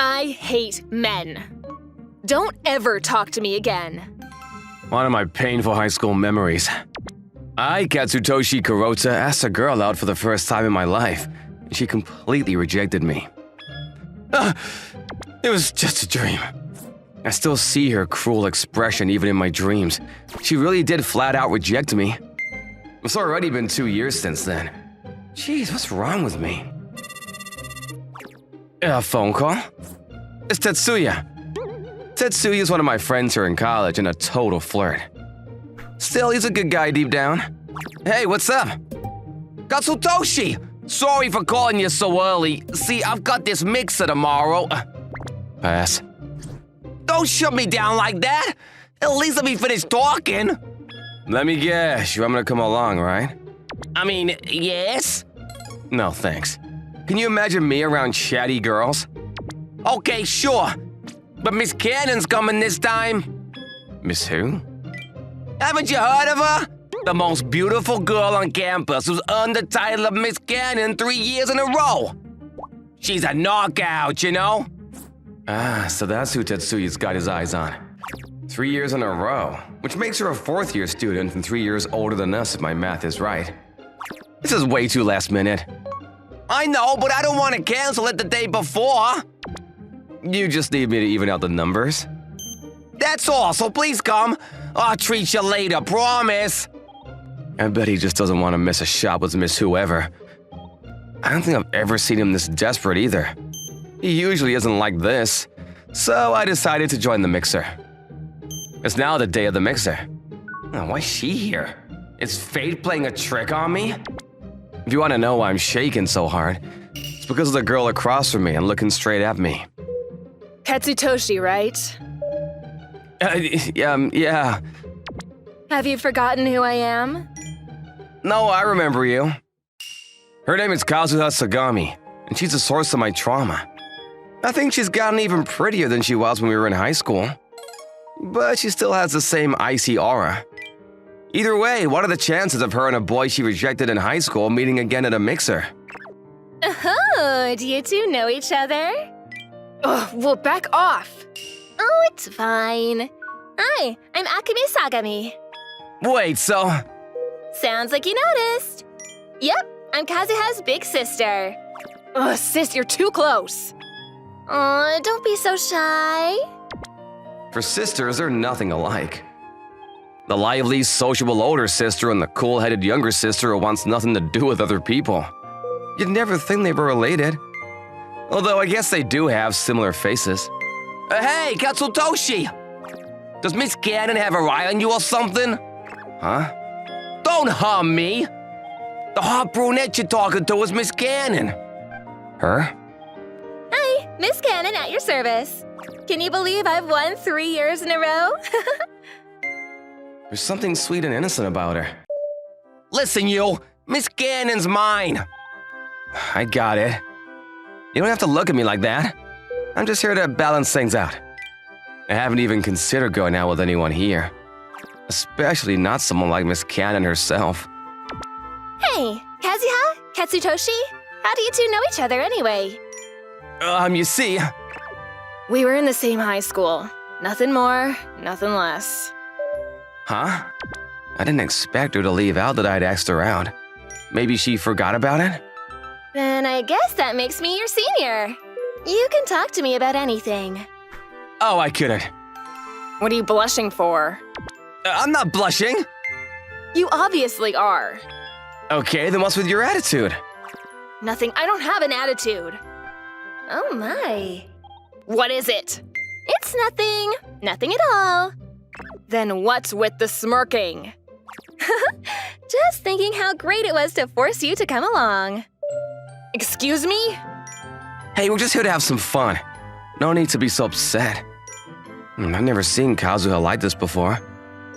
I hate men. Don't ever talk to me again. One of my painful high school memories. I, Katsutoshi Kurota, asked a girl out for the first time in my life, and she completely rejected me. It was just a dream. I still see her cruel expression even in my dreams. She really did flat out reject me. It's already been 2 years since then. Jeez, what's wrong with me? A phone call? It's Tetsuya. Tetsuya is one of my friends here in college and a total flirt. Still, he's a good guy deep down. Hey, what's up? Katsutoshi! Sorry for calling you so early. See, I've got this mixer tomorrow. Pass. Don't shut me down like that! At least let me finish talking! Let me guess, you want me to come along, right? I mean, yes? No, thanks. Can you imagine me around chatty girls? Okay, sure. But Miss Kanon's coming this time. Miss who? Haven't you heard of her? The most beautiful girl on campus who's earned the title of Miss Kanon 3 years in a row. She's a knockout, you know? Ah, so that's who Tetsuya's got his eyes on. 3 years in a row, which makes her a fourth-year student and 3 years older than us if my math is right. This is way too last minute. I know, but I don't want to cancel it the day before. You just need me to even out the numbers? That's all, so please come. I'll treat you later, promise. I bet he just doesn't want to miss a shot with Miss Whoever. I don't think I've ever seen him this desperate either. He usually isn't like this, so I decided to join the mixer. It's now the day of the mixer. Oh, why's she here? Is fate playing a trick on me? If you want to know why I'm shaking so hard, it's because of the girl across from me and looking straight at me. Katsutoshi, right? Yeah. Have you forgotten who I am? No, I remember you. Her name is Kazuha Sagami, and she's the source of my trauma. I think she's gotten even prettier than she was when we were in high school. But she still has the same icy aura. Either way, what are the chances of her and a boy she rejected in high school meeting again at a mixer? Oh, do you two know each other? Ugh, well, back off. Oh, it's fine. Hi, I'm Akame Sagami. Wait, so… Sounds like you noticed. Yep, I'm Kazuha's big sister. Ugh, sis, you're too close. Aw, don't be so shy. For sisters, they're nothing alike. The lively, sociable older sister and the cool-headed younger sister who wants nothing to do with other people. You'd never think they were related. Although I guess they do have similar faces. Hey, Katsutoshi! Does Miss Kanon have her eye on you or something? Huh? Don't hum me! The hot brunette you're talking to is Miss Kanon. Her? Hi, Miss Kanon at your service. Can you believe I've won 3 years in a row? There's something sweet and innocent about her. Listen, you! Miss Kanon's mine! I got it. You don't have to look at me like that. I'm just here to balance things out. I haven't even considered going out with anyone here. Especially not someone like Miss Kanon herself. Hey, Kazuha? Katsutoshi? How do you two know each other anyway? You see… We were in the same high school. Nothing more, nothing less. Huh? I didn't expect her to leave out that I'd asked her out. Maybe she forgot about it? Then I guess that makes me your senior. You can talk to me about anything. Oh, I couldn't. What are you blushing for? I'm not blushing! You obviously are. Okay, then what's with your attitude? Nothing. I don't have an attitude. Oh my. What is it? It's nothing. Nothing at all. Then what's with the smirking? Just thinking how great it was to force you to come along. Excuse me? Hey, we're just here to have some fun. No need to be so upset. I've never seen Kazuha like this before.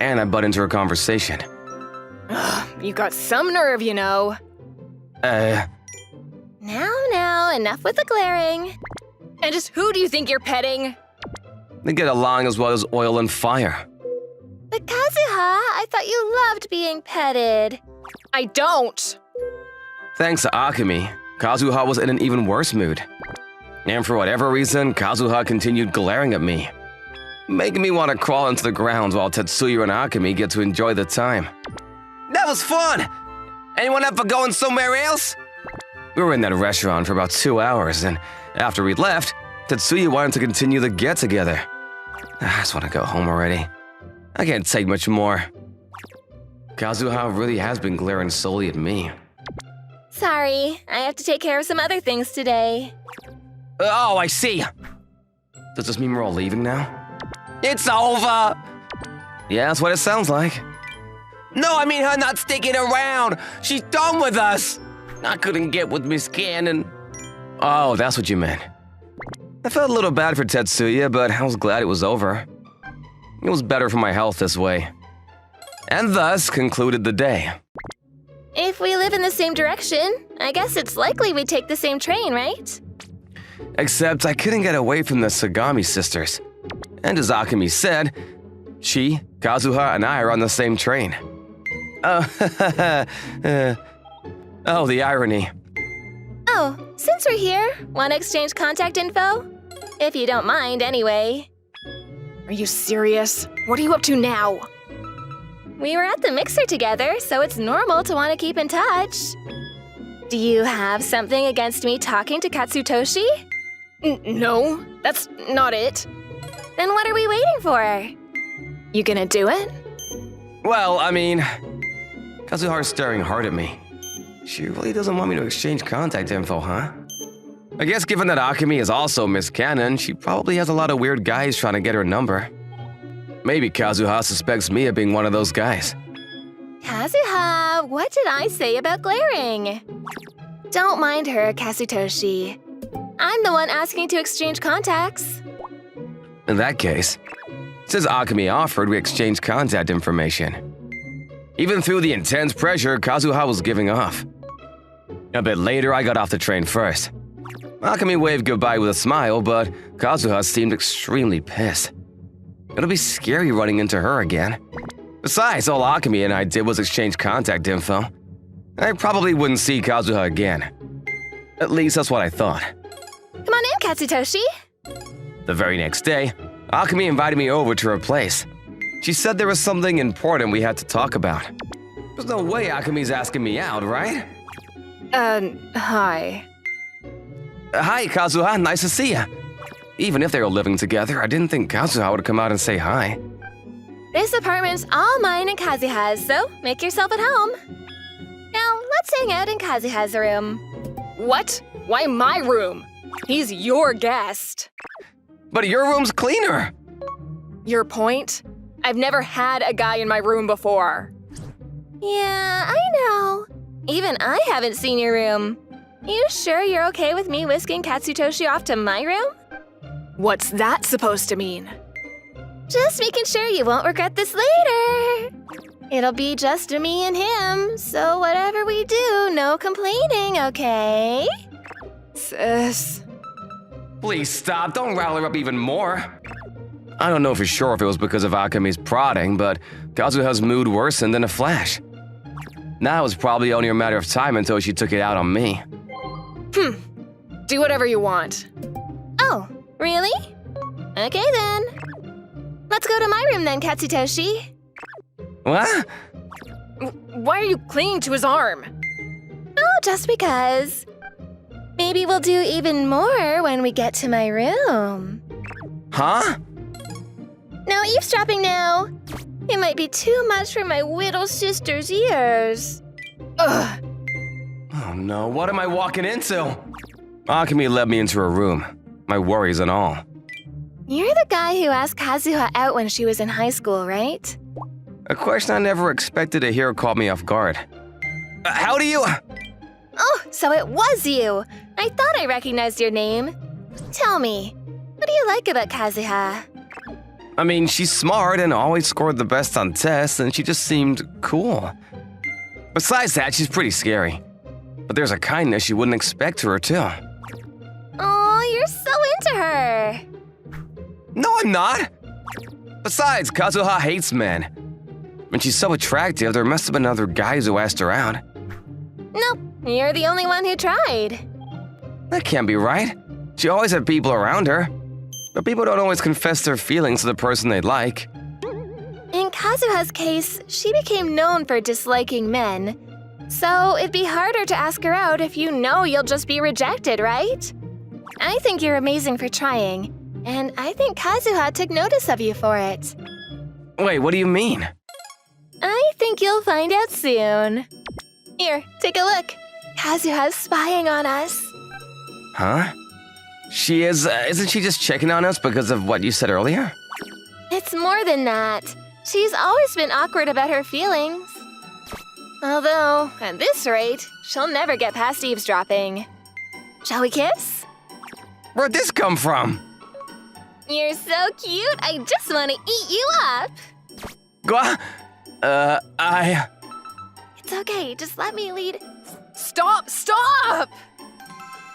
And I butt into her conversation. Ugh, you got some nerve, you know. Now, enough with the glaring. And just who do you think you're petting? They get along as well as oil and fire. But Kazuha, I thought you loved being petted. I don't. Thanks to Akemi, Kazuha was in an even worse mood. And for whatever reason, Kazuha continued glaring at me, making me want to crawl into the ground while Tetsuya and Akemi get to enjoy the time. That was fun! Anyone ever going somewhere else? We were in that restaurant for about 2 hours, and after we left, Tetsuya wanted to continue the get-together. I just want to go home already. I can't take much more. Kazuha really has been glaring solely at me. Sorry, I have to take care of some other things today. Oh, I see. Does this mean we're all leaving now? It's over! Yeah, that's what it sounds like. No, I mean her not sticking around. She's done with us. I couldn't get with Miss Kanon. Oh, that's what you meant. I felt a little bad for Tetsuya, but I was glad it was over. It was better for my health this way. And thus concluded the day. If we live in the same direction, I guess it's likely we take the same train, right? Except I couldn't get away from the Sagami sisters. And as Akemi said, she, Kazuha, and I are on the same train. Oh, oh, the irony. Oh, since we're here, want to exchange contact info? If you don't mind, anyway. Are you serious? What are you up to now? We were at the mixer together, so it's normal to want to keep in touch. Do you have something against me talking to Katsutoshi? No, that's not it. Then what are we waiting for? You gonna do it? Well, I mean, Kazuha's staring hard at me. She really doesn't want me to exchange contact info, huh? I guess given that Akemi is also Miss Kanon, she probably has a lot of weird guys trying to get her number. Maybe Kazuha suspects me of being one of those guys. Kazuha, what did I say about glaring? Don't mind her, Katsutoshi. I'm the one asking to exchange contacts. In that case, since Akemi offered, we exchanged contact information. Even through the intense pressure Kazuha was giving off. A bit later, I got off the train first. Akemi waved goodbye with a smile, but Kazuha seemed extremely pissed. It'll be scary running into her again. Besides, all Akemi and I did was exchange contact info. I probably wouldn't see Kazuha again. At least that's what I thought. Come on in, Katsutoshi. The very next day, Akemi invited me over to her place. She said there was something important we had to talk about. There's no way Akemi's asking me out, right? Hi. Hi, Kazuha. Nice to see you. Even if they were living together, I didn't think Kazuha would come out and say hi. This apartment's all mine and Kazuha's, so make yourself at home. Now, let's hang out in Kazuha's room. What? Why my room? He's your guest. But your room's cleaner. Your point? I've never had a guy in my room before. Yeah, I know. Even I haven't seen your room. You sure you're okay with me whisking Katsutoshi off to my room? What's that supposed to mean? Just making sure you won't regret this later. It'll be just me and him, so whatever we do, no complaining, okay? Sis. Please stop. Don't rile her up even more. I don't know for sure if it was because of Akemi's prodding, but Kazuha's mood worsened in a flash. Now it was probably only a matter of time until she took it out on me. Do whatever you want. Oh, really? Okay then. Let's go to my room then, Katsutoshi. What? Why are you clinging to his arm? Oh, just because. Maybe we'll do even more when we get to my room. Huh? No eavesdropping now. It might be too much for my little sister's ears. Ugh. Oh no, what am I walking into? Akemi led me into her room, my worries and all. You're the guy who asked Kazuha out when she was in high school, right? A question I never expected to hear caught me off guard. How do you… Oh, so it was you! I thought I recognized your name. Tell me, what do you like about Kazuha? I mean, she's smart and always scored the best on tests, and she just seemed cool. Besides that, she's pretty scary. But there's a kindness you wouldn't expect to her, too. Oh, you're so into her! No, I'm not! Besides, Kazuha hates men. When she's so attractive, there must have been other guys who asked her out. Nope, you're the only one who tried. That can't be right. She always had people around her, but people don't always confess their feelings to the person they like. In Kazuha's case, she became known for disliking men. So it'd be harder to ask her out if you know you'll just be rejected, right? I think you're amazing for trying, and I think Kazuha took notice of you for it. Wait, what do you mean? I think you'll find out soon. Here, take a look. Kazuha's spying on us. Huh? She is, isn't she just checking on us because of what you said earlier? It's more than that. She's always been awkward about her feelings. Although, at this rate, she'll never get past eavesdropping. Shall we kiss? Where'd this come from? You're so cute, I just want to eat you up. It's okay, just let me lead. Stop!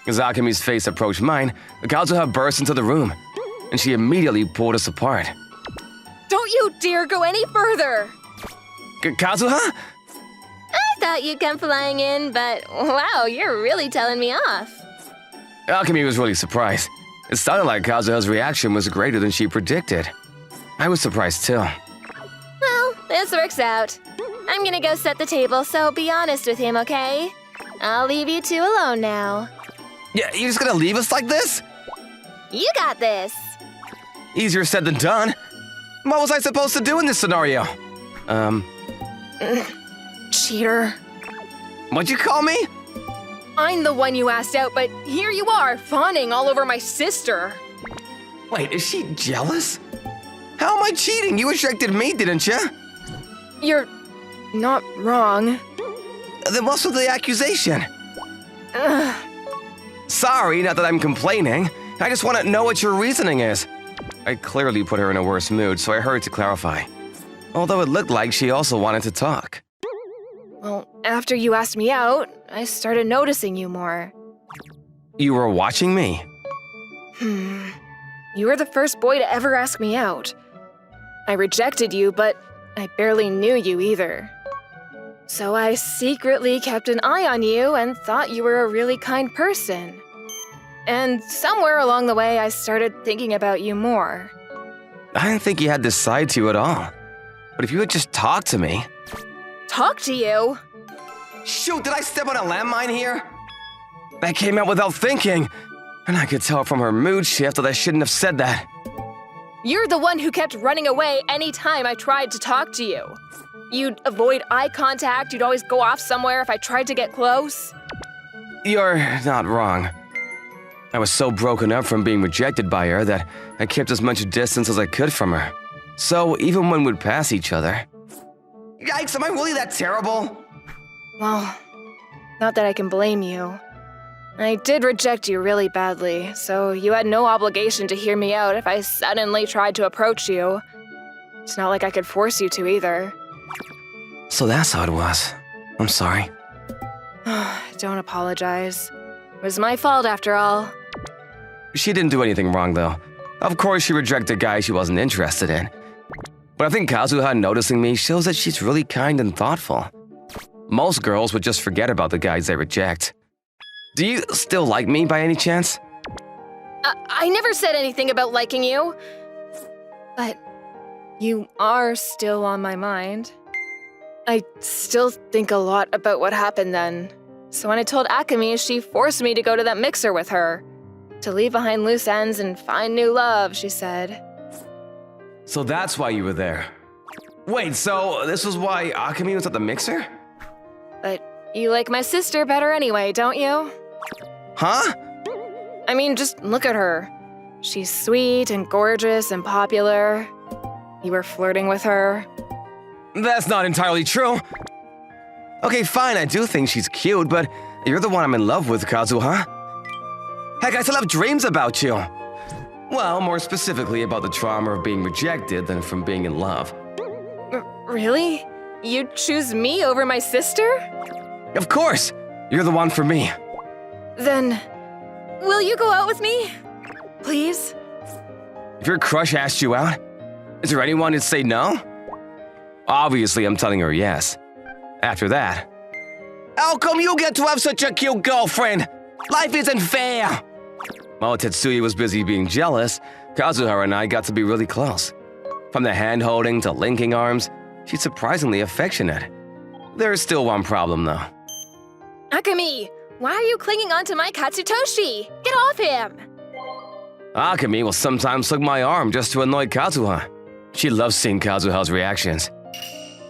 As Akemi's face approached mine, Kazuha burst into the room, and she immediately pulled us apart. Don't you dare go any further! Kazuha? I thought you'd come flying in, but wow, you're really telling me off. Akemi was really surprised. It sounded like Kazuha's reaction was greater than she predicted. I was surprised too. Well, this works out. I'm gonna go set the table, so be honest with him, okay? I'll leave you two alone now. Yeah, you're just gonna leave us like this? You got this. Easier said than done. What was I supposed to do in this scenario? Cheater. What'd you call me? I'm the one you asked out, but here you are, fawning all over my sister. Wait, is she jealous? How am I cheating? You rejected me, didn't you? You're not wrong. Then what's with the accusation? Ugh. Sorry, not that I'm complaining. I just want to know what your reasoning is. I clearly put her in a worse mood, so I hurried to clarify. Although it looked like she also wanted to talk. Well, after you asked me out, I started noticing you more. You were watching me? You were the first boy to ever ask me out. I rejected you, but I barely knew you either. So I secretly kept an eye on you and thought you were a really kind person. And somewhere along the way, I started thinking about you more. I didn't think you had this side to you at all. But if you had just talked to me... Talk to you? Shoot, did I step on a landmine here? That came out without thinking, and I could tell from her mood shift that I shouldn't have said that. You're the one who kept running away anytime I tried to talk to you. You'd avoid eye contact, you'd always go off somewhere if I tried to get close. You're not wrong. I was so broken up from being rejected by her that I kept as much distance as I could from her. So even when we'd pass each other... Yikes, am I really that terrible? Well, not that I can blame you. I did reject you really badly, so you had no obligation to hear me out if I suddenly tried to approach you. It's not like I could force you to either. So that's how it was. I'm sorry. Don't apologize. It was my fault after all. She didn't do anything wrong, though. Of course, she rejected guys she wasn't interested in. But I think Kazuha noticing me shows that she's really kind and thoughtful. Most girls would just forget about the guys they reject. Do you still like me by any chance? I never said anything about liking you. But you are still on my mind. I still think a lot about what happened then. So when I told Akemi, she forced me to go to that mixer with her. To leave behind loose ends and find new love, she said. So that's why you were there. Wait, so this was why Akemi was at the mixer? But you like my sister better anyway, don't you? Huh? I mean, just look at her. She's sweet and gorgeous and popular. You were flirting with her. That's not entirely true. Okay, fine, I do think she's cute, but you're the one I'm in love with, Kazuha. Heck, I still have dreams about you. Well, more specifically about the trauma of being rejected than from being in love. Really? You'd choose me over my sister? Of course! You're the one for me. Then, will you go out with me? Please? If your crush asked you out, is there anyone who'd say no? Obviously, I'm telling her yes. After that... How come you get to have such a cute girlfriend? Life isn't fair! While Tetsuya was busy being jealous, Kazuha and I got to be really close. From the hand-holding to linking arms, she's surprisingly affectionate. There is still one problem, though. Akemi, why are you clinging onto my Katsutoshi? Get off him! Akemi will sometimes lick my arm just to annoy Kazuha. She loves seeing Kazuha's reactions.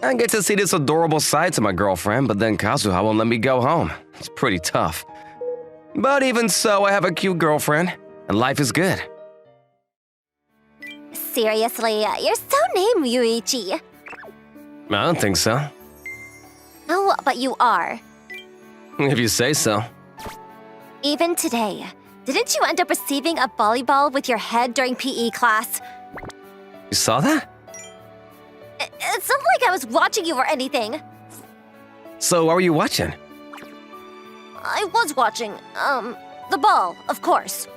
I get to see this adorable side to my girlfriend, but then Kazuha won't let me go home. It's pretty tough. But even so, I have a cute girlfriend, and life is good. Seriously, you're so named Yuichi. I don't think so. No, but you are. If you say so. Even today, didn't you end up receiving a volleyball with your head during PE class? You saw that? It's not like I was watching you or anything. So what were you watching? I was watching, the ball, of course.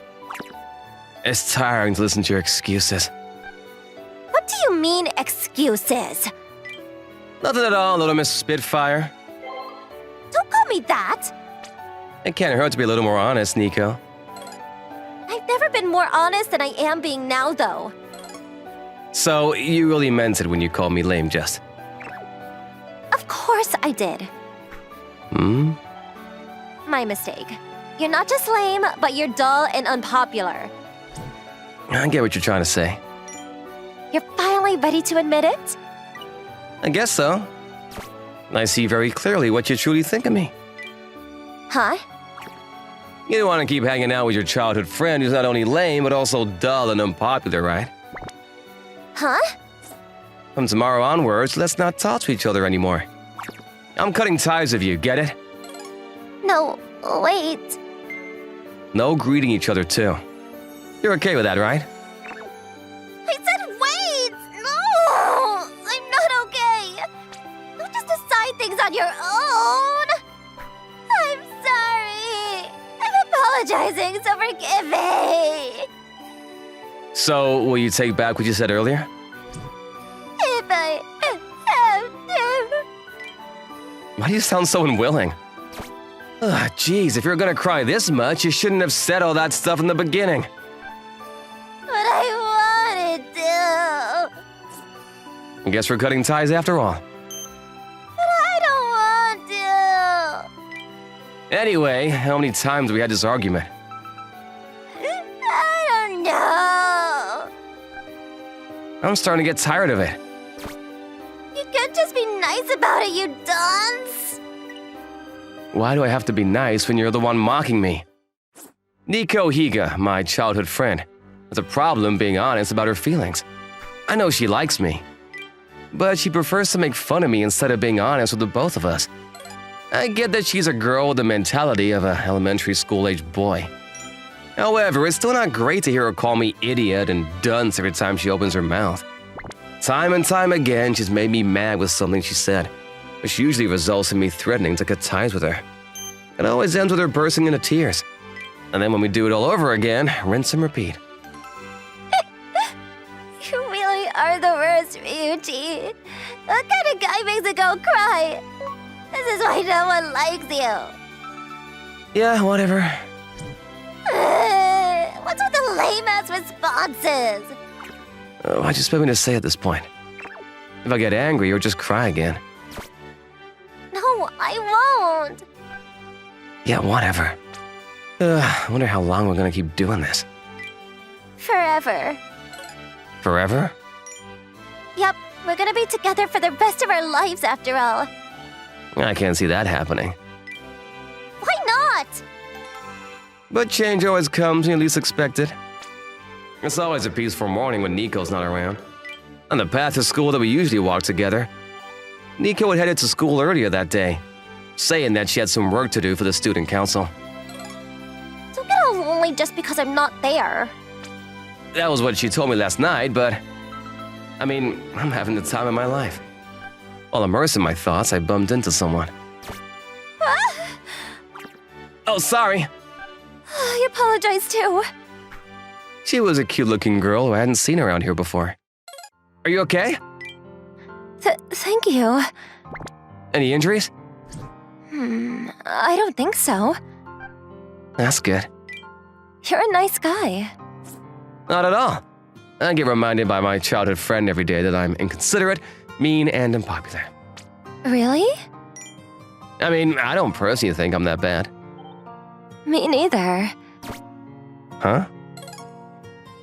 It's tiring to listen to your excuses. What do you mean, excuses? Nothing at all, little Miss Spitfire. Don't call me that. It can't hurt to be a little more honest, Nico. I've never been more honest than I am being now, though. So, you really meant it when you called me lame, just? Of course I did. Hmm? My mistake. You're not just lame, but you're dull and unpopular. I get what you're trying to say. You're finally ready to admit it? I guess so. I see very clearly what you truly think of me. Huh? You don't want to keep hanging out with your childhood friend who's not only lame, but also dull and unpopular, right? Huh? From tomorrow onwards, let's not talk to each other anymore. I'm cutting ties with you, get it? No, wait. No greeting each other, too. You're okay with that, right? I said wait! No! I'm not okay! Don't just decide things on your own! I'm sorry! I'm apologizing, so forgive me! So, will you take back what you said earlier? If I have to... Why do you sound so unwilling? Ugh, jeez, if you're gonna cry this much, you shouldn't have said all that stuff in the beginning. But I wanted to... I guess we're cutting ties after all. But I don't want to... Anyway, how many times have we had this argument? I don't know. I'm starting to get tired of it. You can't just be nice about it, you dunce! Why do I have to be nice when you're the one mocking me? Nico Higa, my childhood friend, has a problem being honest about her feelings. I know she likes me, but she prefers to make fun of me instead of being honest with the both of us. I get that she's a girl with the mentality of an elementary school-aged boy. However, it's still not great to hear her call me idiot and dunce every time she opens her mouth. Time and time again, she's made me mad with something she said, which usually results in me threatening to cut ties with her. It always ends with her bursting into tears. And then when we do it all over again, rinse and repeat. You really are the worst, Ryuichi. What kind of guy makes a girl cry? This is why no one likes you. Yeah, whatever. What's with the lame-ass responses? Why'd you expect me to say at this point? If I get angry or just cry again. No, I won't. Yeah, whatever. I wonder how long we're gonna keep doing this. Forever. Forever? Yep, we're gonna be together for the rest of our lives after all. I can't see that happening. Why not? But change always comes when you least expect it. It's always a peaceful morning when Nico's not around. On the path to school that we usually walk together, Nico had headed to school earlier that day, saying that she had some work to do for the student council. Don't get all lonely just because I'm not there. That was what she told me last night, but... I mean, I'm having the time of my life. While immersed in my thoughts, I bumped into someone. Oh, sorry. I apologize too. She was a cute-looking girl who I hadn't seen around here before. Are you okay? Thank you. Any injuries? I don't think so. That's good. You're a nice guy. Not at all. I get reminded by my childhood friend every day that I'm inconsiderate, mean, and unpopular. Really? I mean, I don't personally think I'm that bad. Me neither. Huh?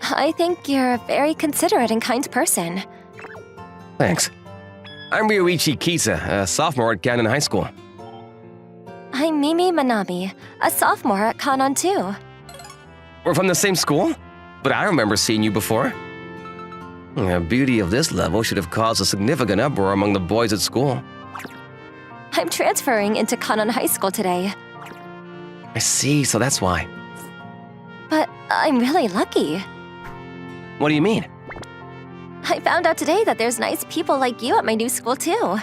I think you're a very considerate and kind person. Thanks. I'm Ryuichi Kita, a sophomore at Kanon High School. I'm Mimi Manami, a sophomore at Kanon too. We're from the same school? But I remember seeing you before. A beauty of this level should have caused a significant uproar among the boys at school. I'm transferring into Kanon High School today. I see, so that's why. But I'm really lucky. What do you mean? I found out today that there's nice people like you at my new school too.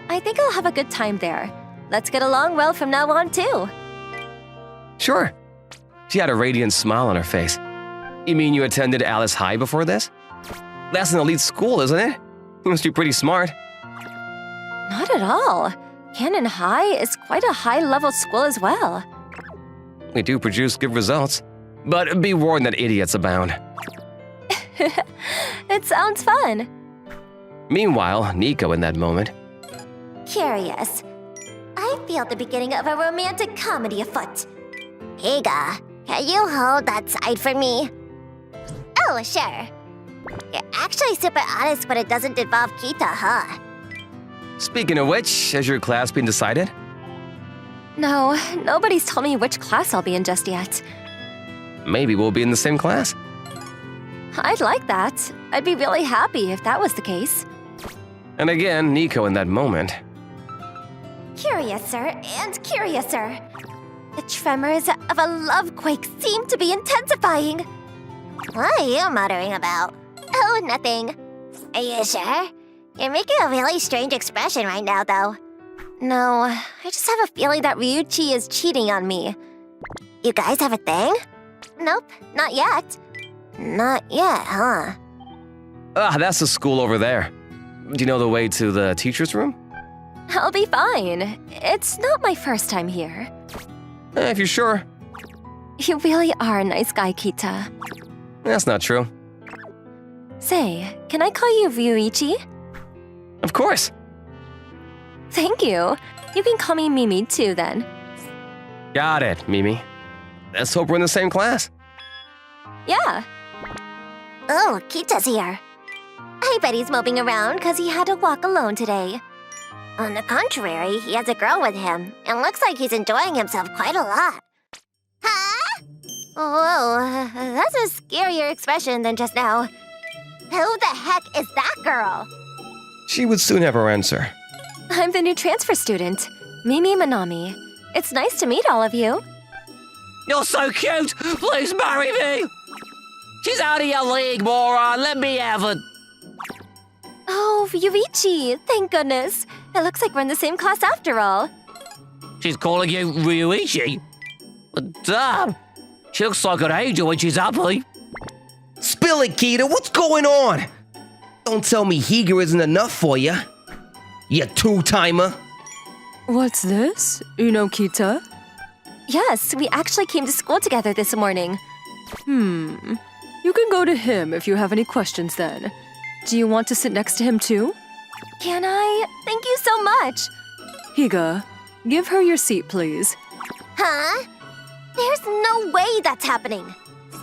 I think I'll have a good time there. Let's get along well from now on too. Sure. She had a radiant smile on her face. You mean you attended Alice High before this? That's an elite school, isn't it? You must be pretty smart. Not at all. Kanon High is quite a high-level school as well. We do produce good results. But be warned that idiots abound. It sounds fun. Meanwhile, Nico in that moment. Curious. I feel the beginning of a romantic comedy afoot. Higa, can you hold that side for me? Oh, sure. You're actually super honest when it doesn't involve Kita, huh? Speaking of which, has your class been decided? No, nobody's told me which class I'll be in just yet. Maybe we'll be in the same class. I'd like that. I'd be really happy if that was the case. And again, Nico in that moment. Curiouser and curiouser. The tremors of a love quake seem to be intensifying. What are you muttering about? Oh, nothing. Are you sure? You're making a really strange expression right now, though. No, I just have a feeling that Ryuichi is cheating on me. You guys have a thing? Nope, not yet. Not yet, huh? That's the school over there. Do you know the way to the teacher's room? I'll be fine. It's not my first time here. If you're sure. You really are a nice guy, Kita. That's not true. Say, can I call you Ryuichi? Of course. Thank you. You can call me Mimi too, then. Got it, Mimi. Let's hope we're in the same class. Yeah. Oh, Kita's here. I bet he's moping around because he had to walk alone today. On the contrary, he has a girl with him, and looks like he's enjoying himself quite a lot. Huh? Whoa, that's a scarier expression than just now. Who the heck is that girl? She would soon have her answer. I'm the new transfer student, Mimi Manami. It's nice to meet all of you. You're so cute! Please marry me! She's out of your league, moron! Let me have it! Oh, Ryuichi, thank goodness. It looks like we're in the same class after all. She's calling you Ryuichi? But damn! She looks like an angel when she's happy. Spill it, Kita. What's going on? Don't tell me Higa isn't enough for you. You two-timer. What's this? Kita? Yes, we actually came to school together this morning. You can go to him if you have any questions then. Do you want to sit next to him too? Can I? Thank you so much. Higa, give her your seat, please. Huh? There's no way that's happening.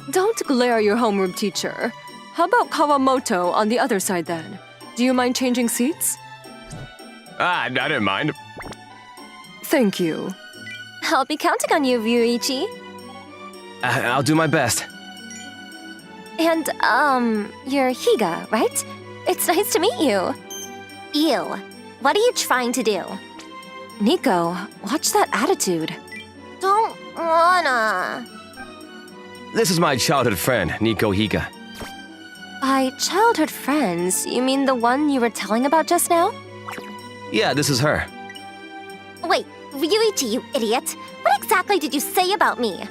Don't glare your homeroom teacher. How about Kawamoto on the other side then? Do you mind changing seats? I didn't mind. Thank you. I'll be counting on you, Ryuichi. I'll do my best. And, you're Higa, right? It's nice to meet you. Ew. What are you trying to do? Nico, watch that attitude. Don't wanna. This is my childhood friend, Nico Higa. By childhood friends, you mean the one you were telling about just now? Yeah, this is her. Wait, Ryuichi, you idiot. What exactly did you say about me?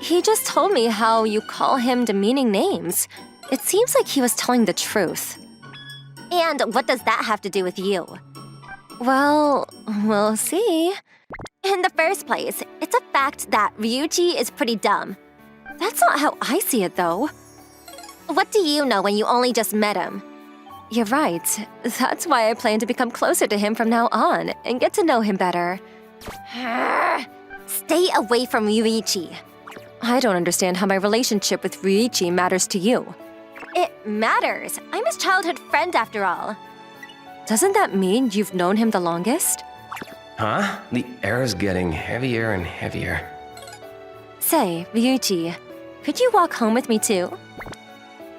He just told me how you call him demeaning names. It seems like he was telling the truth. And what does that have to do with you? Well, we'll see. In the first place, it's a fact that Ryuichi is pretty dumb. That's not how I see it, though. What do you know when you only just met him? You're right. That's why I plan to become closer to him from now on and get to know him better. Stay away from Ryuichi. I don't understand how my relationship with Ryuichi matters to you. It matters. I'm his childhood friend after all. Doesn't that mean you've known him the longest? Huh? The air is getting heavier and heavier. Say, Ryuichi, could you walk home with me too?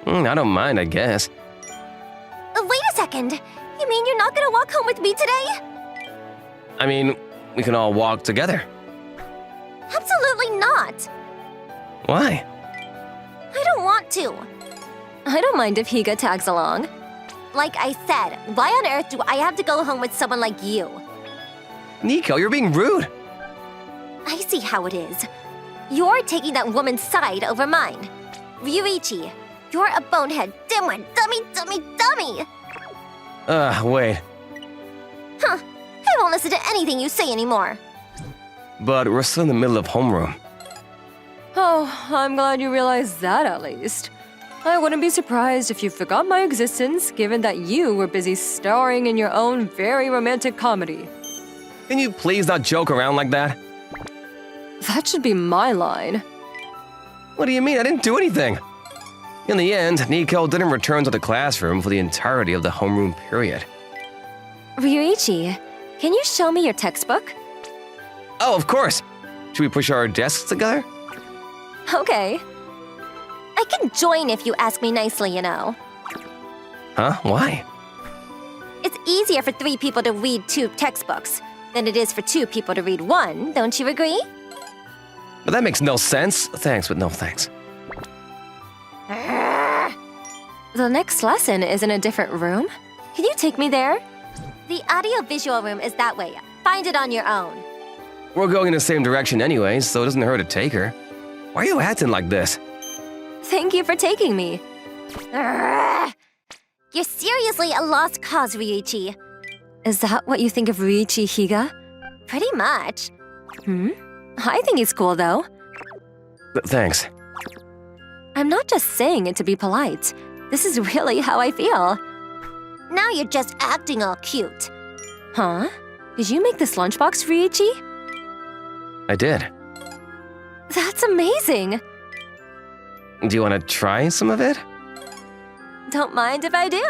I don't mind, I guess. Wait a second. You mean you're not gonna walk home with me today? I mean, we can all walk together. Absolutely not. Why? I don't want to. I don't mind if Higa tags along. Like I said, why on earth do I have to go home with someone like you? Nico, you're being rude. I see how it is. You're taking that woman's side over mine. Ryuichi, you're a bonehead, dimwit, dummy! Wait. Huh, I won't listen to anything you say anymore. But we're still in the middle of homeroom. Oh, I'm glad you realized that at least. I wouldn't be surprised if you forgot my existence, given that you were busy starring in your own very romantic comedy. Can you please not joke around like that? That should be my line. What do you mean? I didn't do anything. In the end, Nico didn't return to the classroom for the entirety of the homeroom period. Ryuichi, can you show me your textbook? Oh, of course. Should we push our desks together? Okay. I can join if you ask me nicely, you know. Huh? Why? It's easier for 3 people to read 2 textbooks than it is for 2 people to read 1, don't you agree? But that makes no sense. Thanks, but no thanks. The next lesson is in a different room. Can you take me there? The audio-visual room is that way. Find it on your own. We're going in the same direction anyway, so it doesn't hurt to take her. Why are you acting like this? Thank you for taking me. You're seriously a lost cause, Ryuichi. Is that what you think of Ryuichi Higa? Pretty much. I think he's cool, though. Thanks. I'm not just saying it to be polite. This is really how I feel. Now you're just acting all cute. Huh? Did you make this lunchbox, Ryuichi? I did. That's amazing. Do you want to try some of it? Don't mind if I do.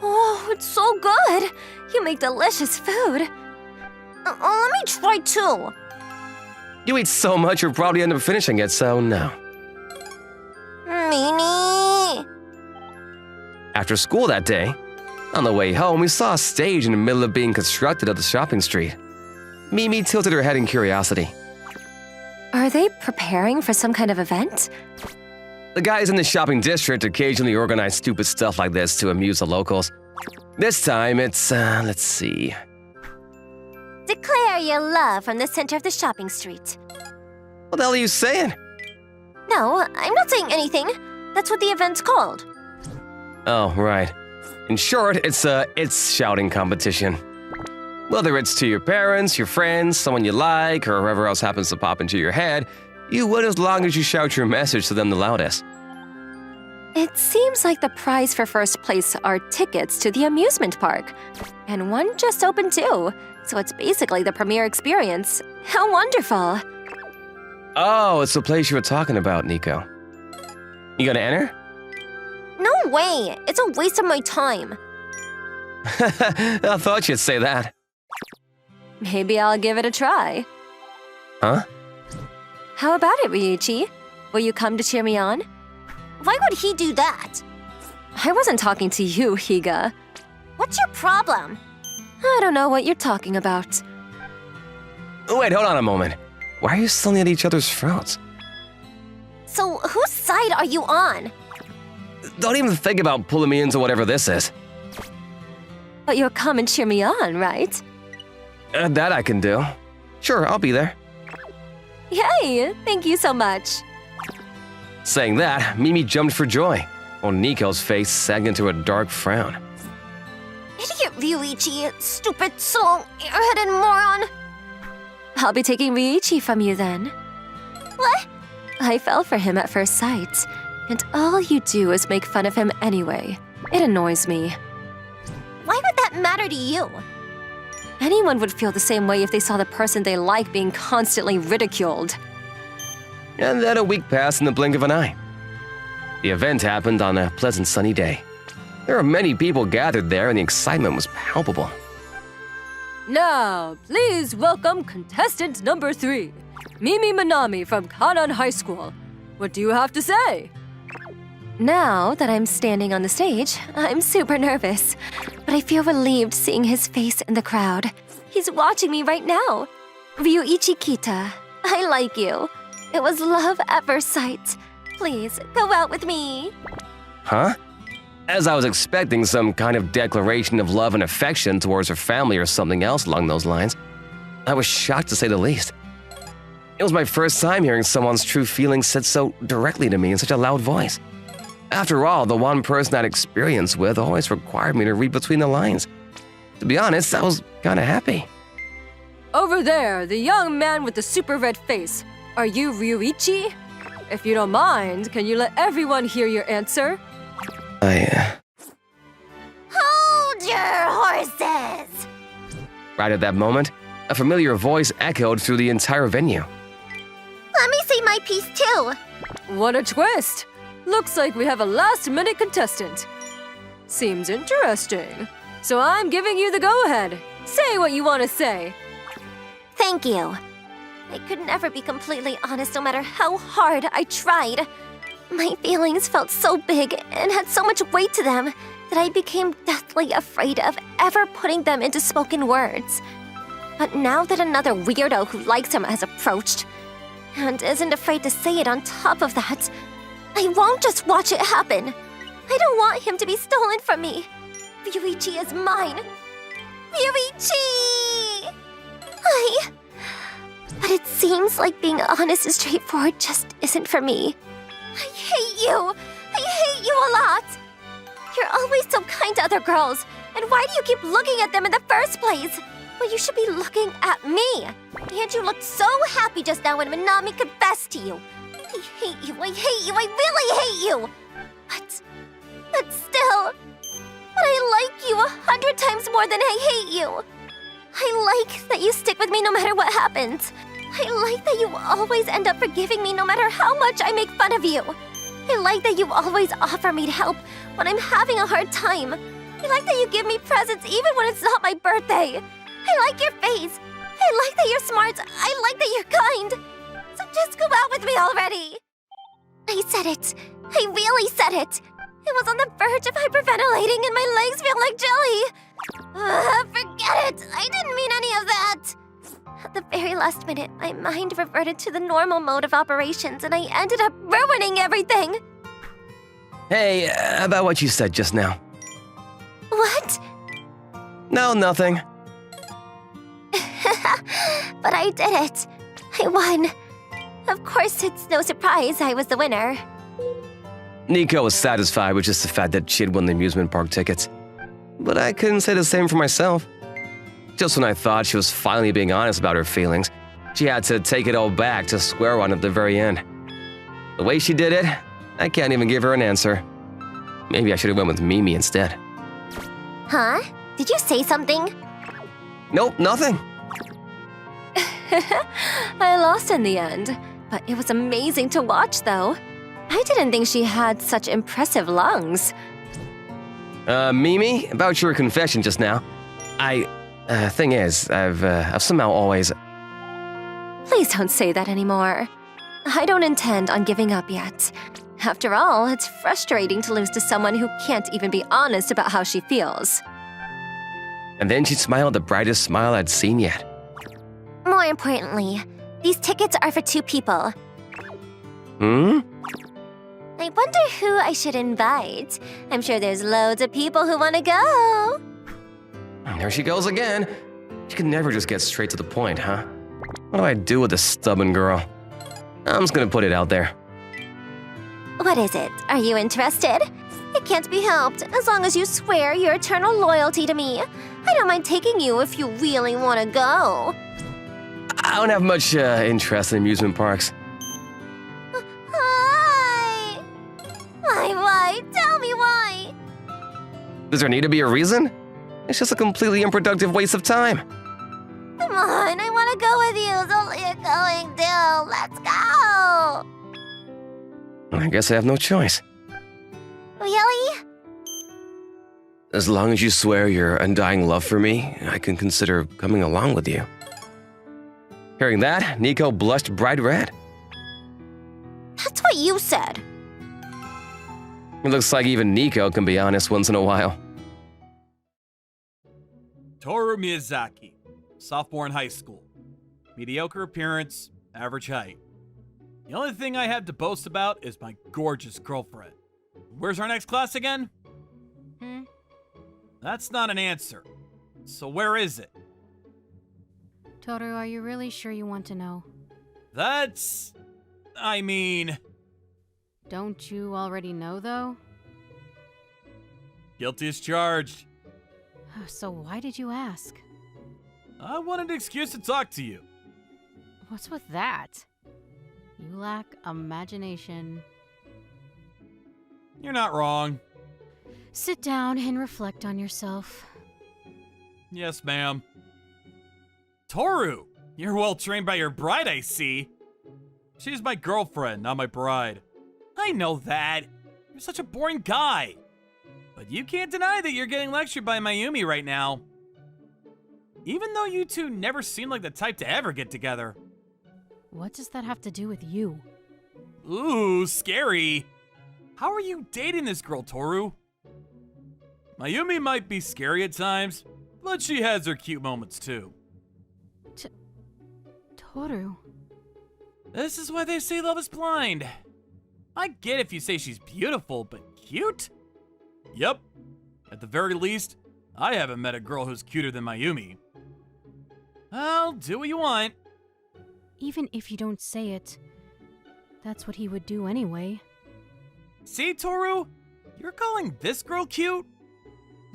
Oh, it's so good. You make delicious food. Let me try too. You eat so much you'll probably end up finishing it, so no. Mimi. After school that day, on the way home, we saw a stage in the middle of being constructed at the shopping street. Mimi tilted her head in curiosity. Are they preparing for some kind of event? The guys in the shopping district occasionally organize stupid stuff like this to amuse the locals. This time it's, let's see. Declare your love from the center of the shopping street. What the hell are you saying? No, I'm not saying anything. That's what the event's called. Oh, right. In short, it's shouting competition. Whether it's to your parents, your friends, someone you like, or whoever else happens to pop into your head, you win as long as you shout your message to them the loudest. It seems like the prize for first place are tickets to the amusement park. And one just opened too, so it's basically the premiere experience. How wonderful! Oh, it's the place you were talking about, Nico. You gonna enter? No way! It's a waste of my time. I thought you'd say that. Maybe I'll give it a try. Huh? How about it, Ryuichi? Will you come to cheer me on? Why would he do that? I wasn't talking to you, Higa. What's your problem? I don't know what you're talking about. Wait, hold on a moment. Why are you still at each other's throats? So, whose side are you on? Don't even think about pulling me into whatever this is. But you'll come and cheer me on, right? That I can do. Sure, I'll be there. Yay! Thank you so much. Saying that, Mimi jumped for joy, while Nico's face sagged into a dark frown. Idiot Ryuichi, stupid soul, airheaded moron. I'll be taking Ryuichi from you then. What? I fell for him at first sight, and all you do is make fun of him anyway. It annoys me. Why would that matter to you? Anyone would feel the same way if they saw the person they like being constantly ridiculed. And then a week passed in the blink of an eye. The event happened on a pleasant sunny day. There were many people gathered there and the excitement was palpable. Now, please welcome contestant number 3, Mimi Minami from Kanon High School. What do you have to say? Now that I'm standing on the stage, I'm super nervous, but I feel relieved seeing his face in the crowd. He's watching me right now. Ryuichi Kita, I like you. It was love at first sight. Please, go out with me. Huh? As I was expecting some kind of declaration of love and affection towards her family or something else along those lines, I was shocked to say the least. It was my first time hearing someone's true feelings said so directly to me in such a loud voice. After all, the one person I'd experience with always required me to read between the lines. To be honest, I was kinda happy. Over there, the young man with the super red face. Are you Ryuichi? If you don't mind, can you let everyone hear your answer? Hold your horses! Right at that moment, a familiar voice echoed through the entire venue. Let me say my piece too. What a twist! Looks like we have a last-minute contestant. Seems interesting. So I'm giving you the go-ahead. Say what you want to say. Thank you. I could never be completely honest no matter how hard I tried. My feelings felt so big and had so much weight to them that I became deathly afraid of ever putting them into spoken words. But now that another weirdo who likes him has approached, and isn't afraid to say it on top of that, I won't just watch it happen. I don't want him to be stolen from me. Ryuichi is mine. Ryuichi! But it seems like being honest and straightforward just isn't for me. I hate you! I hate you a lot! You're always so kind to other girls, and why do you keep looking at them in the first place? Well, you should be looking at me. And you looked so happy just now when Minami confessed to you. I hate you, I hate you, I really hate you! But still... But I like you 100 times more than I hate you. I like that you stick with me no matter what happens. I like that you always end up forgiving me no matter how much I make fun of you. I like that you always offer me help when I'm having a hard time. I like that you give me presents even when it's not my birthday. I like your face. I like that you're smart. I like that you're kind. So just go out with me already. I said it. I really said it. I was on the verge of hyperventilating and my legs feel like jelly. Forget it. I didn't mean any of that. At the very last minute, my mind reverted to the normal mode of operations and I ended up ruining everything. Hey, about what you said just now. What? No, nothing. But I did it. I won. Of course, it's no surprise I was the winner. Nico was satisfied with just the fact that she'd won the amusement park tickets. But I couldn't say the same for myself. Just when I thought she was finally being honest about her feelings, she had to take it all back to square one at the very end. The way she did it, I can't even give her an answer. Maybe I should have went with Mimi instead. Huh? Did you say something? Nope, nothing. I lost in the end, but it was amazing to watch though. I didn't think she had such impressive lungs. Mimi, about your confession just now. Thing is, I've somehow always... Please don't say that anymore. I don't intend on giving up yet. After all, it's frustrating to lose to someone who can't even be honest about how she feels. And then she smiled the brightest smile I'd seen yet. More importantly, these tickets are for 2 people. Hmm? I wonder who I should invite. I'm sure there's loads of people who want to go. There she goes again. She can never just get straight to the point, huh? What do I do with this stubborn girl? I'm just gonna put it out there. What is it? Are you interested? It can't be helped as long as you swear your eternal loyalty to me. I don't mind taking you if you really want to go. I don't have much interest in amusement parks. Why? Tell me why! Does there need to be a reason? It's just a completely unproductive waste of time. Come on, I want to go with you, so you're going too. Let's go! I guess I have no choice. Really? As long as you swear your undying love for me, I can consider coming along with you. Hearing that, Nico blushed bright red. That's what you said. It looks like even Nico can be honest once in a while. Toru Miyazaki, sophomore in high school. Mediocre appearance, average height. The only thing I have to boast about is my gorgeous girlfriend. Where's our next class again? That's not an answer. So where is it? Toru, are you really sure you want to know? I mean... Don't you already know, though? Guilty as charged. So why did you ask? I wanted an excuse to talk to you. What's with that? You lack imagination. You're not wrong. Sit down and reflect on yourself. Yes, ma'am. Toru, you're well trained by your bride, I see. She's my girlfriend, not my bride. I know that. You're such a boring guy. But you can't deny that you're getting lectured by Mayumi right now. Even though you two never seem like the type to ever get together. What does that have to do with you? Ooh, scary. How are you dating this girl, Toru? Mayumi might be scary at times, but she has her cute moments too. Toru. This is why they say love is blind. I get if you say she's beautiful, but cute? Yep. At the very least, I haven't met a girl who's cuter than Mayumi. Well, do what you want. Even if you don't say it, that's what he would do anyway. See, Toru? You're calling this girl cute?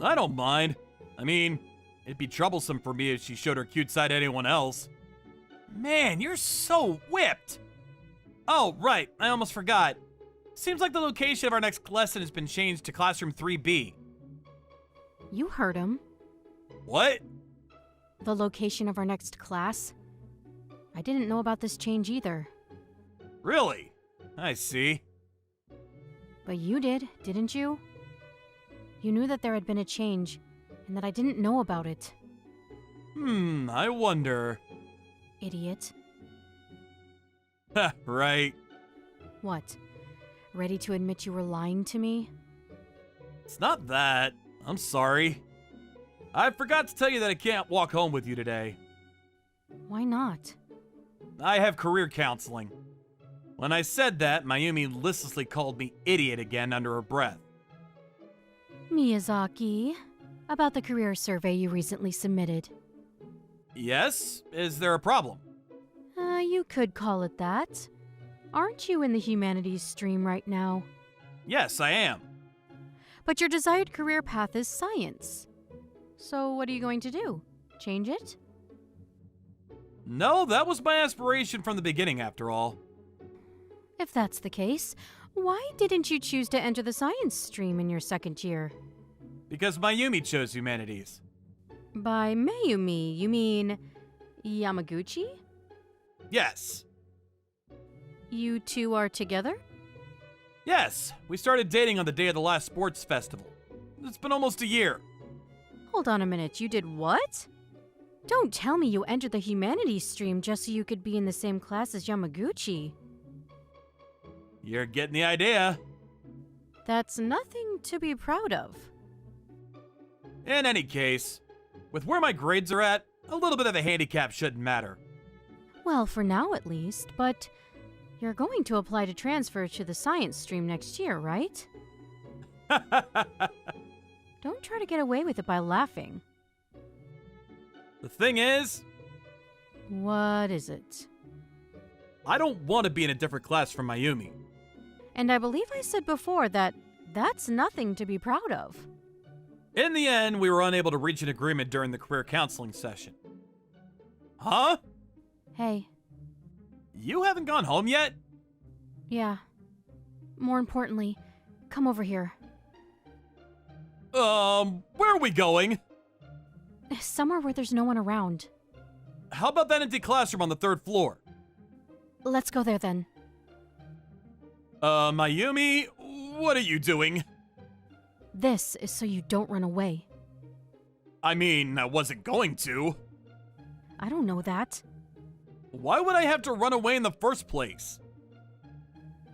I don't mind. I mean, it'd be troublesome for me if she showed her cute side to anyone else. Man, you're so whipped! Oh, right, I almost forgot. Seems like the location of our next lesson has been changed to classroom 3B. You heard him. What? The location of our next class. I didn't know about this change either. Really? I see. But you did, didn't you? You knew that there had been a change, and that I didn't know about it. I wonder. Idiot. Ha, right. What? Ready to admit you were lying to me? It's not that. I'm sorry. I forgot to tell you that I can't walk home with you today. Why not? I have career counseling. When I said that, Mayumi listlessly called me idiot again under her breath. Miyazaki, about the career survey you recently submitted. Yes? Is there a problem? You could call it that. Aren't you in the humanities stream right now? Yes, I am. But your desired career path is science. So what are you going to do? Change it? No, that was my aspiration from the beginning, after all. If that's the case, why didn't you choose to enter the science stream in your second year? Because Mayumi chose humanities. By Mayumi, you mean Yamaguchi? Yes. You two are together? Yes, we started dating on the day of the last sports festival. It's been almost a year. Hold on a minute, you did what? Don't tell me you entered the humanities stream just so you could be in the same class as Yamaguchi. You're getting the idea. That's nothing to be proud of. In any case, with where my grades are at, a little bit of a handicap shouldn't matter. Well, for now at least, but you're going to apply to transfer to the science stream next year, right? Don't try to get away with it by laughing. The thing is, What is it? I don't want to be in a different class from Mayumi. And I believe I said before that that's nothing to be proud of. In the end, we were unable to reach an agreement during the career counseling session. Huh? Hey, You haven't gone home yet? yeah. More importantly, come over here. Where are we going? Somewhere where there's no one around. How about that empty classroom on the 3rd floor? Let's go there then. Mayumi, what are you doing? This is so you don't run away. I mean, I wasn't going to. I don't know that. Why would I have to run away in the first place?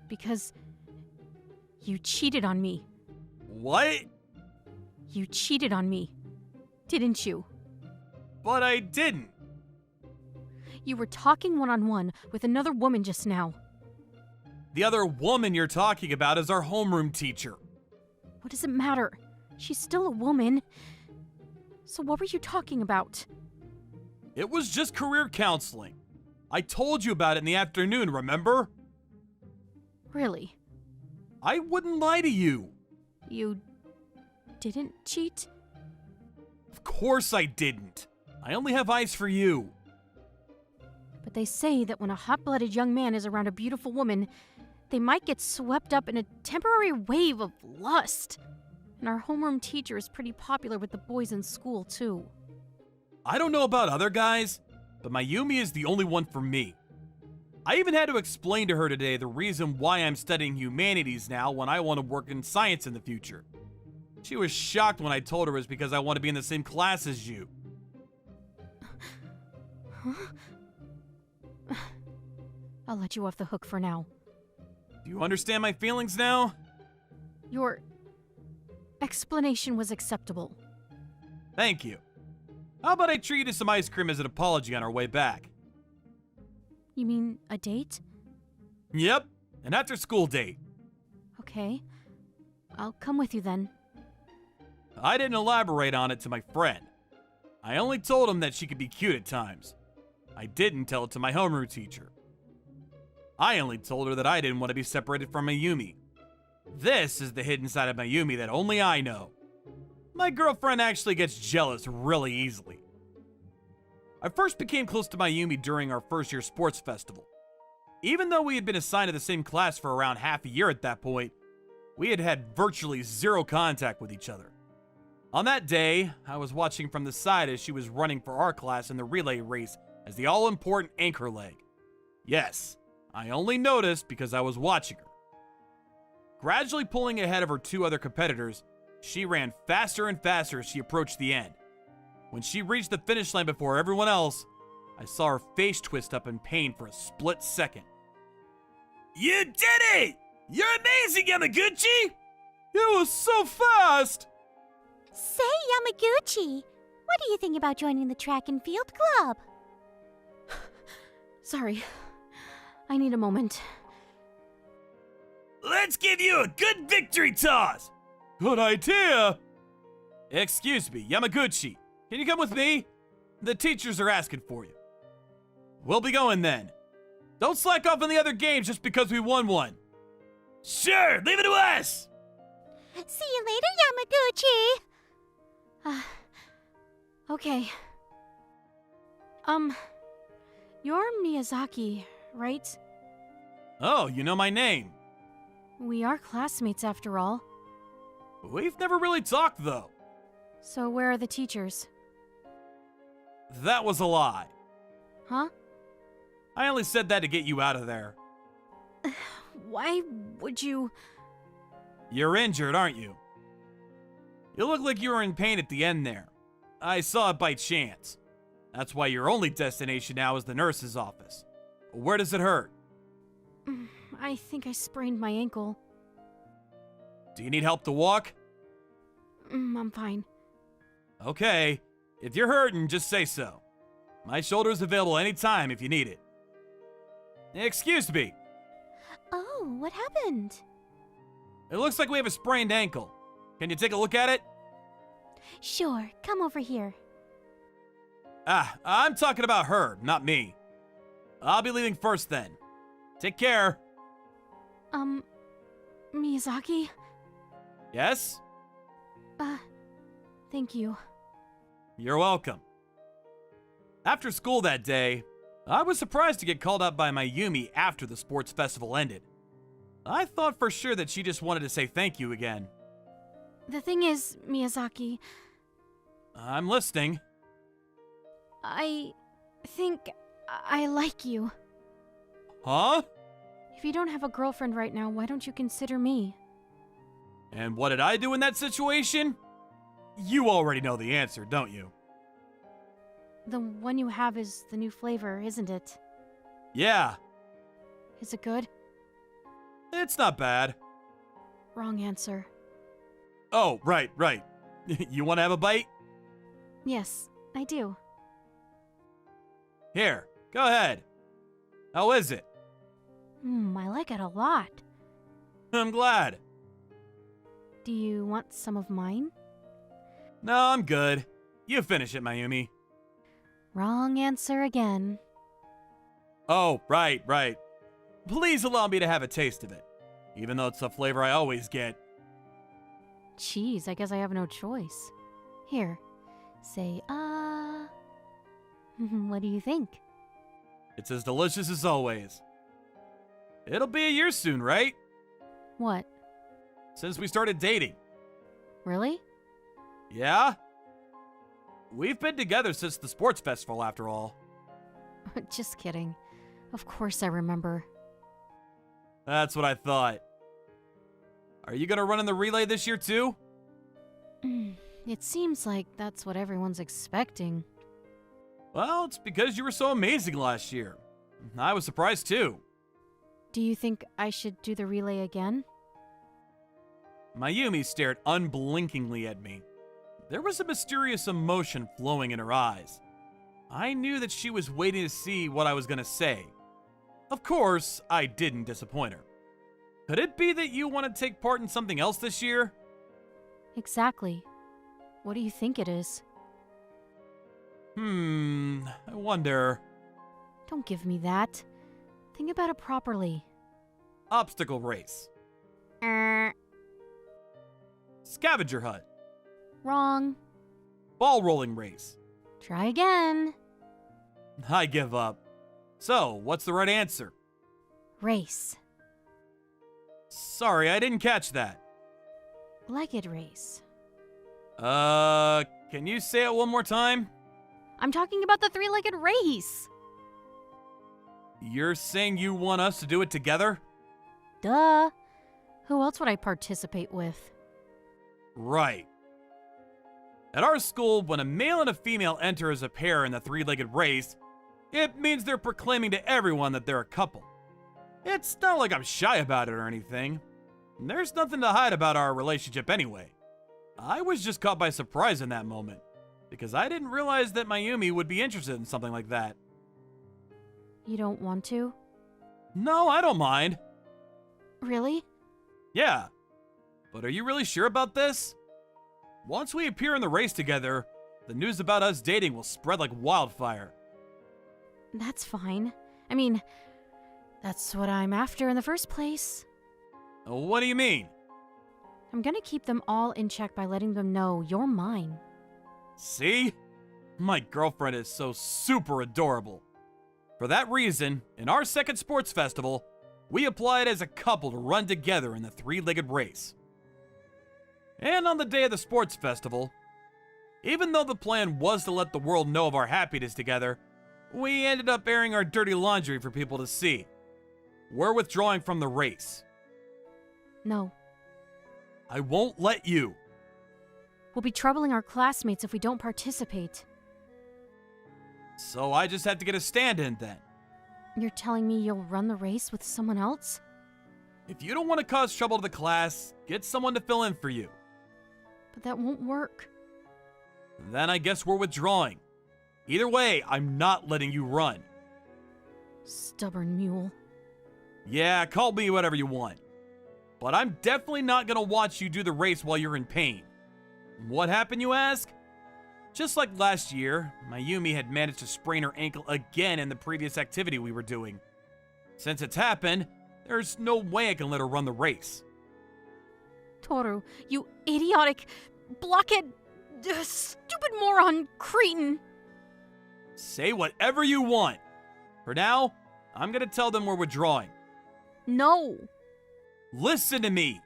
Because you cheated on me. What? You cheated on me, didn't you? But I didn't. You were talking one-on-one with another woman just now. The other woman you're talking about is our homeroom teacher. What does it matter? She's still a woman. So what were you talking about? It was just career counseling. I told you about it in the afternoon, remember? Really? I wouldn't lie to you. You didn't cheat? Of course I didn't. I only have eyes for you. But they say that when a hot-blooded young man is around a beautiful woman, they might get swept up in a temporary wave of lust. And our homeroom teacher is pretty popular with the boys in school, too. I don't know about other guys, but Mayumi is the only one for me. I even had to explain to her today the reason why I'm studying humanities now when I want to work in science in the future. She was shocked when I told her it was because I want to be in the same class as you. Huh? I'll let you off the hook for now. Do you understand my feelings now? Your explanation was acceptable. Thank you. How about I treat you to some ice cream as an apology on our way back? You mean a date? Yep, an after-school date. Okay. I'll come with you then. I didn't elaborate on it to my friend. I only told him that she could be cute at times. I didn't tell it to my homeroom teacher. I only told her that I didn't want to be separated from Mayumi. This is the hidden side of Mayumi that only I know. My girlfriend actually gets jealous really easily. I first became close to Mayumi during our first year sports festival. Even though we had been assigned to the same class for around half a year at that point, we had had virtually zero contact with each other. On that day, I was watching from the side as she was running for our class in the relay race as the all-important anchor leg. Yes, I only noticed because I was watching her. Gradually pulling ahead of her 2 other competitors, she ran faster and faster as she approached the end. When she reached the finish line before everyone else, I saw her face twist up in pain for a split second. You did it! You're amazing, Yamaguchi! It was so fast! Say, Yamaguchi, what do you think about joining the track and field club? Sorry. I need a moment. Let's give you a good victory toss! Good idea! Excuse me, Yamaguchi. Can you come with me? The teachers are asking for you. We'll be going then. Don't slack off on the other games just because we won one. Sure, leave it to us! See you later, Yamaguchi! Okay. You're Miyazaki, right? Oh, you know my name. We are classmates after all. We've never really talked, though. So where are the teachers? That was a lie. Huh? I only said that to get you out of there. Why would you... You're injured, aren't you? You look like you were in pain at the end there. I saw it by chance. That's why your only destination now is the nurse's office. Where does it hurt? I think I sprained my ankle. Do you need help to walk? I'm fine. Okay. If you're hurting, just say so. My shoulder's available anytime if you need it. Excuse me. Oh, what happened? It looks like we have a sprained ankle. Can you take a look at it? Sure, come over here. I'm talking about her, not me. I'll be leaving first then. Take care. Miyazaki? Yes? Thank you. You're welcome. After school that day, I was surprised to get called up by Mayumi after the sports festival ended. I thought for sure that she just wanted to say thank you again. The thing is, Miyazaki, I'm listening. I think I like you. Huh? If you don't have a girlfriend right now, why don't you consider me? And what did I do in that situation? You already know the answer, don't you? The one you have is the new flavor, isn't it? Yeah, Is it good? it's not bad. Wrong answer. Oh, right. You want to have a bite? Yes, I do. Here, go ahead. How is it? I like it a lot. I'm glad. Do you want some of mine? No, I'm good. You finish it, Mayumi. Wrong answer again. Oh, right. Please allow me to have a taste of it, even though it's the flavor I always get. Jeez, I guess I have no choice. Here, say, what do you think? It's as delicious as always. It'll be a year soon, right? What? Since we started dating. Really? Yeah? We've been together since the sports festival, after all. Just kidding. Of course I remember. That's what I thought. Are you gonna run in the relay this year, too? It seems like that's what everyone's expecting. Well, it's because you were so amazing last year. I was surprised, too. Do you think I should do the relay again? Mayumi stared unblinkingly at me. There was a mysterious emotion flowing in her eyes. I knew that she was waiting to see what I was going to say. Of course, I didn't disappoint her. Could it be that you want to take part in something else this year? Exactly. What do you think it is? I wonder. Don't give me that. Think about it properly. Obstacle race. Scavenger hunt. Wrong. Ball rolling race. Try again. I give up. So, what's the right answer? Race. Sorry, I didn't catch that. Legged race. Can you say it one more time? I'm talking about the three-legged race. You're saying you want us to do it together? Duh. Who else would I participate with? Right. At our school, when a male and a female enter as a pair in the three-legged race, it means they're proclaiming to everyone that they're a couple. It's not like I'm shy about it or anything. There's nothing to hide about our relationship anyway. I was just caught by surprise in that moment, because I didn't realize that Mayumi would be interested in something like that. You don't want to? No, I don't mind. Really? Yeah. But are you really sure about this? Once we appear in the race together, the news about us dating will spread like wildfire. That's fine. I mean, that's what I'm after in the first place. What do you mean? I'm gonna keep them all in check by letting them know you're mine. See? My girlfriend is so super adorable. For that reason, in our second sports festival, we applied as a couple to run together in the three-legged race. And on the day of the sports festival, even though the plan was to let the world know of our happiness together, we ended up airing our dirty laundry for people to see. We're withdrawing from the race. No. I won't let you. We'll be troubling our classmates if we don't participate. So I just have to get a stand-in then. You're telling me you'll run the race with someone else? If you don't want to cause trouble to the class, get someone to fill in for you. But that won't work. Then I guess we're withdrawing. Either way, I'm not letting you run. Stubborn mule. Yeah, call me whatever you want. But I'm definitely not gonna watch you do the race while you're in pain. What happened, you ask? Just like last year, Mayumi had managed to sprain her ankle again in the previous activity we were doing. Since it's happened, there's no way I can let her run the race. Toru, you idiotic, blockhead, stupid moron, cretin. Say whatever you want. For now, I'm gonna tell them we're withdrawing. No. Listen to me.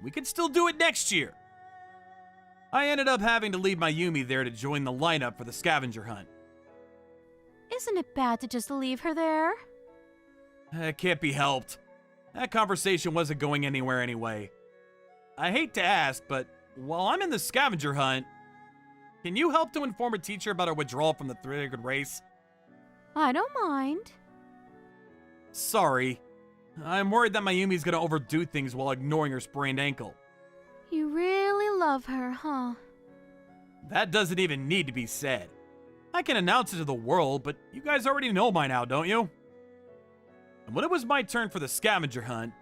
We can still do it next year. I ended up having to leave Mayumi there to join the lineup for the scavenger hunt. Isn't it bad to just leave her there? It can't be helped. That conversation wasn't going anywhere anyway. I hate to ask, but while I'm in the scavenger hunt, can you help to inform a teacher about her withdrawal from the three-legged race? I don't mind. Sorry. I'm worried that Mayumi's gonna overdo things while ignoring her sprained ankle. You really love her, huh? That doesn't even need to be said. I can announce it to the world, but you guys already know by now, don't you? And when it was my turn for the scavenger hunt,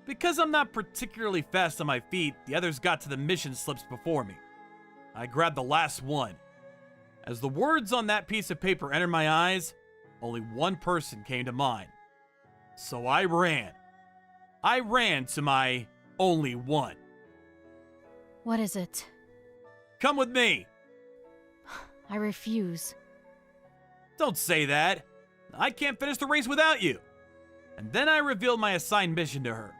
because I'm not particularly fast on my feet, the others got to the mission slips before me. I grabbed the last one. As the words on that piece of paper entered my eyes, only one person came to mind. So I ran. I ran to my only one. What is it? Come with me. I refuse. Don't say that. I can't finish the race without you. And then I revealed my assigned mission to her.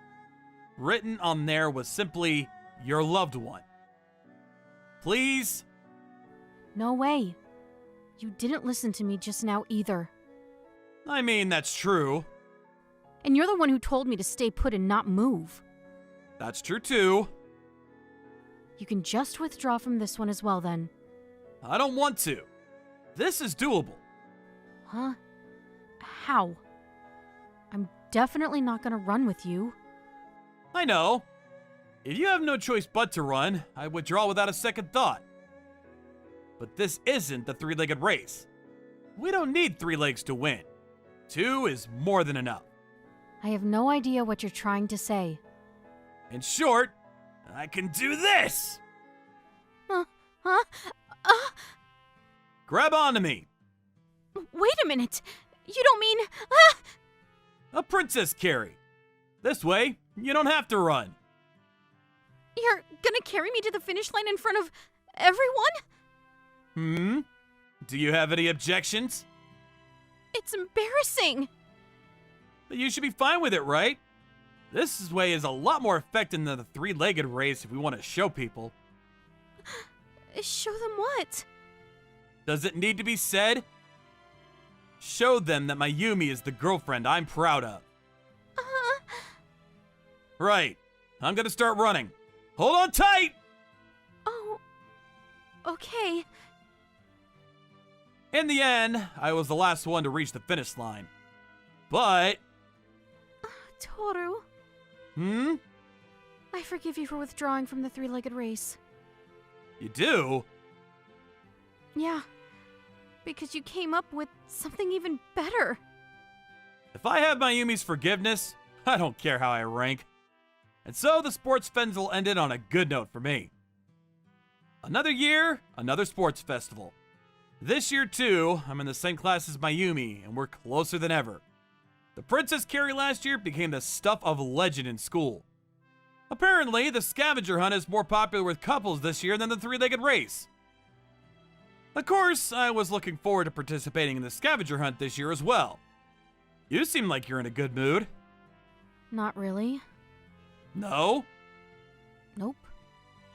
Written on there was simply, your loved one. Please? No way. You didn't listen to me just now either. I mean, that's true. And you're the one who told me to stay put and not move. That's true too. You can just withdraw from this one as well then. I don't want to. This is doable. Huh? How? I'm definitely not gonna run with you. I know. If you have no choice but to run, I withdraw without a second thought. But this isn't the three-legged race. We don't need 3 legs to win. 2 is more than enough. I have no idea what you're trying to say. In short, I can do this! Huh? Grab onto me. Wait a minute! You don't mean... Ah! A princess carry. This way, you don't have to run. You're gonna carry me to the finish line in front of everyone? Do you have any objections? It's embarrassing! But you should be fine with it, right? This way is a lot more effective than the three-legged race if we want to show people. Show them what? Does it need to be said? Show them that Mayumi is the girlfriend I'm proud of. Right. I'm gonna start running. Hold on tight! Oh... Okay. In the end, I was the last one to reach the finish line. But... Toru, I forgive you for withdrawing from the three-legged race. You do? Yeah, because you came up with something even better. If I have Mayumi's forgiveness, I don't care how I rank. And so the sports festival ended on a good note for me. Another year, another sports festival. This year too, I'm in the same class as Mayumi, and we're closer than ever. The princess carry last year became the stuff of legend in school. Apparently, the scavenger hunt is more popular with couples this year than the three-legged race. Of course, I was looking forward to participating in the scavenger hunt this year as well. You seem like you're in a good mood. Not really. No? Nope.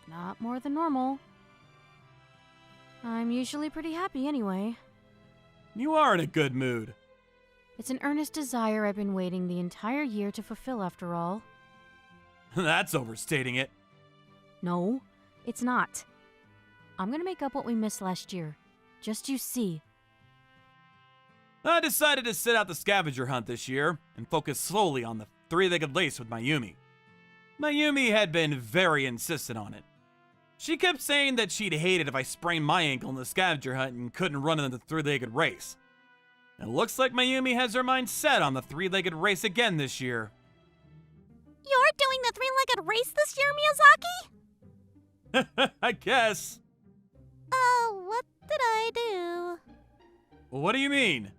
Not more than normal. I'm usually pretty happy anyway. You are in a good mood. It's an earnest desire I've been waiting the entire year to fulfill after all. That's overstating it. No, it's not. I'm gonna make up what we missed last year. Just you see. I decided to sit out the scavenger hunt this year and focus solely on the three-legged race with Mayumi. Mayumi had been very insistent on it. She kept saying that she'd hate it if I sprained my ankle in the scavenger hunt and couldn't run in the three-legged race. It looks like Mayumi has her mind set on the three-legged race again this year. You're doing the three-legged race this year, Miyazaki? I guess. Oh, what did I do? What do you mean?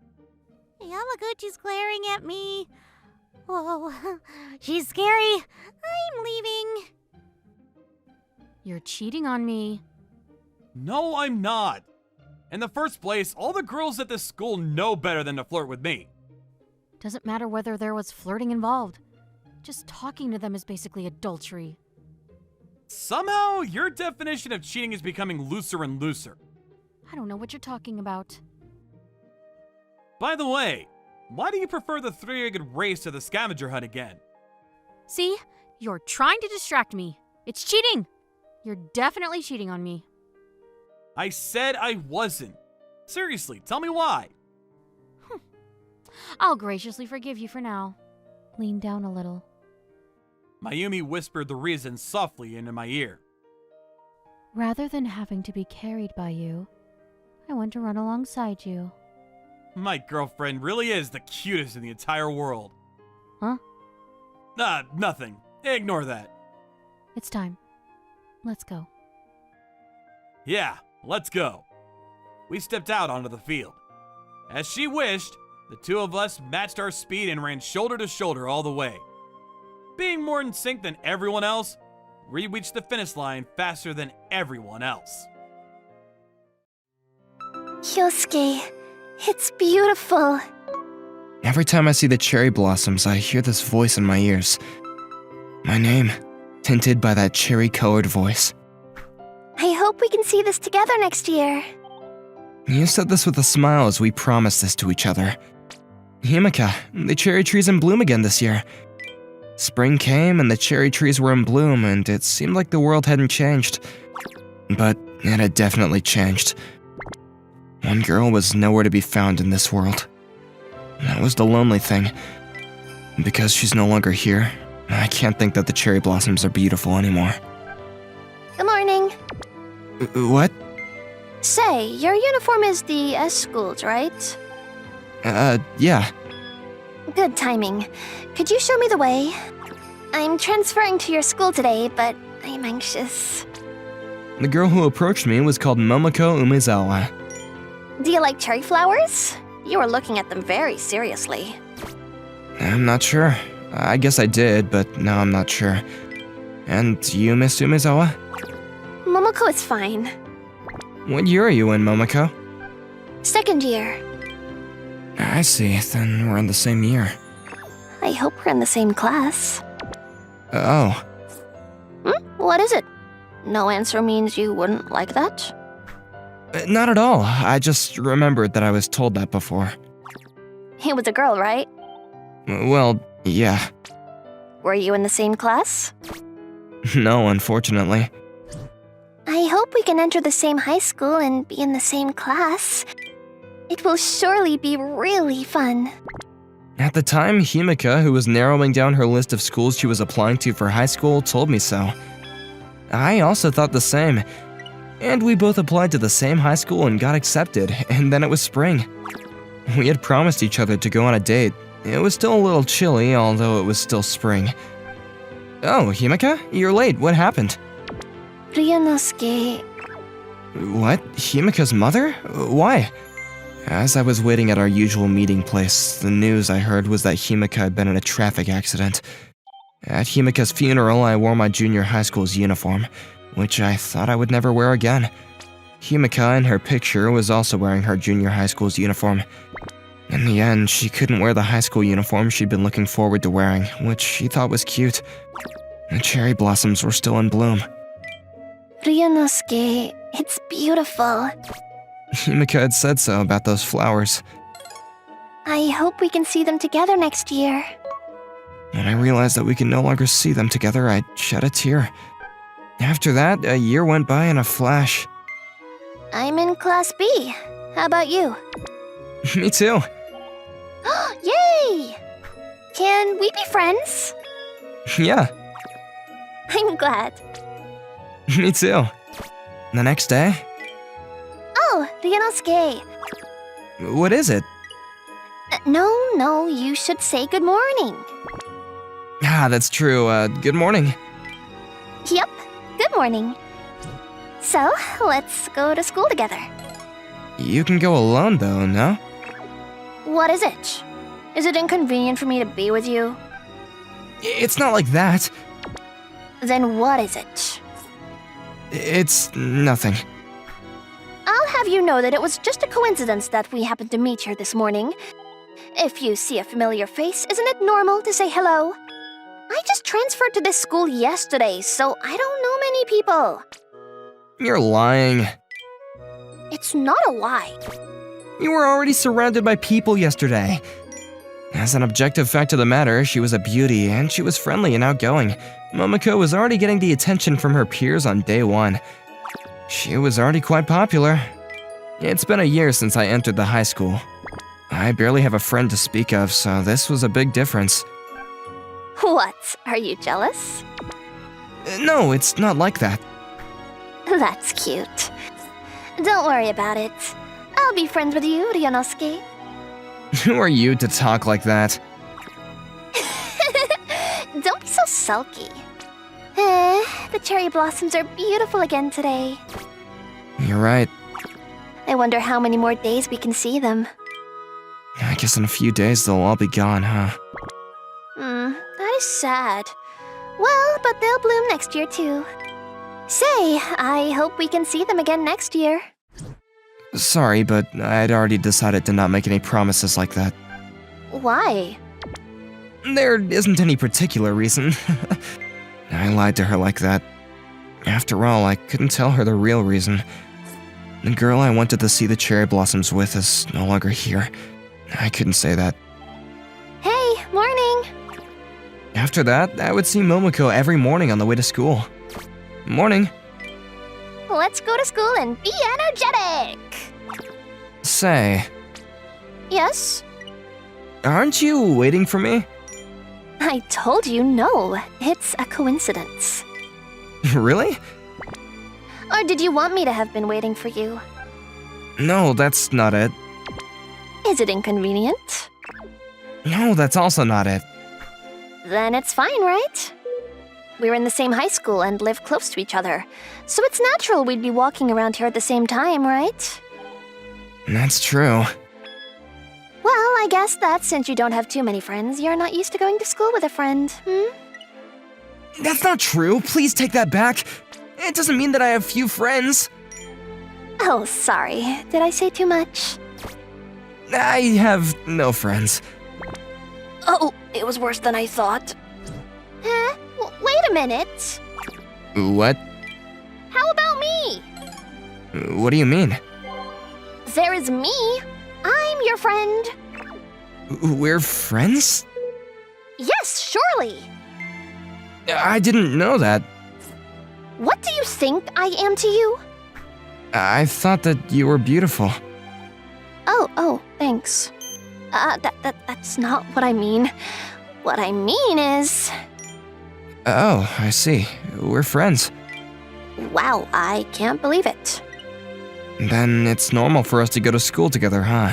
Yamaguchi's glaring at me. Whoa, she's scary. I'm leaving. You're cheating on me. No, I'm not. In the first place, all the girls at this school know better than to flirt with me. Doesn't matter whether there was flirting involved. Just talking to them is basically adultery. Somehow, your definition of cheating is becoming looser and looser. I don't know what you're talking about. By the way, why do you prefer the three-legged race to the scavenger hunt again? See? You're trying to distract me. It's cheating! You're definitely cheating on me. I said I wasn't. Seriously, tell me why. I'll graciously forgive you for now. Lean down a little. Mayumi whispered the reason softly into my ear. Rather than having to be carried by you, I want to run alongside you. My girlfriend really is the cutest in the entire world. Huh? Nothing. Ignore that. It's time. Let's go. Yeah, let's go. We stepped out onto the field. As she wished, the two of us matched our speed and ran shoulder to shoulder all the way. Being more in sync than everyone else, we reached the finish line faster than everyone else. Yosuke, it's beautiful. Every time I see the cherry blossoms, I hear this voice in my ears. My name, tinted by that cherry-colored voice. I hope we can see this together next year. You said this with a smile as we promised this to each other. Himeka, the cherry tree's in bloom again this year. Spring came and the cherry trees were in bloom, and it seemed like the world hadn't changed. But it had definitely changed. One girl was nowhere to be found in this world. That was the lonely thing. Because she's no longer here, I can't think that the cherry blossoms are beautiful anymore. Good morning. What? Say, your uniform is the S-Schools, right? Yeah. Good timing. Could you show me the way? I'm transferring to your school today, but I'm anxious. The girl who approached me was called Momoko Umezawa. Do you like cherry flowers? You were looking at them very seriously. I'm not sure. I guess I did, but now I'm not sure. And you, Miss Umezawa? Momoko is fine. What year are you in, Momoko? Second year. I see, then we're in the same year. I hope we're in the same class. Oh. What is it? No answer means you wouldn't like that? Not at all. I just remembered that I was told that before. He was a girl, right? Well, yeah. Were you in the same class? No, unfortunately. I hope we can enter the same high school and be in the same class. It will surely be really fun. At the time, Himeka, who was narrowing down her list of schools she was applying to for high school, told me so. I also thought the same. And we both applied to the same high school and got accepted, and then it was spring. We had promised each other to go on a date. It was still a little chilly, although it was still spring. Oh, Himeka? You're late. What happened? Ryunosuke. What? Himeka's mother? Why? As I was waiting at our usual meeting place, the news I heard was that Himeka had been in a traffic accident. At Himeka's funeral, I wore my junior high school's uniform, which I thought I would never wear again. Himeka in her picture was also wearing her junior high school's uniform. In the end, she couldn't wear the high school uniform she'd been looking forward to wearing, which she thought was cute. The cherry blossoms were still in bloom. Ryunosuke, it's beautiful. Himeka had said so about those flowers. I hope we can see them together next year. When I realized that we could no longer see them together, I shed a tear. After that, a year went by in a flash. I'm in Class B. How about you? Me too. Yay! Can we be friends? Yeah, I'm glad. me too. The next day? Oh, Ryunosuke. What is it? No, you should say good morning. Ah, that's true. Good morning. Yep, good morning. So, let's go to school together. You can go alone, though, no? What is it? Is it inconvenient for me to be with you? It's not like that. Then what is it? It's nothing. I'll have you know that it was just a coincidence that we happened to meet here this morning. If you see a familiar face, isn't it normal to say hello? I I just transferred to this school yesterday, so I don't know many people. You're lying. It's not a lie. You were already surrounded by people yesterday. As an objective fact of the matter, she was a beauty, and she was friendly and outgoing. Momoko was already getting the attention from her peers on day one. She was already quite popular. It's been a year since I entered the high school. I barely have a friend to speak of, so this was a big difference. What? Are you jealous? No, it's not like that. That's cute. Don't worry about it. I'll be friends with you, Ryunosuke. Who are you to talk like that? Don't be so sulky. The cherry blossoms are beautiful again today. You're right. I wonder how many more days we can see them. I guess in a few days they'll all be gone, huh? That is sad. Well, but they'll bloom next year too. Say, I hope we can see them again next year. Sorry, but I'd already decided to not make any promises like that. Why? There isn't any particular reason. I lied to her like that. After all, I couldn't tell her the real reason. The girl I wanted to see the cherry blossoms with is no longer here. I couldn't say that. Hey, morning! After that, I would see Momoko every morning on the way to school. Morning. Let's go to school and be energetic! Say, Yes? aren't you waiting for me? I told you no. It's a coincidence. Really? Or did you want me to have been waiting for you? No, that's not it. Is it inconvenient? No, that's also not it. Then it's fine, right? We're in the same high school and live close to each other, so it's natural we'd be walking around here at the same time, right? That's true. Well, I guess that since you don't have too many friends, you're not used to going to school with a friend, That's not true. Please take that back. It doesn't mean that I have few friends. Oh, sorry. Did I say too much? I have no friends. Oh, it was worse than I thought. Huh? Wait a minute. What? How about me? What do you mean? There is me. I'm your friend. We're friends? Yes, surely. I didn't know that. What do you think I am to you? I thought that you were beautiful. Oh, thanks. That's not what I mean. What I mean is... Oh, I see. We're friends. Wow, I can't believe it. Then it's normal for us to go to school together, huh?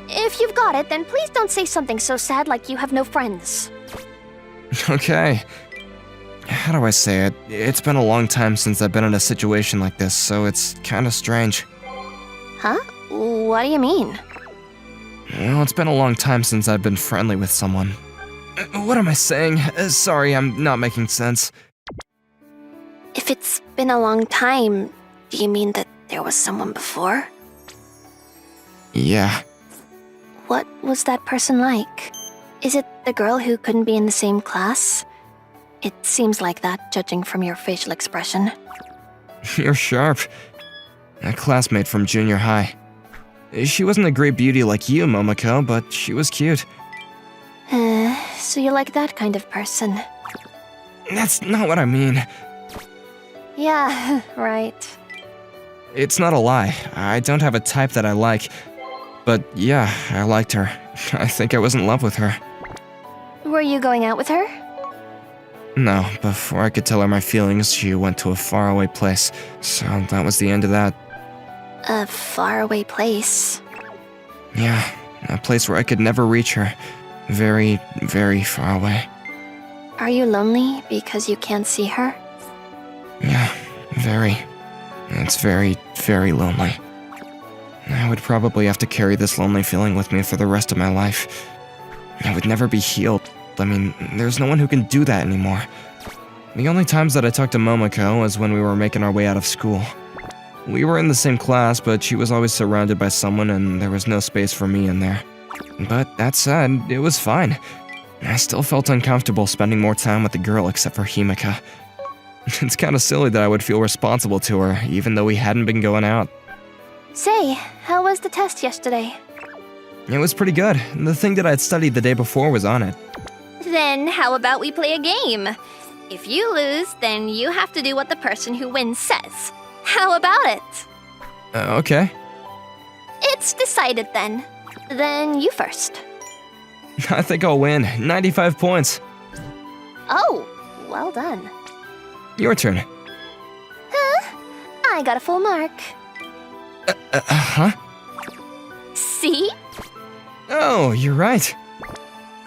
If you've got it, then please don't say something so sad like you have no friends. Okay. How do I say it? It's been a long time since I've been in a situation like this, so it's kinda strange. Huh? What do you mean? Well, it's been a long time since I've been friendly with someone. What am I saying? Sorry, I'm not making sense. If it's been a long time, do you mean that there was someone before? Yeah. What was that person like? Is it the girl who couldn't be in the same class? It seems like that, judging from your facial expression. You're sharp. A classmate from junior high. She wasn't a great beauty like you, Momoko, but she was cute. So you like that kind of person? That's not what I mean. Yeah, right. It's not a lie. I don't have a type that I like. But yeah, I liked her. I think I was in love with her. Were you going out with her? No, before I could tell her my feelings, she went to a faraway place. So that was the end of that. A faraway place. Yeah, a place where I could never reach her. Very, very far away. Are you lonely because you can't see her? Yeah, very. It's very, very lonely. I would probably have to carry this lonely feeling with me for the rest of my life. I would never be healed. I mean, there's no one who can do that anymore. The only times that I talked to Momoko was when we were making our way out of school. We were in the same class, but she was always surrounded by someone and there was no space for me in there. But that said, it was fine. I still felt uncomfortable spending more time with the girl except for Himika. It's kinda silly that I would feel responsible to her, even though we hadn't been going out. Say, how was the test yesterday? It was pretty good. The thing that I'd studied the day before was on it. Then how about we play a game? If you lose, then you have to do what the person who wins says. How about it? Okay. It's decided then. Then you first. I think I'll win. 95 points. Oh, well done. Your turn. Huh? I got a full mark. Huh? See? Oh, you're right.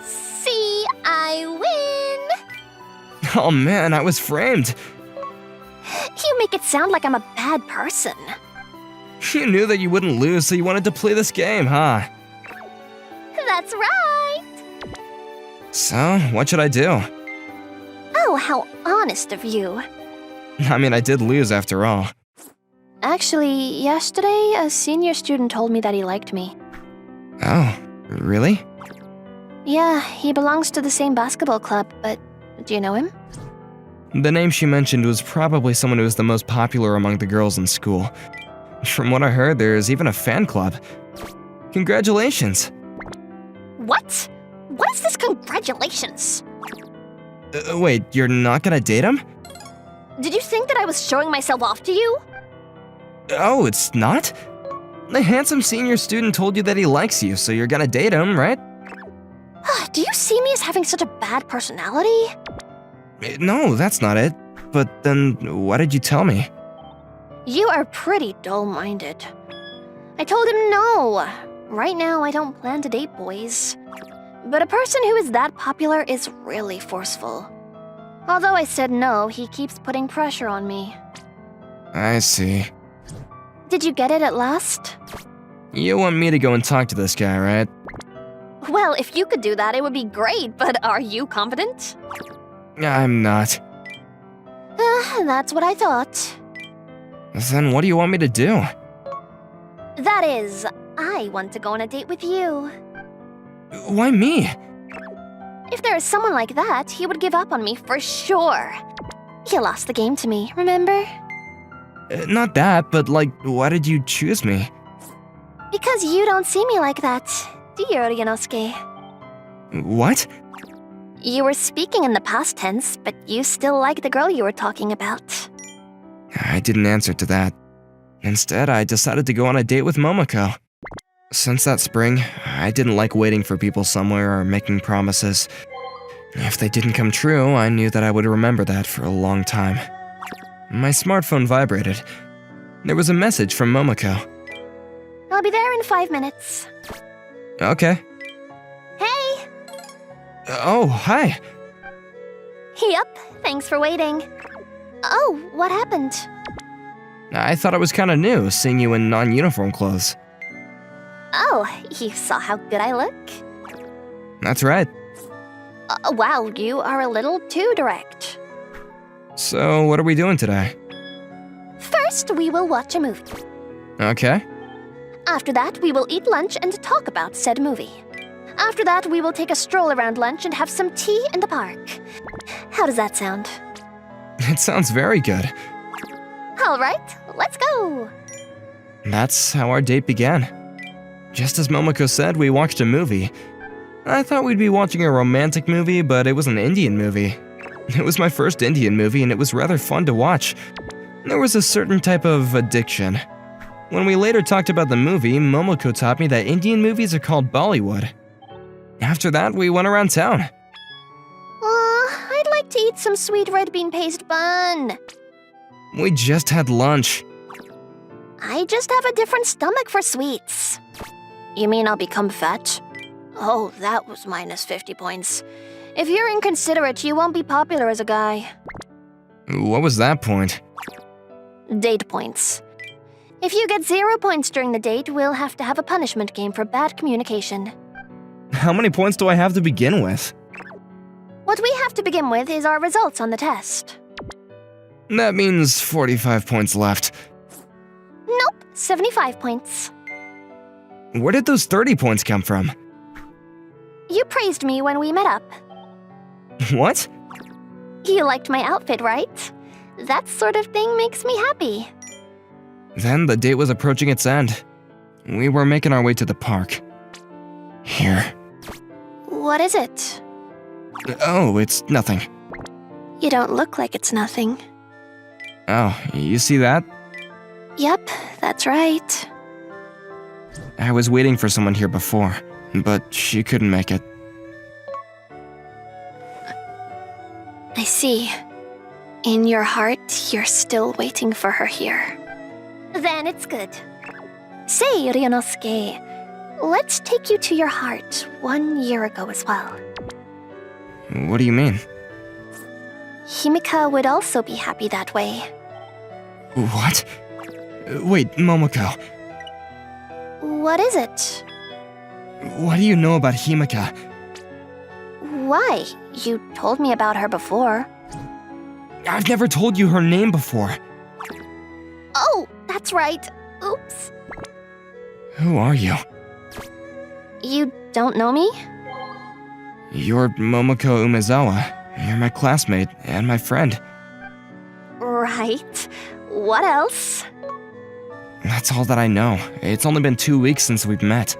See, I win! Oh man, I was framed. You make it sound like I'm a bad person. You knew that you wouldn't lose, so you wanted to play this game, huh? That's right! So, what should I do? Oh, how honest of you. I mean, I did lose after all. Actually, yesterday, a senior student told me that he liked me. Oh, really? Yeah, he belongs to the same basketball club, but do you know him? The name she mentioned was probably someone who was the most popular among the girls in school. From what I heard, there's even a fan club. Congratulations! What? What is this congratulations? Wait, you're not gonna date him? Did you think that I was showing myself off to you? Oh, it's not? The handsome senior student told you that he likes you, so you're gonna date him, right? Do you see me as having such a bad personality? No, that's not it. But then, why did you tell me? You are pretty dull-minded. I told him no. Right now, I don't plan to date boys. But a person who is that popular is really forceful. Although I said no, he keeps putting pressure on me. I see. Did you get it at last? You want me to go and talk to this guy, right? Well, if you could do that, it would be great, but are you confident? I'm not. That's what I thought. Then what do you want me to do? That is, I want to go on a date with you. Why me? If there is someone like that, he would give up on me for sure. He lost the game to me, remember? Not that, but like, why did you choose me? Because you don't see me like that, do you, Ryunosuke? What? You were speaking in the past tense, but you still like the girl you were talking about. I didn't answer to that. Instead, I decided to go on a date with Momoko. Since that spring, I didn't like waiting for people somewhere or making promises. If they didn't come true, I knew that I would remember that for a long time. My smartphone vibrated. There was a message from Momoko. I'll be there in 5 minutes. Okay. Hey! Oh, hi. Yup, thanks for waiting. Oh, what happened? I thought it was kinda new, seeing you in non-uniform clothes. Oh, you saw how good I look? That's right. Wow, you are a little too direct. So, what are we doing today? First, we will watch a movie. Okay. After that, we will eat lunch and talk about said movie. After that, we will take a stroll around lunch and have some tea in the park. How does that sound? It sounds very good. All right, let's go. That's how our date began. Just as Momoko said, we watched a movie. I thought we'd be watching a romantic movie, but it was an Indian movie. It was my first Indian movie, and it was rather fun to watch. There was a certain type of addiction. When we later talked about the movie, Momoko taught me that Indian movies are called Bollywood. After that, we went around town. I'd like to eat some sweet red bean paste bun. We just had lunch. I just have a different stomach for sweets. You mean I'll become fat? Oh, that was minus 50 points. If you're inconsiderate, you won't be popular as a guy. What was that point? Date points. If you get 0 points during the date, we'll have to have a punishment game for bad communication. How many points do I have to begin with? What we have to begin with is our results on the test. That means 45 points left. Nope, 75 points. Where did those 30 points come from? You praised me when we met up. What? You liked my outfit, right? That sort of thing makes me happy. Then the date was approaching its end. We were making our way to the park. Here. What is it? Oh, it's nothing. You don't look like it's nothing. Oh, you see that? Yep, that's right. I was waiting for someone here before, but she couldn't make it. I see. In your heart, you're still waiting for her here. Then it's good. Say, Ryunosuke, let's take you to your heart 1 year ago as well. What do you mean? Himika would also be happy that way. What? Wait, Momoko, What is it? what do you know about Himika? Why? You told me about her before. I've never told you her name before. Oh, that's right. Oops. Who are you? You don't know me? You're Momoko Umezawa. You're my classmate and my friend. Right. What else? That's all that I know. It's only been 2 weeks since we've met.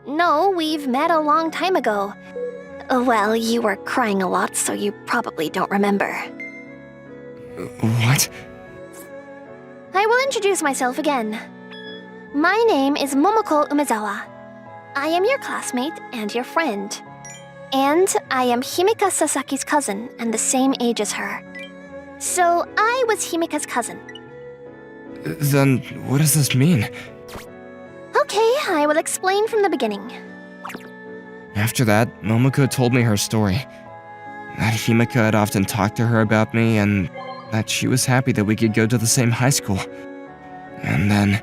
No, we've met a long time ago. Well, you were crying a lot, so you probably don't remember. What? I will introduce myself again. My name is Momoko Umezawa. I am your classmate and your friend. And I am Himika Sasaki's cousin and the same age as her. So I was Himika's cousin. Then what does this mean? Okay, I will explain from the beginning. After that, Momoko told me her story. That Himika had often talked to her about me and that she was happy that we could go to the same high school. And then...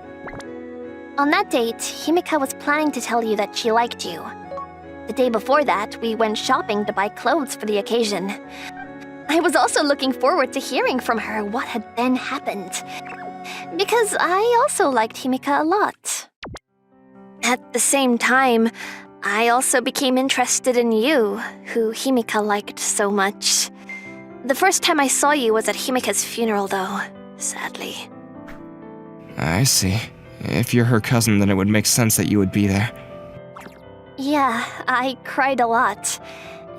On that date, Himika was planning to tell you that she liked you. The day before that, we went shopping to buy clothes for the occasion. I was also looking forward to hearing from her what had then happened. Because I also liked Himika a lot. At the same time, I also became interested in you, who Himika liked so much. The first time I saw you was at Himika's funeral, though, sadly. I see. If you're her cousin, then it would make sense that you would be there. Yeah, I cried a lot.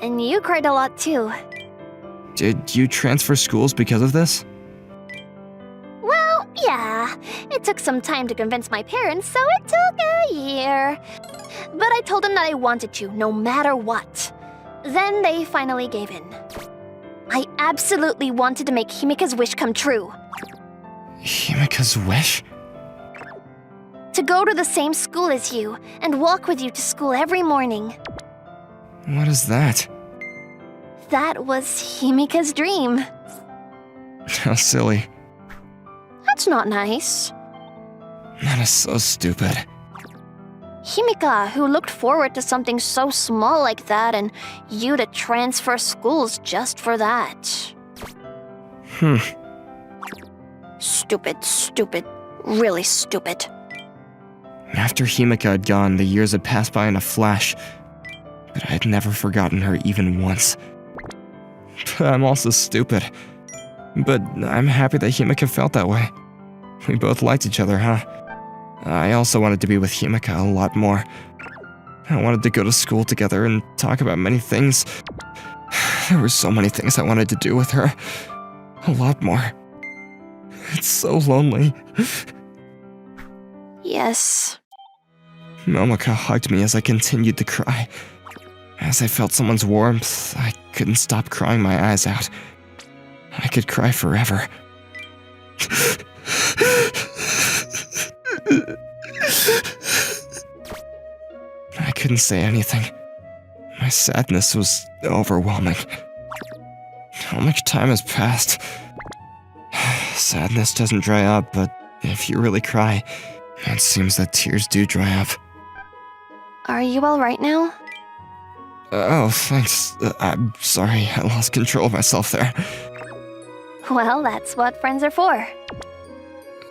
And you cried a lot, too. Did you transfer schools because of this? Well, yeah. It took some time to convince my parents, so it took a year. But I told them that I wanted to, no matter what. Then they finally gave in. I absolutely wanted to make Himika's wish come true. Himika's wish? To go to the same school as you, and walk with you to school every morning. What is that? That was Himika's dream. How silly. That's not nice. That is so stupid. Himika, who looked forward to something so small like that, and you to transfer schools just for that. Stupid. Really stupid. After Himika had gone, the years had passed by in a flash, but I had never forgotten her even once. I'm also stupid. But I'm happy that Himika felt that way. We both liked each other, huh? I also wanted to be with Himika a lot more. I wanted to go to school together and talk about many things. There were so many things I wanted to do with her. A lot more. It's so lonely. Yes. Momoko hugged me as I continued to cry. As I felt someone's warmth, I couldn't stop crying my eyes out. I could cry forever. I couldn't say anything. My sadness was overwhelming. How much time has passed? Sadness doesn't dry up, but if you really cry, it seems that tears do dry up. Are you alright now? Oh, thanks. I'm sorry, I lost control of myself there. Well, that's what friends are for.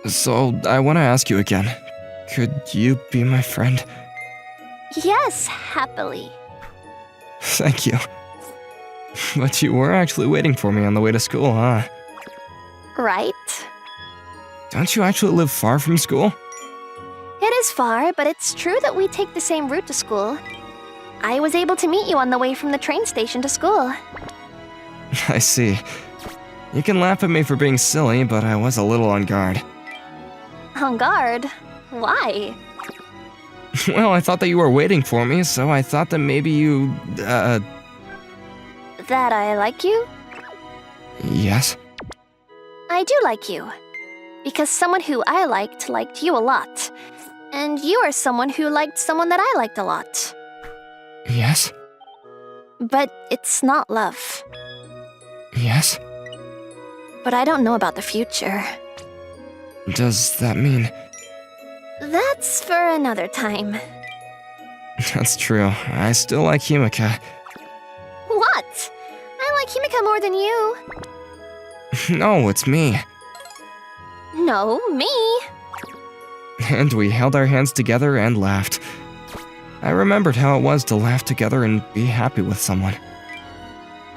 So, I want to ask you again. Could you be my friend? Yes, happily. Thank you. But you were actually waiting for me on the way to school, huh? Right? Don't you actually live far from school? It is far, but it's true that we take the same route to school. I was able to meet you on the way from the train station to school. I see. You can laugh at me for being silly, but I was a little on guard. On guard? Why? Well, I thought that you were waiting for me, so I thought that maybe you, That I like you? Yes? I do like you. Because someone who I liked you a lot. And you are someone who liked someone that I liked a lot. Yes? But it's not love. Yes? But I don't know about the future. Does that mean... That's for another time. That's true. I still like Himika. What? I like Himika more than you. No, it's me. No, me. And we held our hands together and laughed. I remembered how it was to laugh together and be happy with someone.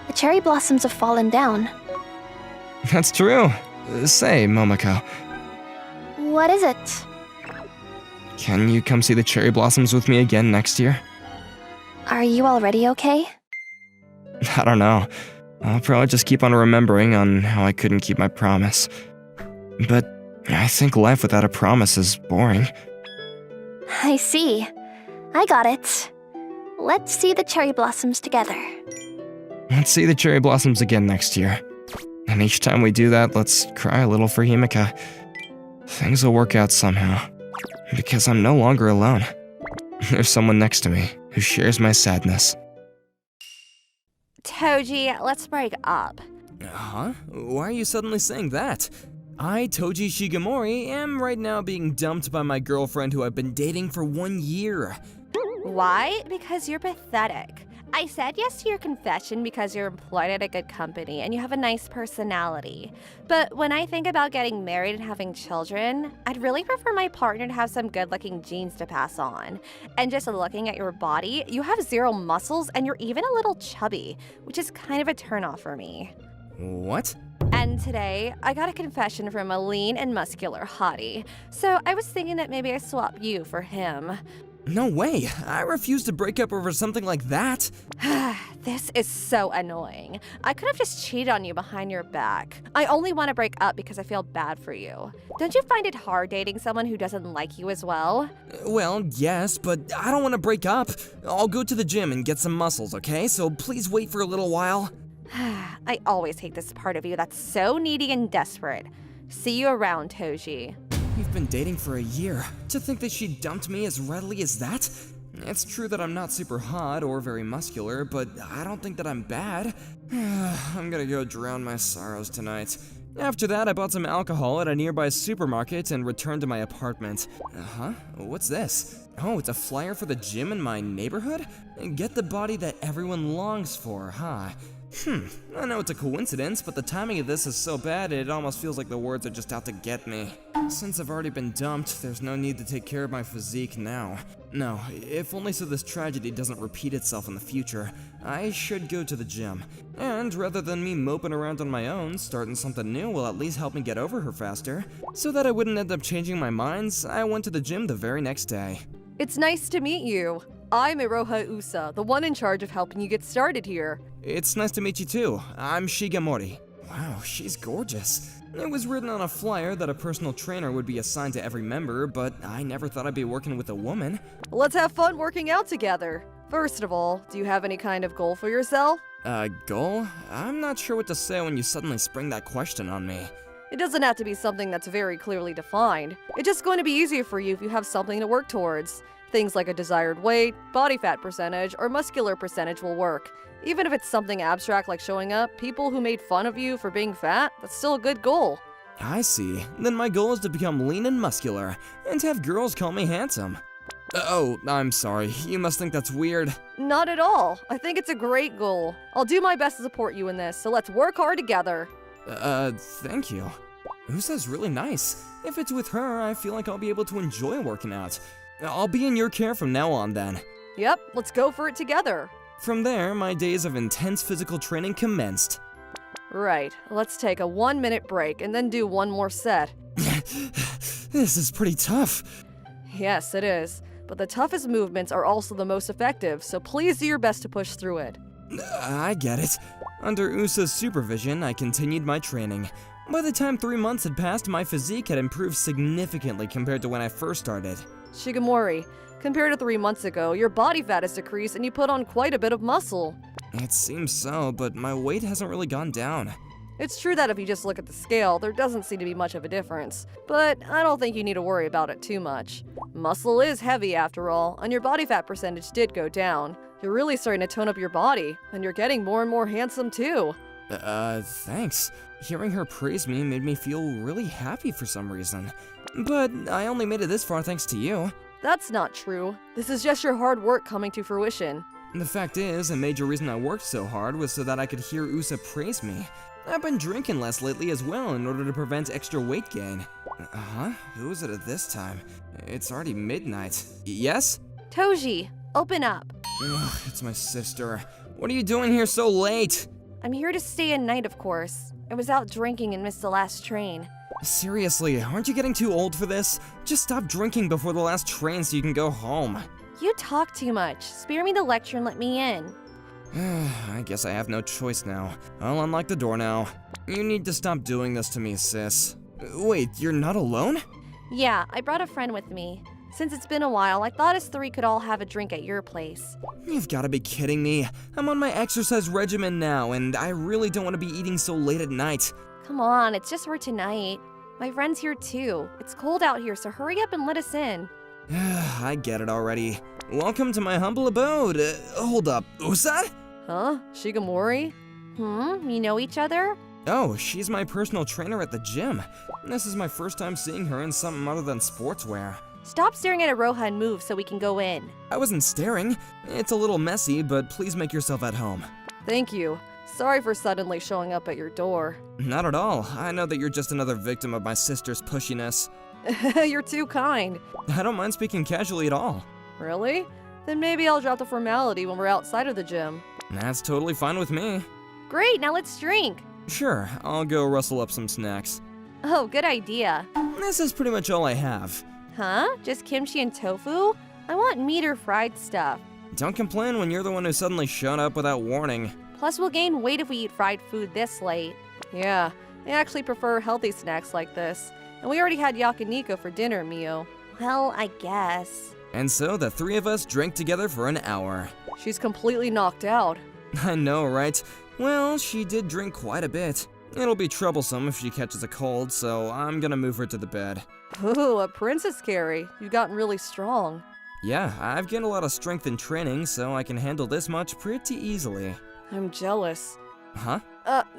The cherry blossoms have fallen down. That's true. Say, Momoko, What is it? can you come see the cherry blossoms with me again next year? Are you already okay? I don't know. I'll probably just keep on remembering on how I couldn't keep my promise. But I think life without a promise is boring. I see. I got it. Let's see the cherry blossoms together. Let's see the cherry blossoms again next year. And each time we do that, let's cry a little for Himika. Things will work out somehow. Because I'm no longer alone. There's someone next to me who shares my sadness. Toji, let's break up. Huh? Why are you suddenly saying that? I, Toji Shigemori, am right now being dumped by my girlfriend who I've been dating for 1 year. Why? Because you're pathetic. I said yes to your confession because you're employed at a good company and you have a nice personality. But when I think about getting married and having children, I'd really prefer my partner to have some good-looking genes to pass on. And just looking at your body, you have 0 muscles and you're even a little chubby, which is kind of a turnoff for me. What? And today, I got a confession from a lean and muscular hottie. So I was thinking that maybe I swap you for him. No way! I refuse to break up over something like that! This is so annoying. I could have just cheated on you behind your back. I only want to break up because I feel bad for you. Don't you find it hard dating someone who doesn't like you as well? Well, yes, but I don't want to break up. I'll go to the gym and get some muscles, okay? So please wait for a little while. I always hate this part of you that's so needy and desperate. See you around, Toji. We've been dating for a year. To think that she dumped me as readily as that? It's true that I'm not super hot or very muscular, but I don't think that I'm bad. I'm gonna go drown my sorrows tonight. After that, I bought some alcohol at a nearby supermarket and returned to my apartment. Uh-huh, what's this? Oh, it's a flyer for the gym in my neighborhood? Get the body that everyone longs for, huh? I know it's a coincidence, but the timing of this is so bad it almost feels like the words are just out to get me. Since I've already been dumped, there's no need to take care of my physique now. No, if only so this tragedy doesn't repeat itself in the future, I should go to the gym. And rather than me moping around on my own, starting something new will at least help me get over her faster. So that I wouldn't end up changing my minds, I went to the gym the very next day. It's nice to meet you. I'm Iroha Usa, the one in charge of helping you get started here. It's nice to meet you too. I'm Shigemori. Wow, she's gorgeous. It was written on a flyer that a personal trainer would be assigned to every member, but I never thought I'd be working with a woman. Let's have fun working out together. First of all, do you have any kind of goal for yourself? Goal? I'm not sure what to say when you suddenly spring that question on me. It doesn't have to be something that's very clearly defined. It's just going to be easier for you if you have something to work towards. Things like a desired weight, body fat percentage, or muscular percentage will work. Even if it's something abstract like showing up, people who made fun of you for being fat, that's still a good goal. I see. Then my goal is to become lean and muscular, and to have girls call me handsome. Oh, I'm sorry. You must think that's weird. Not at all. I think it's a great goal. I'll do my best to support you in this, so let's work hard together. Thank you. Usa's really nice. If it's with her, I feel like I'll be able to enjoy working out. I'll be in your care from now on then. Yep, let's go for it together. From there, my days of intense physical training commenced. Right, let's take a 1-minute break and then do one more set. This is pretty tough. Yes, it is. But the toughest movements are also the most effective, so please do your best to push through it. I get it. Under Usa's supervision, I continued my training. By the time 3 months had passed, my physique had improved significantly compared to when I first started. Shigemori, compared to 3 months ago, your body fat has decreased and you put on quite a bit of muscle. It seems so, but my weight hasn't really gone down. It's true that if you just look at the scale, there doesn't seem to be much of a difference, but I don't think you need to worry about it too much. Muscle is heavy after all, and your body fat percentage did go down. You're really starting to tone up your body, and you're getting more and more handsome too. Thanks. Hearing her praise me made me feel really happy for some reason. But I only made it this far thanks to you. That's not true. This is just your hard work coming to fruition. The fact is, a major reason I worked so hard was so that I could hear Usa praise me. I've been drinking less lately as well in order to prevent extra weight gain. Who is it at this time? It's already midnight. Yes? Toji, open up. Ugh, it's my sister. What are you doing here so late? I'm here to stay a night, of course. I was out drinking and missed the last train. Seriously, aren't you getting too old for this? Just stop drinking before the last train so you can go home. You talk too much. Spare me the lecture and let me in. I guess I have no choice now. I'll unlock the door now. You need to stop doing this to me, sis. Wait, you're not alone? Yeah, I brought a friend with me. Since it's been a while, I thought us 3 could all have a drink at your place. You've gotta be kidding me. I'm on my exercise regimen now, and I really don't want to be eating so late at night. Come on, it's just for tonight. My friend's here too. It's cold out here, so hurry up and let us in. I get it already. Welcome to my humble abode. Hold up, Usa? Huh? Shigemori? You know each other? Oh, she's my personal trainer at the gym. This is my first time seeing her in something other than sportswear. Stop staring at a Roha and move so we can go in. I wasn't staring. It's a little messy, but please make yourself at home. Thank you. Sorry for suddenly showing up at your door. Not at all. I know that you're just another victim of my sister's pushiness. You're too kind. I don't mind speaking casually at all. Really? Then maybe I'll drop the formality when we're outside of the gym. That's totally fine with me. Great, now let's drink. Sure, I'll go rustle up some snacks. Oh, good idea. This is pretty much all I have. Huh? Just kimchi and tofu? I want meat or fried stuff. Don't complain when you're the one who suddenly showed up without warning. Plus, we'll gain weight if we eat fried food this late. Yeah, I actually prefer healthy snacks like this. And we already had yakiniku for dinner, Mio. Well, I guess. And so the 3 of us drank together for an hour. She's completely knocked out. I know, right? Well, she did drink quite a bit. It'll be troublesome if she catches a cold, so I'm gonna move her to the bed. Ooh, a princess carry. You've gotten really strong. Yeah, I've gained a lot of strength in training, so I can handle this much pretty easily. I'm jealous. Huh?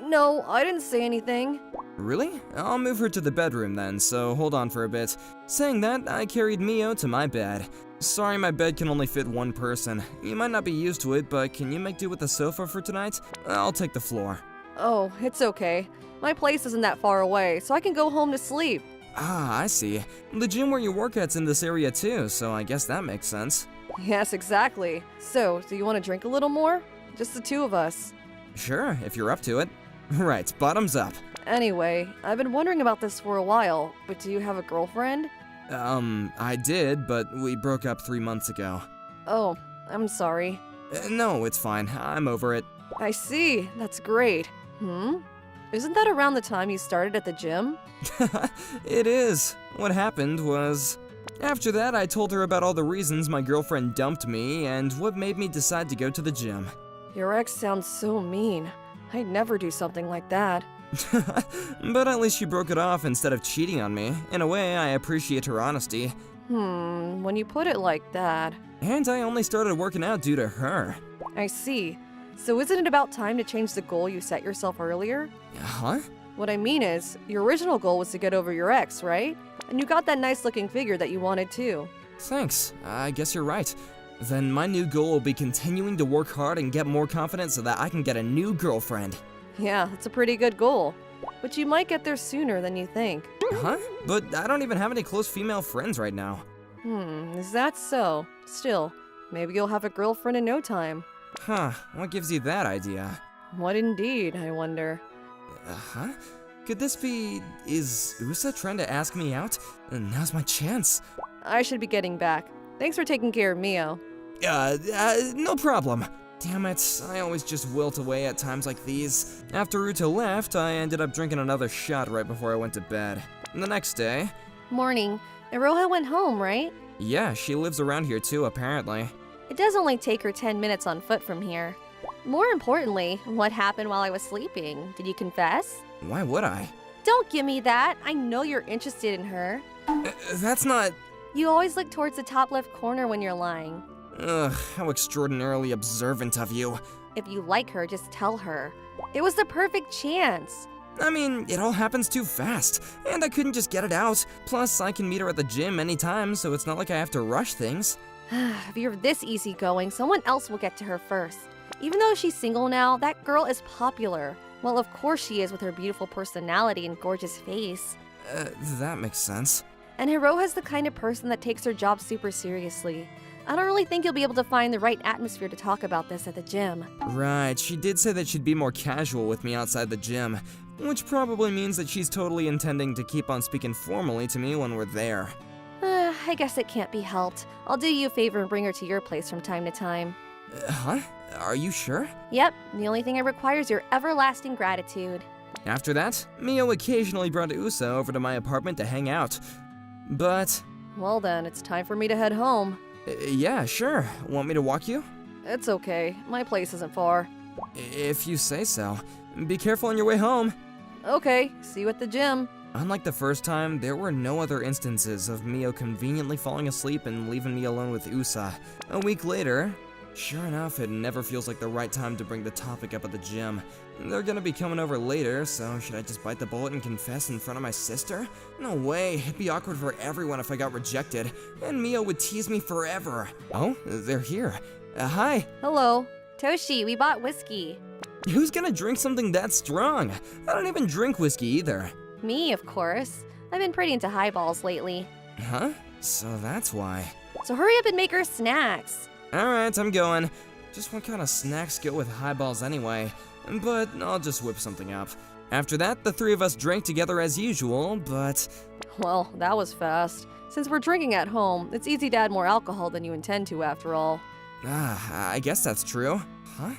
No, I didn't say anything. Really? I'll move her to the bedroom then, so hold on for a bit. Saying that, I carried Mio to my bed. Sorry my bed can only fit 1 person. You might not be used to it, but can you make do with the sofa for tonight? I'll take the floor. Oh, it's okay. My place isn't that far away, so I can go home to sleep. Ah, I see. The gym where you work at's in this area too, so I guess that makes sense. Yes, exactly. So, do you want to drink a little more? Just the 2 of us. Sure, if you're up to it. Right, bottoms up. Anyway, I've been wondering about this for a while, but do you have a girlfriend? I did, but we broke up 3 months ago. Oh, I'm sorry. No, it's fine. I'm over it. I see. That's great. Isn't that around the time you started at the gym? It is. What happened was... After that, I told her about all the reasons my girlfriend dumped me and what made me decide to go to the gym. Your ex sounds so mean. I'd never do something like that. But at least she broke it off instead of cheating on me. In a way, I appreciate her honesty. When you put it like that... And I only started working out due to her. I see. So isn't it about time to change the goal you set yourself earlier? Huh? What I mean is, your original goal was to get over your ex, right? And you got that nice-looking figure that you wanted too. Thanks. I guess you're right. Then my new goal will be continuing to work hard and get more confident so that I can get a new girlfriend. Yeah, it's a pretty good goal. But you might get there sooner than you think. Huh? But I don't even have any close female friends right now. Is that so? Still, maybe you'll have a girlfriend in no time. Huh, what gives you that idea? What indeed, I wonder. Huh? Could this be... Is Usa trying to ask me out? Now's my chance. I should be getting back. Thanks for taking care of Mio. No problem. Damn it, I always just wilt away at times like these. After Ruta left, I ended up drinking another shot right before I went to bed. The next day... Morning. Iroha went home, right? Yeah, she lives around here too, apparently. It does only take her 10 minutes on foot from here. More importantly, what happened while I was sleeping? Did you confess? Why would I? Don't give me that. I know you're interested in her. That's not... You always look towards the top left corner when you're lying. Ugh, how extraordinarily observant of you. If you like her, just tell her. It was the perfect chance. I mean, it all happens too fast, and I couldn't just get it out. Plus, I can meet her at the gym anytime, so it's not like I have to rush things. If you're this easygoing, someone else will get to her first. Even though she's single now, that girl is popular. Well, of course she is with her beautiful personality and gorgeous face. That makes sense. And Hiroha's the kind of person that takes her job super seriously. I don't really think you'll be able to find the right atmosphere to talk about this at the gym. Right, she did say that she'd be more casual with me outside the gym, which probably means that she's totally intending to keep on speaking formally to me when we're there. I guess it can't be helped. I'll do you a favor and bring her to your place from time to time. Huh? Are you sure? Yep, the only thing I require is your everlasting gratitude. After that, Mio occasionally brought Usa over to my apartment to hang out. But... Well then, it's time for me to head home. Yeah, sure. Want me to walk you? It's okay. My place isn't far. If you say so. Be careful on your way home. Okay, see you at the gym. Unlike the first time, there were no other instances of Mio conveniently falling asleep and leaving me alone with Usa. A week later, sure enough, it never feels like the right time to bring the topic up at the gym. They're gonna be coming over later, so should I just bite the bullet and confess in front of my sister? No way, it'd be awkward for everyone if I got rejected, and Mio would tease me forever. Oh, they're here. Hi. Hello. Toshi, we bought whiskey. Who's gonna drink something that strong? I don't even drink whiskey either. Me, of course. I've been pretty into highballs lately. Huh? So that's why. So hurry up and make her snacks. Alright, I'm going. Just what kind of snacks go with highballs anyway? But I'll just whip something up. After that, the three of us drank together as usual, but... Well, that was fast. Since we're drinking at home, it's easy to add more alcohol than you intend to after all. I guess that's true. Huh?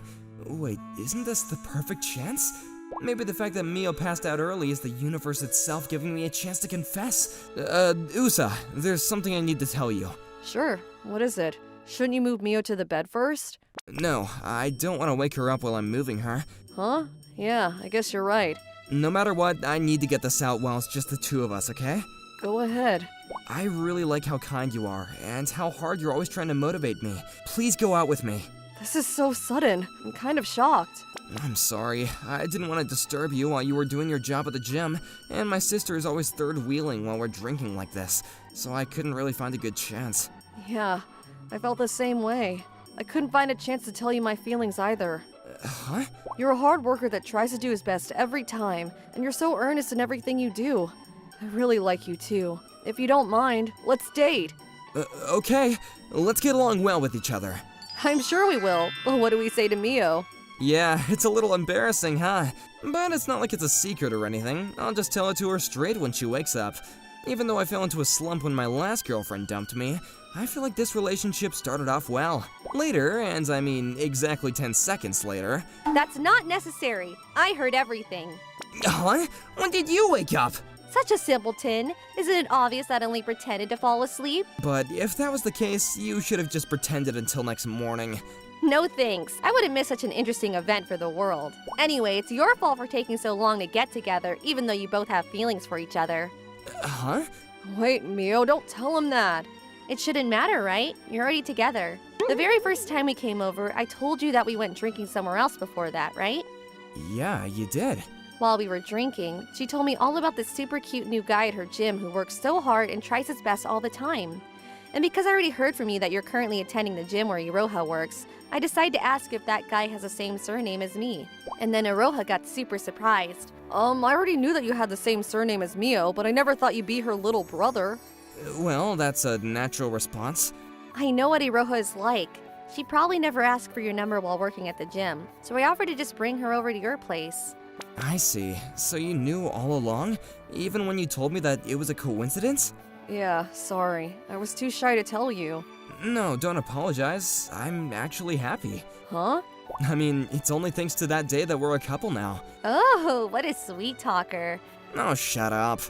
Wait, isn't this the perfect chance? Maybe the fact that Mio passed out early is the universe itself giving me a chance to confess. Usa, there's something I need to tell you. Sure, what is it? Shouldn't you move Mio to the bed first? No, I don't want to wake her up while I'm moving her. Huh? Yeah, I guess you're right. No matter what, I need to get this out while it's just the two of us, okay? Go ahead. I really like how kind you are, and how hard you're always trying to motivate me. Please go out with me. This is so sudden. I'm kind of shocked. I'm sorry. I didn't want to disturb you while you were doing your job at the gym, and my sister is always third-wheeling while we're drinking like this, so I couldn't really find a good chance. Yeah, I felt the same way. I couldn't find a chance to tell you my feelings either. Huh? You're a hard worker that tries to do his best every time, and you're so earnest in everything you do. I really like you too. If you don't mind, let's date. Okay. Let's get along well with each other. I'm sure we will. Well, what do we say to Mio? Yeah, it's a little embarrassing, huh? But it's not like it's a secret or anything. I'll just tell it to her straight when she wakes up. Even though I fell into a slump when my last girlfriend dumped me, I feel like this relationship started off well. Later, and I mean exactly 10 seconds later... That's not necessary. I heard everything. Huh? When did you wake up? Such a simpleton. Isn't it obvious that I only pretended to fall asleep? But if that was the case, you should have just pretended until next morning. No thanks. I wouldn't miss such an interesting event for the world. Anyway, it's your fault for taking so long to get together, even though you both have feelings for each other. Huh? Wait, Mio, don't tell him that. It shouldn't matter, right? You're already together. The very first time we came over, I told you that we went drinking somewhere else before that, right? Yeah, you did. While we were drinking, she told me all about this super cute new guy at her gym who works so hard and tries his best all the time. And because I already heard from you that you're currently attending the gym where Iroha works, I decided to ask if that guy has the same surname as me. And then Iroha got super surprised. I already knew that you had the same surname as Mio, but I never thought you'd be her little brother. Well, that's a natural response. I know what Iroha is like. She'd probably never ask for your number while working at the gym, so I offered to just bring her over to your place. I see. So you knew all along? Even when you told me that it was a coincidence? Yeah, sorry. I was too shy to tell you. No, don't apologize. I'm actually happy. Huh? I mean, it's only thanks to that day that we're a couple now. Oh, what a sweet talker. Oh, shut up.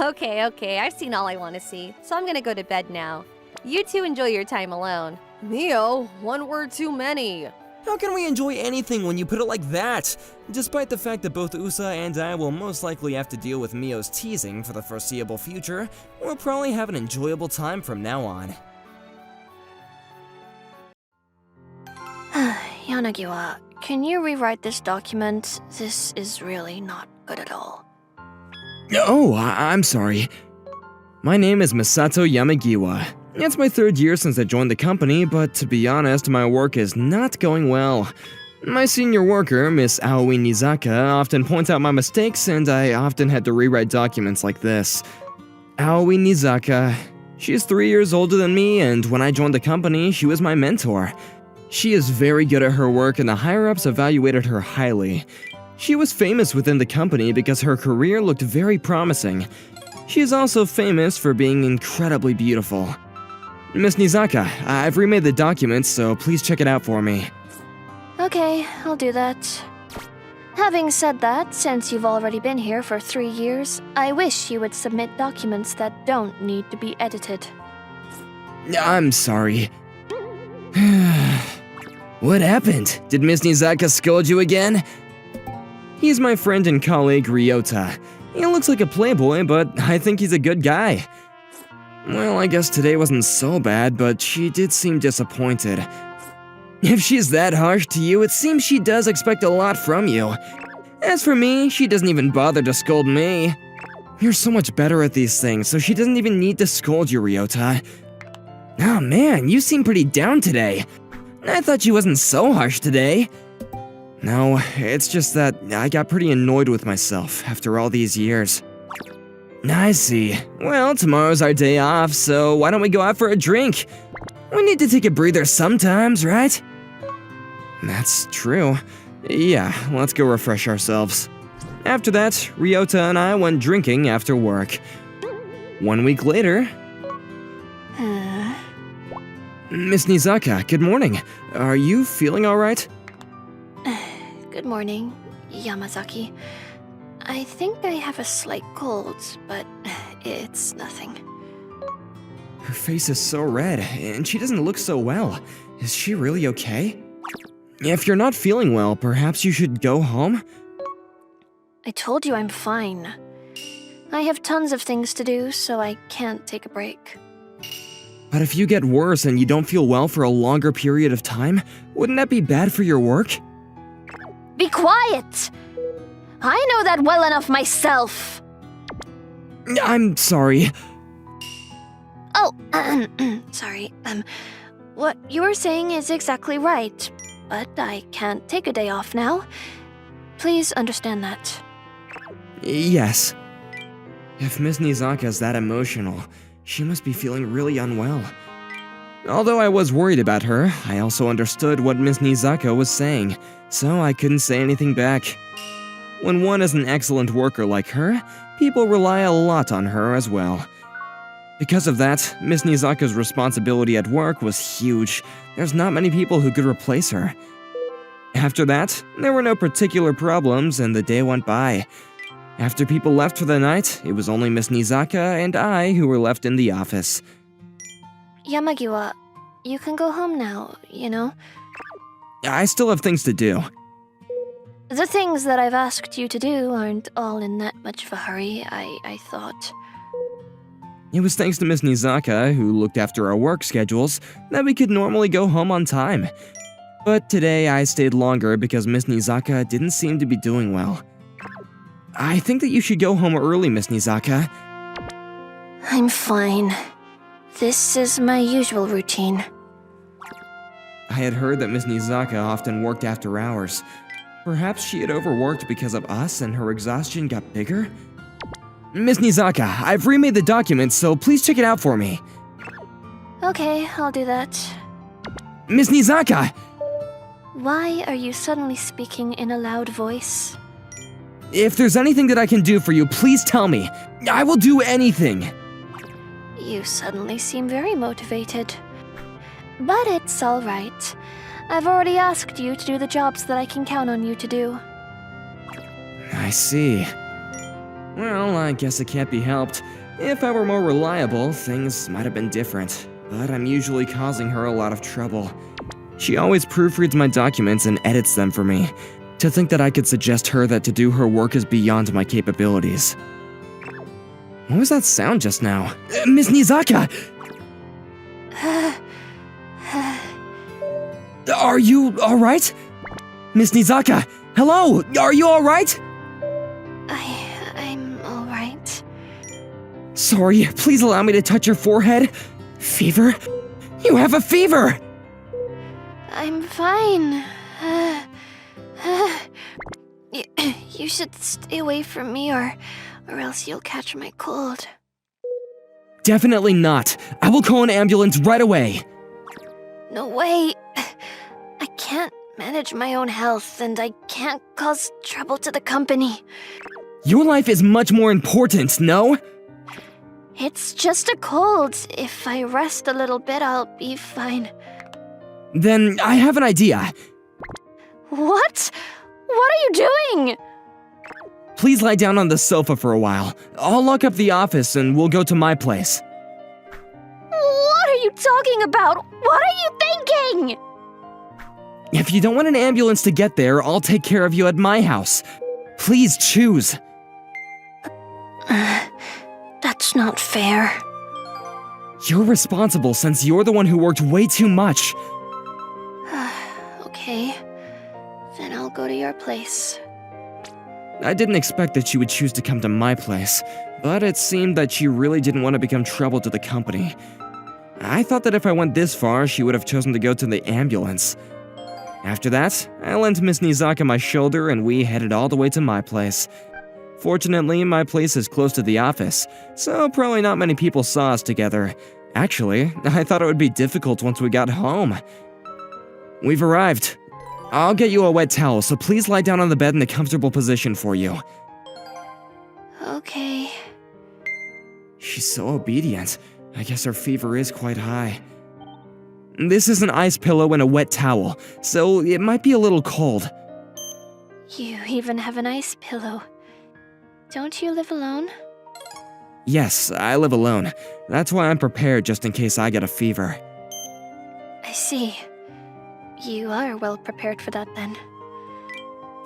Okay, I've seen all I want to see, so I'm gonna go to bed now. You two enjoy your time alone. Neo, one word too many. How can we enjoy anything when you put it like that? Despite the fact that both Usa and I will most likely have to deal with Mio's teasing for the foreseeable future, we'll probably have an enjoyable time from now on. Yanagiwa, can you rewrite this document? This is really not good at all. Oh, I'm sorry. My name is Masato Yamagiwa. It's my 3rd year since I joined the company, but to be honest, my work is not going well. My senior worker, Miss Aoi Nizaka, often points out my mistakes, and I often had to rewrite documents like this. Aoi Nizaka. She's 3 years older than me, and when I joined the company, she was my mentor. She is very good at her work, and the higher-ups evaluated her highly. She was famous within the company because her career looked very promising. She is also famous for being incredibly beautiful. Miss Nizaka, I've remade the documents, so please check it out for me. Okay, I'll do that. Having said that, since you've already been here for 3 years, I wish you would submit documents that don't need to be edited. I'm sorry. What happened? Did Miss Nizaka scold you again? He's my friend and colleague Ryota. He looks like a playboy, but I think he's a good guy. Well, I guess today wasn't so bad, but she did seem disappointed. If she's that harsh to you, it seems she does expect a lot from you. As for me, she doesn't even bother to scold me. You're so much better at these things, so she doesn't even need to scold you, Ryota. Oh man, you seem pretty down today. I thought she wasn't so harsh today. No, it's just that I got pretty annoyed with myself after all these years. I see. Well, tomorrow's our day off, so why don't we go out for a drink? We need to take a breather sometimes, right? That's true. Yeah, let's go refresh ourselves. After that, Ryota and I went drinking after work. 1 week later... Miss Nizaka, good morning. Are you feeling alright? Good morning, Yamazaki. I think I have a slight cold, but it's nothing. Her face is so red, and she doesn't look so well. Is she really okay? If you're not feeling well, perhaps you should go home? I told you I'm fine. I have tons of things to do, so I can't take a break. But if you get worse and you don't feel well for a longer period of time, wouldn't that be bad for your work? Be quiet! I know that well enough myself! I'm sorry. Oh, sorry. What you were saying is exactly right, but I can't take a day off now. Please understand that. Yes. If Miss Nizaka's that emotional, she must be feeling really unwell. Although I was worried about her, I also understood what Miss Nizaka was saying, so I couldn't say anything back. When one is an excellent worker like her, people rely a lot on her as well. Because of that, Miss Nizaka's responsibility at work was huge. There's not many people who could replace her. After that, there were no particular problems and the day went by. After people left for the night, it was only Miss Nizaka and I who were left in the office. Yamagiwa, you can go home now, you know? I still have things to do. The things that I've asked you to do aren't all in that much of a hurry, I thought. It was thanks to Miss Nizaka, who looked after our work schedules, that we could normally go home on time. But today I stayed longer because Miss Nizaka didn't seem to be doing well. I think that you should go home early, Miss Nizaka. I'm fine. This is my usual routine. I had heard that Miss Nizaka often worked after hours. Perhaps she had overworked because of us and her exhaustion got bigger? Miss Nizaka, I've remade the document, so please check it out for me. Okay, I'll do that. Miss Nizaka! Why are you suddenly speaking in a loud voice? If there's anything that I can do for you, please tell me. I will do anything. You suddenly seem very motivated. But it's all right. I've already asked you to do the jobs that I can count on you to do. I see. Well, I guess it can't be helped. If I were more reliable, things might have been different. But I'm usually causing her a lot of trouble. She always proofreads my documents and edits them for me. To think that I could suggest her that to do her work is beyond my capabilities. What was that sound just now? Miss Nizaka! Are you alright? Miss Nizaka, hello! Are you alright? I'm alright. Sorry, please allow me to touch your forehead. Fever? You have a fever! I'm fine. You should stay away from me or else you'll catch my cold. Definitely not. I will call an ambulance right away. No way. I can't manage my own health and I can't cause trouble to the company. Your life is much more important, no? It's just a cold. If I rest a little bit, I'll be fine. Then I have an idea. What? What are you doing? Please lie down on the sofa for a while. I'll lock up the office and we'll go to my place. What are you talking about? What are you thinking? If you don't want an ambulance to get there, I'll take care of you at my house. Please choose. That's not fair. You're responsible since you're the one who worked way too much. Okay. Then I'll go to your place. I didn't expect that she would choose to come to my place, but it seemed that she really didn't want to become trouble to the company. I thought that if I went this far, she would have chosen to go to the ambulance. After that, I lent Miss Nizaka my shoulder and we headed all the way to my place. Fortunately, my place is close to the office, so probably not many people saw us together. Actually, I thought it would be difficult once we got home. We've arrived. I'll get you a wet towel, so please lie down on the bed in a comfortable position for you. Okay. She's so obedient. I guess her fever is quite high. This is an ice pillow and a wet towel, so it might be a little cold. You even have an ice pillow. Don't you live alone? Yes, I live alone. That's why I'm prepared just in case I get a fever. I see. You are well prepared for that then.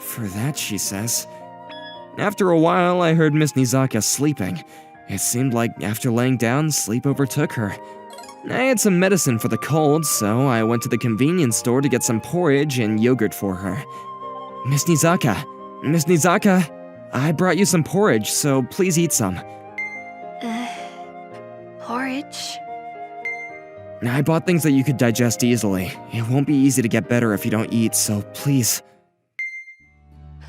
For that, she says. After a while, I heard Miss Nizaka sleeping. It seemed like after laying down, sleep overtook her. I had some medicine for the cold, so I went to the convenience store to get some porridge and yogurt for her. Miss Nizaka, I brought you some porridge, so please eat some. Porridge? I bought things that you could digest easily. It won't be easy to get better if you don't eat, so please.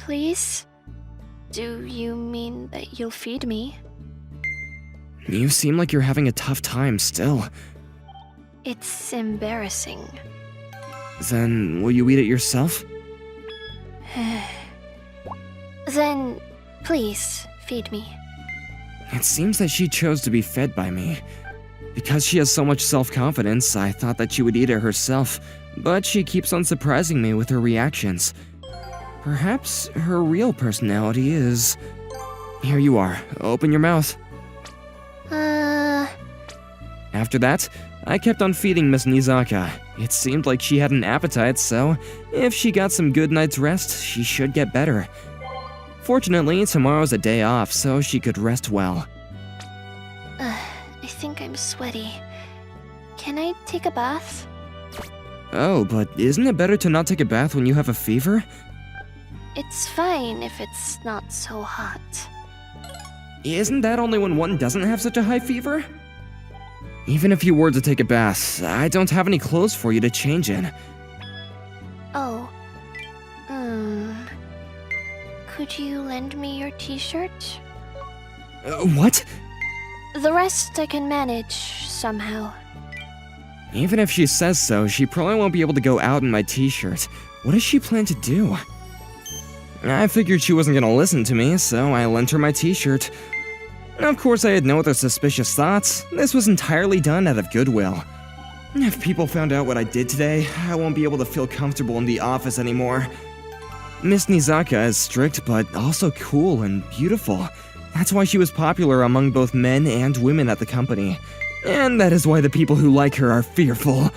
Please? Do you mean that you'll feed me? You seem like you're having a tough time still. It's embarrassing. Then, will you eat it yourself? Then, please, feed me. It seems that she chose to be fed by me. Because she has so much self-confidence, I thought that she would eat it herself, but she keeps on surprising me with her reactions. Perhaps her real personality is... Here you are. Open your mouth. After that, I kept on feeding Miss Nizaka. It seemed like she had an appetite, so if she got some good night's rest, she should get better. Fortunately, tomorrow's a day off, so she could rest well. I think I'm sweaty. Can I take a bath? Oh, but isn't it better to not take a bath when you have a fever? It's fine if it's not so hot. Isn't that only when one doesn't have such a high fever? Even if you were to take a bath, I don't have any clothes for you to change in. Oh. Could you lend me your t-shirt? What? The rest I can manage somehow. Even if she says so, she probably won't be able to go out in my t-shirt. What does she plan to do? I figured she wasn't gonna listen to me, so I lent her my t-shirt. Of course, I had no other suspicious thoughts. This was entirely done out of goodwill. If people found out what I did today, I won't be able to feel comfortable in the office anymore. Miss Nizaka is strict, but also cool and beautiful. That's why she was popular among both men and women at the company. And that is why the people who like her are fearful.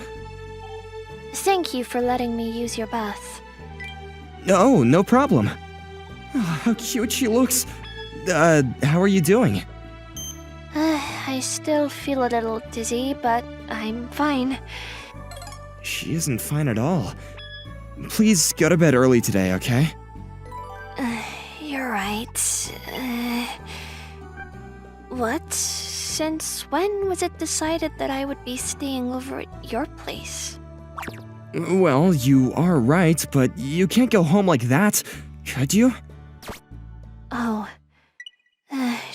Thank you for letting me use your bath. Oh, no problem. Oh, how cute she looks. How are you doing? I still feel a little dizzy, but I'm fine. She isn't fine at all. Please go to bed early today, okay? You're right. What? Since when was it decided that I would be staying over at your place? Well, you are right, but you can't go home like that, could you? Oh.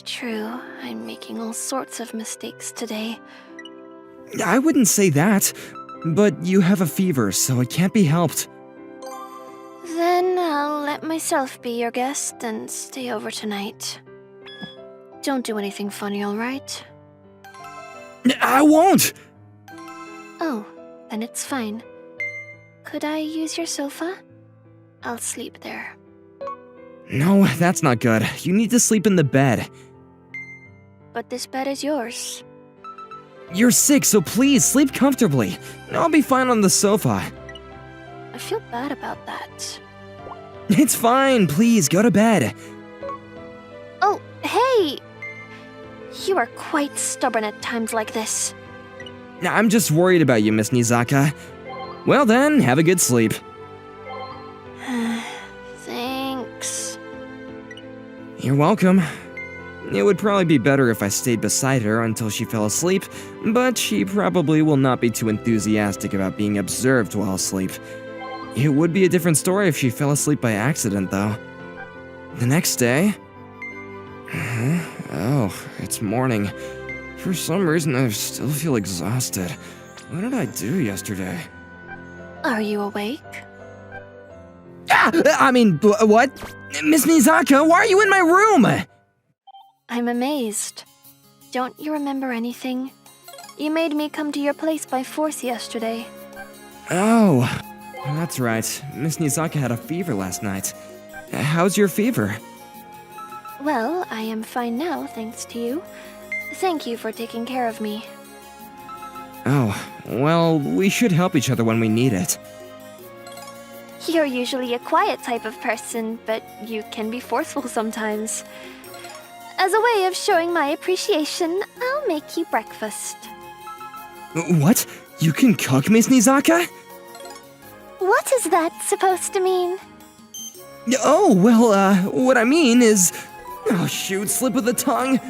True. I'm making all sorts of mistakes today. I wouldn't say that, but you have a fever, so it can't be helped. Then I'll let myself be your guest and stay over tonight. Don't do anything funny, alright? I won't! Oh, then it's fine. Could I use your sofa? I'll sleep there. No, that's not good. You need to sleep in the bed. But this bed is yours. You're sick, so please sleep comfortably. I'll be fine on the sofa. I feel bad about that. It's fine, please go to bed. Oh, hey! You are quite stubborn at times like this. I'm just worried about you, Miss Nizaka. Well then, have a good sleep. Thanks. You're welcome. It would probably be better if I stayed beside her until she fell asleep, but she probably will not be too enthusiastic about being observed while asleep. It would be a different story if she fell asleep by accident, though. The next day... Oh, it's morning. For some reason, I still feel exhausted. What did I do yesterday? Are you awake? What? Miss Nizaka, why are you in my room? I'm amazed. Don't you remember anything? You made me come to your place by force yesterday. Oh, that's right. Miss Nizaka had a fever last night. How's your fever? Well, I am fine now, thanks to you. Thank you for taking care of me. Oh, well, we should help each other when we need it. You're usually a quiet type of person, but you can be forceful sometimes. As a way of showing my appreciation, I'll make you breakfast. What? You can cook, Miss Nizaka? What is that supposed to mean? Oh, well, what I mean is... Oh, shoot, slip of the tongue.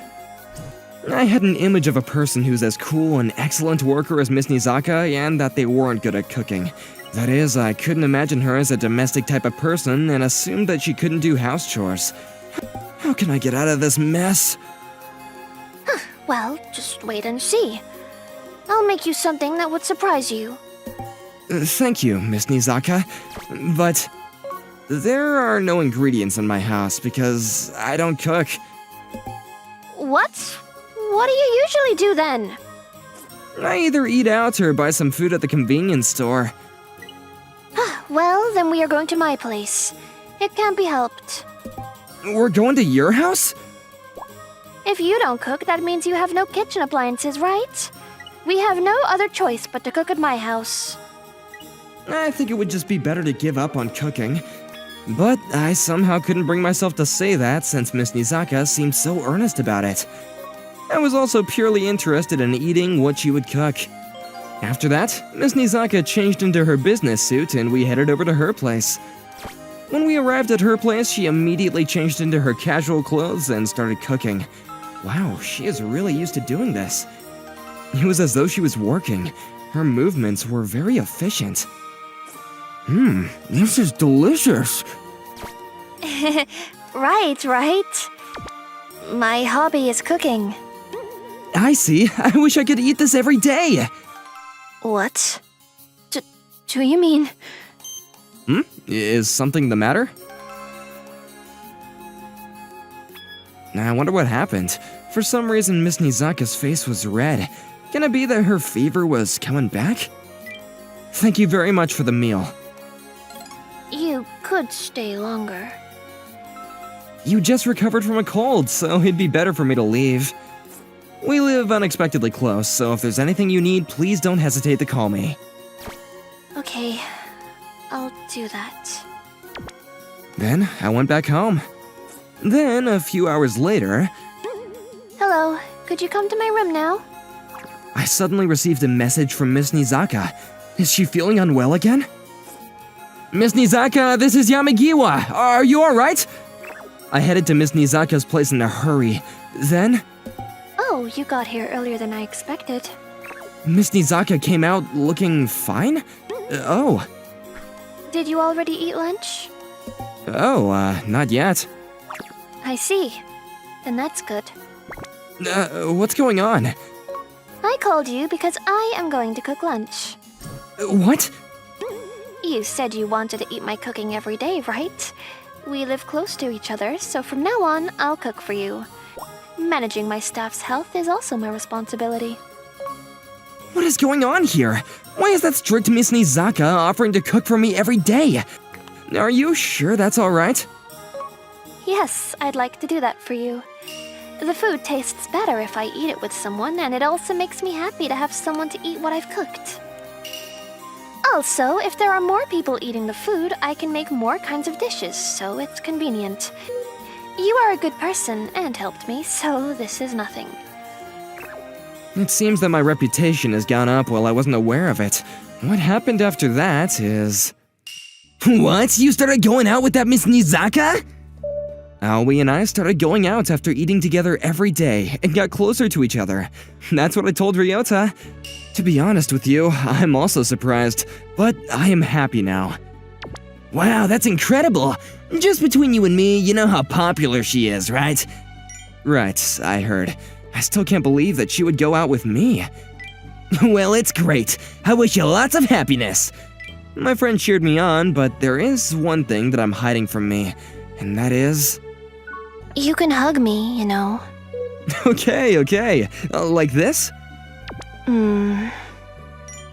I had an image of a person who's as cool and excellent worker as Miss Nizaka, and that they weren't good at cooking. That is, I couldn't imagine her as a domestic type of person, and assumed that she couldn't do house chores. How can I get out of this mess? Well, just wait and see. I'll make you something that would surprise you. Thank you, Miss Nizaka, but... There are no ingredients in my house because I don't cook. What? What do you usually do then? I either eat out or buy some food at the convenience store. Well, then we are going to my place. It can't be helped. We're going to your house? If you don't cook, that means you have no kitchen appliances, right? We have no other choice but to cook at my house. I think it would just be better to give up on cooking. But I somehow couldn't bring myself to say that since Miss Nizaka seemed so earnest about it. I was also purely interested in eating what she would cook. After that, Miss Nizaka changed into her business suit and we headed over to her place. When we arrived at her place, she immediately changed into her casual clothes and started cooking. Wow, she is really used to doing this. It was as though she was working. Her movements were very efficient. This is delicious. Right. My hobby is cooking. I see. I wish I could eat this every day. What? Do you mean... Is something the matter? I wonder what happened. For some reason, Miss Nizaka's face was red. Can it be that her fever was coming back? Thank you very much for the meal. You could stay longer. You just recovered from a cold, so it'd be better for me to leave. We live unexpectedly close, so if there's anything you need, please don't hesitate to call me. Okay, I'll do that. Then I went back home. Then, a few hours later, Hello, could you come to my room now? I suddenly received a message from Miss Nizaka. Is she feeling unwell again? Miss Nizaka, this is Yamagiwa. Are you alright? I headed to Miss Nizaka's place in a hurry. Then, Oh, you got here earlier than I expected. Miss Nizaka came out looking fine? Oh. Did you already eat lunch? Oh, not yet. I see. Then that's good. What's going on? I called you because I am going to cook lunch. What? You said you wanted to eat my cooking every day, right? We live close to each other, so from now on, I'll cook for you. Managing my staff's health is also my responsibility. What is going on here? Why is that strict Miss Nizaka offering to cook for me every day? Are you sure that's alright? Yes, I'd like to do that for you. The food tastes better if I eat it with someone, and it also makes me happy to have someone to eat what I've cooked. Also, if there are more people eating the food, I can make more kinds of dishes, so it's convenient. You are a good person and helped me, so this is nothing. It seems that my reputation has gone up while I wasn't aware of it. What happened after that is... What? You started going out with that Miss Nizaka? Aoi and I started going out after eating together every day and got closer to each other. That's what I told Ryota. To be honest with you, I'm also surprised, but I am happy now. Wow, that's incredible! Just between you and me, you know how popular she is, right? Right, I heard. I still can't believe that she would go out with me. Well, it's great. I wish you lots of happiness. My friend cheered me on, but there is one thing that I'm hiding from me, and that is... You can hug me, you know. Okay. Like this?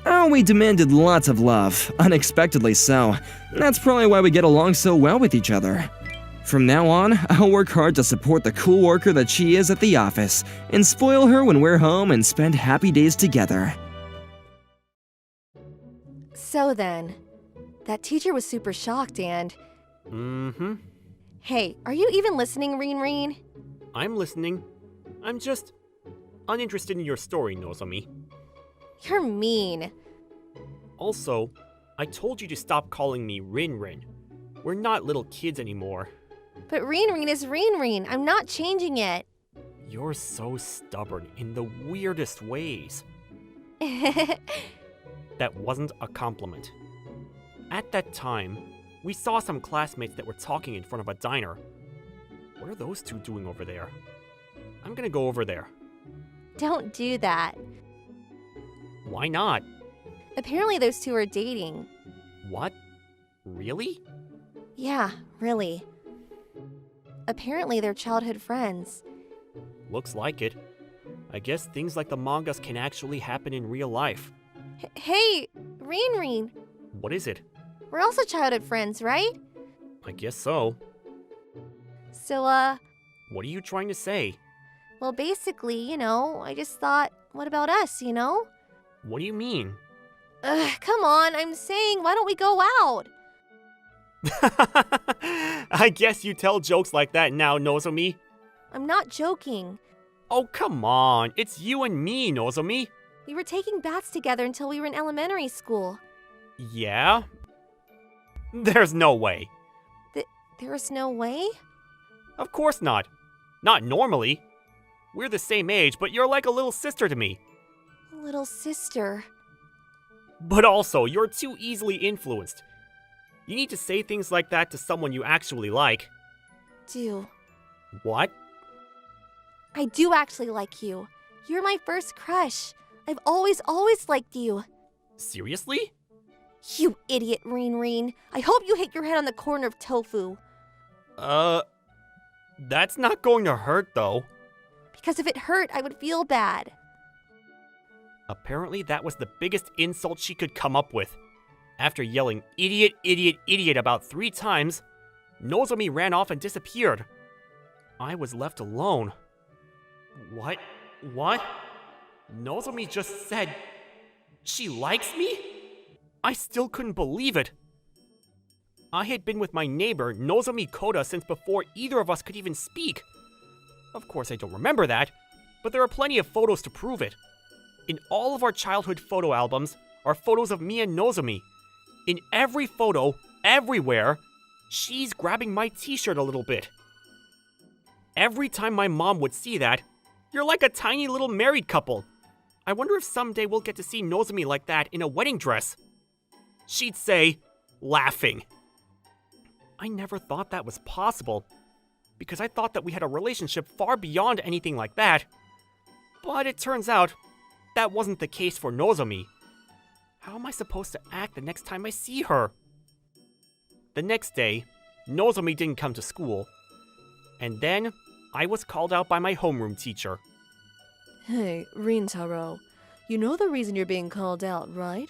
Oh, we demanded lots of love, unexpectedly so. That's probably why we get along so well with each other. From now on, I'll work hard to support the cool worker that she is at the office, and spoil her when we're home and spend happy days together. So then, that teacher was super shocked and... Hey, are you even listening, Reen? I'm listening. I'm just uninterested in your story, Nozomi. You're mean. Also, I told you to stop calling me Rin. We're not little kids anymore. But Reen is Reen. I'm not changing it. You're so stubborn in the weirdest ways. That wasn't a compliment. At that time, we saw some classmates that were talking in front of a diner. What are those two doing over there? I'm gonna go over there. Don't do that. Why not? Apparently those two are dating. What? Really? Yeah, really. Apparently they're childhood friends. Looks like it. I guess things like the mangas can actually happen in real life. Hey, Reen. What is it? We're also childhood friends, right? I guess so. So, What are you trying to say? well, basically, you know, I just thought, what about us, you know? What do you mean? Come on, I'm saying, why don't we go out? I guess you tell jokes like that now, Nozomi. I'm not joking. Oh, come on. It's you and me, Nozomi. We were taking baths together until we were in elementary school. Yeah? There's no way. There's no way? Of course not. Not normally. We're the same age, but you're like a little sister to me. Little sister. But also, you're too easily influenced. You need to say things like that to someone you actually like. Do. What? I do actually like you. You're my first crush. I've always liked you. Seriously? You idiot, Reen. I hope you hit your head on the corner of tofu. That's not going to hurt, though. Because if it hurt, I would feel bad. Apparently, that was the biggest insult she could come up with. After yelling idiot, idiot, idiot about 3 times, Nozomi ran off and disappeared. I was left alone. What? Nozomi just said she likes me? I still couldn't believe it. I had been with my neighbor, Nozomi Koda, since before either of us could even speak. Of course, I don't remember that, but there are plenty of photos to prove it. In all of our childhood photo albums are photos of me and Nozomi. In every photo, everywhere, she's grabbing my t-shirt a little bit. Every time my mom would see that, you're like a tiny little married couple. I wonder if someday we'll get to see Nozomi like that in a wedding dress. She'd say, laughing. I never thought that was possible, because I thought that we had a relationship far beyond anything like that. But it turns out, that wasn't the case for Nozomi. How am I supposed to act the next time I see her? The next day, Nozomi didn't come to school. And then, I was called out by my homeroom teacher. Hey, Rintaro, you know the reason you're being called out, right?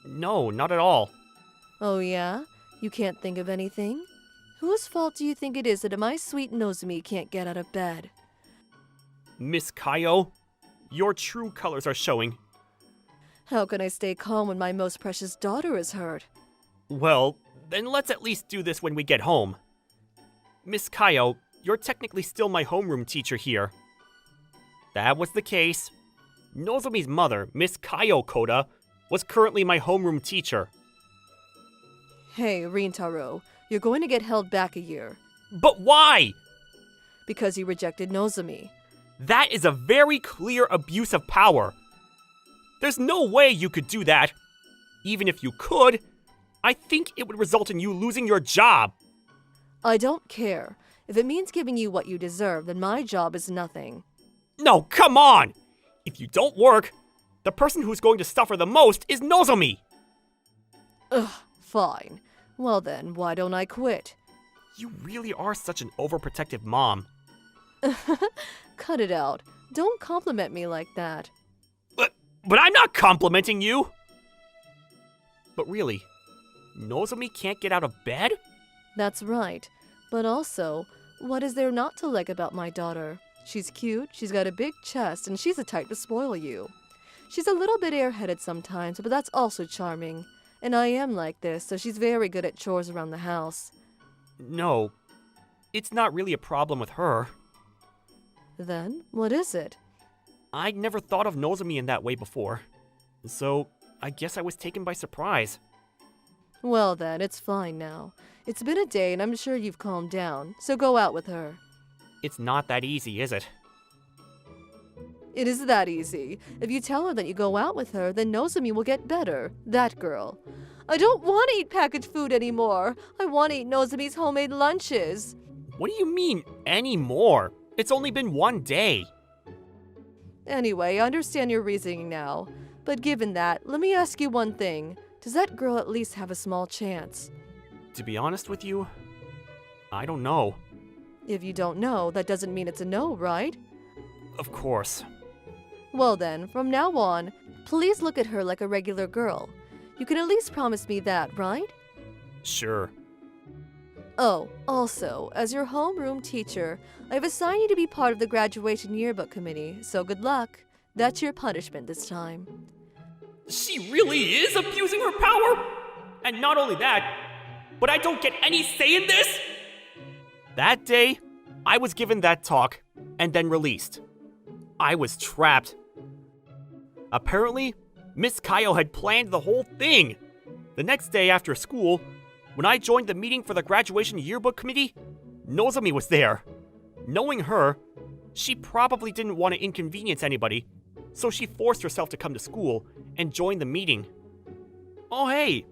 No, not at all. Oh yeah? You can't think of anything? Whose fault do you think it is that my sweet Nozomi can't get out of bed? Miss Kayo, your true colors are showing. How can I stay calm when my most precious daughter is hurt? Well, then let's at least do this when we get home. Miss Kayo, you're technically still my homeroom teacher here. That was the case. Nozomi's mother, Miss Kayo Koda, was currently my homeroom teacher. Hey, Rintaro, you're going to get held back a year. But why? Because you rejected Nozomi. That is a very clear abuse of power. There's no way you could do that. Even if you could, I think it would result in you losing your job. I don't care. If it means giving you what you deserve, then my job is nothing. No, come on! If you don't work, the person who's going to suffer the most is Nozomi! Ugh, fine. Well then, why don't I quit? You really are such an overprotective mom. Cut it out. Don't compliment me like that. But I'm not complimenting you! But really, Nozomi can't get out of bed? That's right. But also, what is there not to like about my daughter? She's cute, she's got a big chest, and she's the type to spoil you. She's a little bit airheaded sometimes, but that's also charming. And I am like this, so she's very good at chores around the house. No, it's not really a problem with her. Then, what is it? I'd never thought of Nozomi in that way before. So, I guess I was taken by surprise. Well then, it's fine now. It's been a day and I'm sure you've calmed down, so go out with her. It's not that easy, is it? It is that easy. If you tell her that you go out with her, then Nozomi will get better. That girl. I don't want to eat packaged food anymore. I want to eat Nozomi's homemade lunches. What do you mean, anymore? It's only been 1 day. Anyway, I understand your reasoning now. But given that, let me ask you one thing. Does that girl at least have a small chance? To be honest with you, I don't know. If you don't know, that doesn't mean it's a no, right? Of course. Well then, from now on, please look at her like a regular girl. You can at least promise me that, right? Sure. Oh, also, as your homeroom teacher, I've assigned you to be part of the graduation yearbook committee, so good luck. That's your punishment this time. She really is abusing her power? And not only that, but I don't get any say in this? That day, I was given that talk, and then released. I was trapped. Apparently, Miss Kayo had planned the whole thing. The next day after school, when I joined the meeting for the graduation yearbook committee, Nozomi was there. Knowing her, she probably didn't want to inconvenience anybody, so she forced herself to come to school and join the meeting. Oh hey,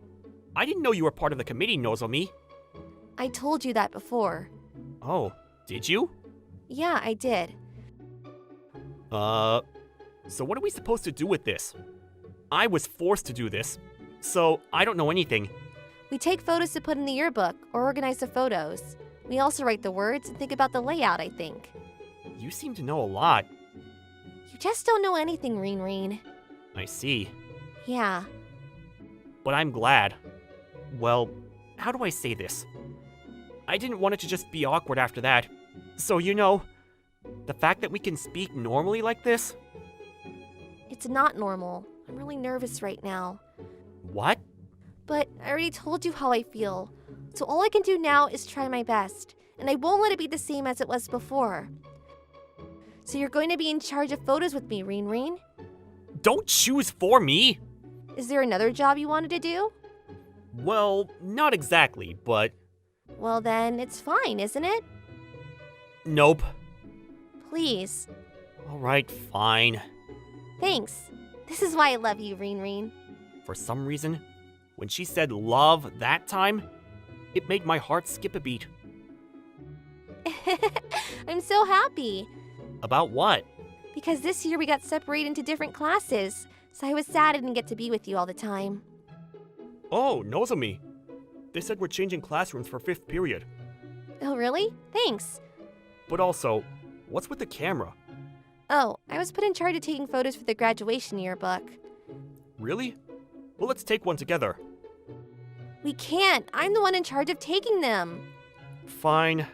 I didn't know you were part of the committee, Nozomi. I told you that before. Oh, did you? Yeah, I did. So what are we supposed to do with this? I was forced to do this, so I don't know anything. We take photos to put in the yearbook or organize the photos. We also write the words and think about the layout, I think. You seem to know a lot. You just don't know anything, Reen. I see. Yeah. But I'm glad. Well, how do I say this? I didn't want it to just be awkward after that. So, the fact that we can speak normally like this? It's not normal. I'm really nervous right now. What? But I already told you how I feel. So all I can do now is try my best. And I won't let it be the same as it was before. So you're going to be in charge of photos with me, Reen? Don't choose for me! Is there another job you wanted to do? Well, not exactly, but... Well then, it's fine, isn't it? Nope. Please. Alright, fine. Thanks. This is why I love you, Reen. For some reason, when she said love that time, it made my heart skip a beat. I'm so happy. About what? Because this year we got separated into different classes, so I was sad I didn't get to be with you all the time. Oh, Nozomi. They said we're changing classrooms for 5th period. Oh, really? Thanks. But also, what's with the camera? Oh, I was put in charge of taking photos for the graduation yearbook. Really? Well, let's take one together. We can't. I'm the one in charge of taking them. Fine.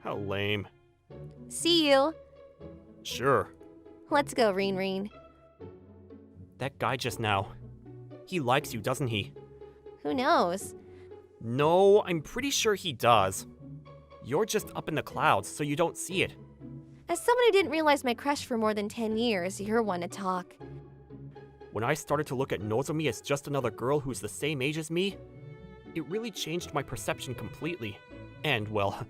How lame. See you. Sure. Let's go, Reen. That guy just now. He likes you, doesn't he? Who knows? No, I'm pretty sure he does. You're just up in the clouds, so you don't see it. As someone who didn't realize my crush for more than 10 years, you're one to talk. When I started to look at Nozomi as just another girl who's the same age as me, it really changed my perception completely. And, well,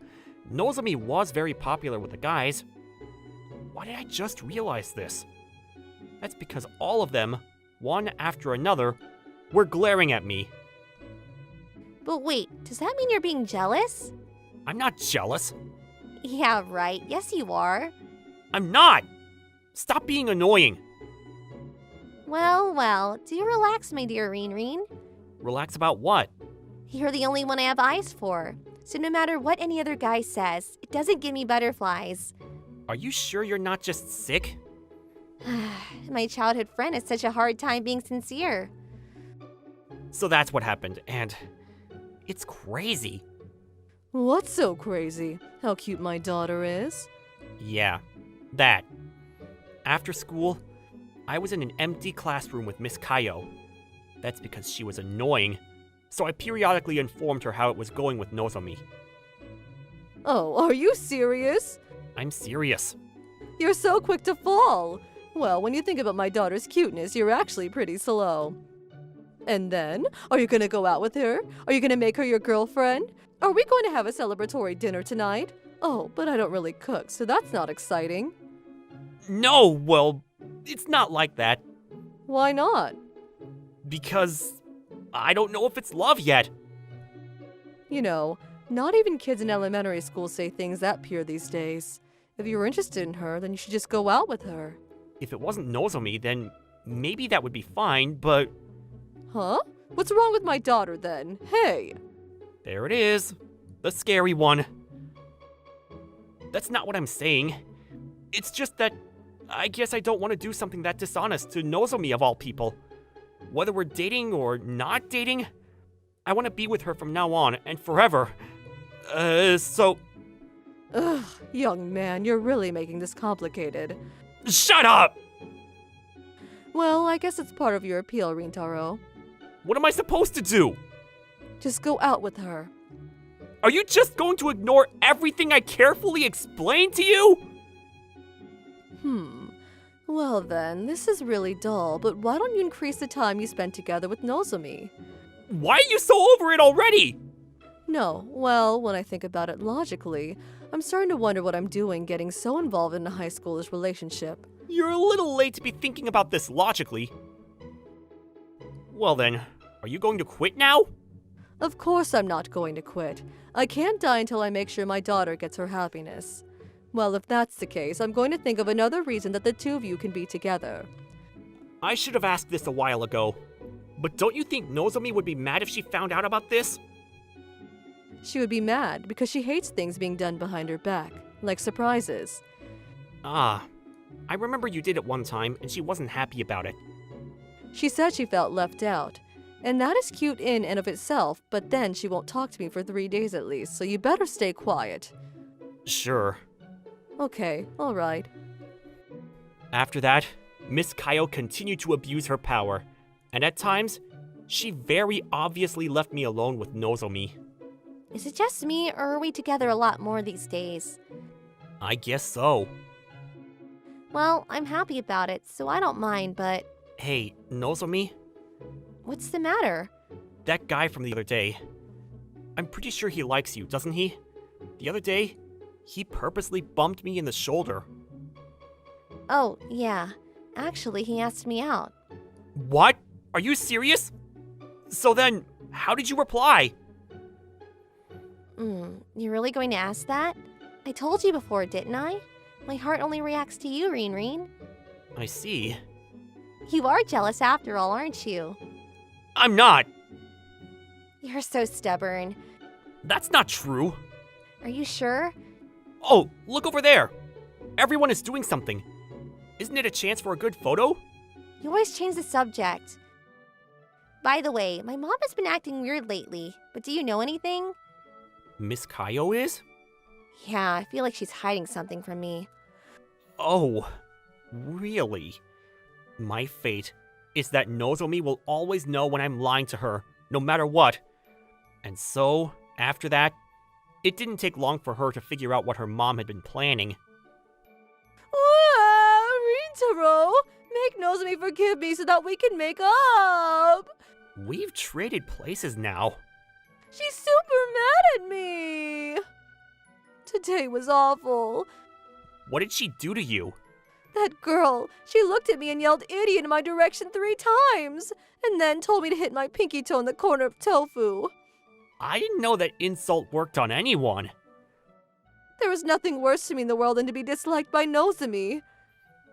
Nozomi was very popular with the guys. Why did I just realize this? That's because all of them, one after another, were glaring at me. But wait, does that mean you're being jealous? I'm not jealous. Yeah, right. Yes, you are. I'm not! Stop being annoying. Well, do relax, my dear Reen. Relax about what? You're the only one I have eyes for. So no matter what any other guy says, it doesn't give me butterflies. Are you sure you're not just sick? My childhood friend has such a hard time being sincere. So that's what happened, and it's crazy. What's so crazy? How cute my daughter is? Yeah, that. After school, I was in an empty classroom with Miss Kayo. That's because she was annoying, so I periodically informed her how it was going with Nozomi. Oh, are you serious? I'm serious. You're so quick to fall. Well, when you think about my daughter's cuteness, you're actually pretty slow. And then, are you gonna go out with her? Are you gonna make her your girlfriend? Are we going to have a celebratory dinner tonight? Oh, but I don't really cook, so that's not exciting. No, well, it's not like that. Why not? Because I don't know if it's love yet. You know, not even kids in elementary school say things that pure these days. If you're interested in her, then you should just go out with her. If it wasn't Nozomi, then maybe that would be fine, but... Huh? What's wrong with my daughter, then? Hey! There it is. The scary one. That's not what I'm saying. It's just that I guess I don't want to do something that dishonest to Nozomi of all people. Whether we're dating or not dating, I want to be with her from now on and forever. So... Ugh, young man, you're really making this complicated. Shut up! Well, I guess it's part of your appeal, Rintaro. What am I supposed to do? Just go out with her. Are you just going to ignore everything I carefully explained to you? Well then, this is really dull, but why don't you increase the time you spend together with Nozomi? Why are you so over it already? No, well, when I think about it logically, I'm starting to wonder what I'm doing getting so involved in a high schoolers relationship. You're a little late to be thinking about this logically. Well then, are you going to quit now? Of course I'm not going to quit. I can't die until I make sure my daughter gets her happiness. Well, if that's the case, I'm going to think of another reason that the two of you can be together. I should have asked this a while ago. But don't you think Nozomi would be mad if she found out about this? She would be mad because she hates things being done behind her back, like surprises. Ah, I remember you did it one time and she wasn't happy about it. She said she felt left out. And that is cute in and of itself, but then she won't talk to me for 3 days at least, so you better stay quiet. Sure. Okay, alright. After that, Miss Kaio continued to abuse her power, and at times, she very obviously left me alone with Nozomi. Is it just me, or are we together a lot more these days? I guess so. Well, I'm happy about it, so I don't mind, but Hey, Nozomi? what's the matter? That guy from the other day. I'm pretty sure he likes you, doesn't he? The other day, he purposely bumped me in the shoulder. Oh, yeah. Actually, he asked me out. What? Are you serious? So then, how did you reply? You're really going to ask that? I told you before, didn't I? My heart only reacts to you, Reen. I see. You are jealous after all, aren't you? I'm not! You're so stubborn. That's not true. Are you sure? Oh, look over there! Everyone is doing something. Isn't it a chance for a good photo? You always change the subject. By the way, my mom has been acting weird lately, but do you know anything? Miss Kaio is? Yeah, I feel like she's hiding something from me. Oh, really? My fate is that Nozomi will always know when I'm lying to her, no matter what. And so, after that, it didn't take long for her to figure out what her mom had been planning. Rintaro! Make Nozomi forgive me so that we can make up! We've traded places now. She's super mad at me! Today was awful. What did she do to you? That girl, she looked at me and yelled idiot in my direction 3 times, and then told me to hit my pinky toe in the corner of tofu. I didn't know that insult worked on anyone. There was nothing worse to me in the world than to be disliked by Nozomi.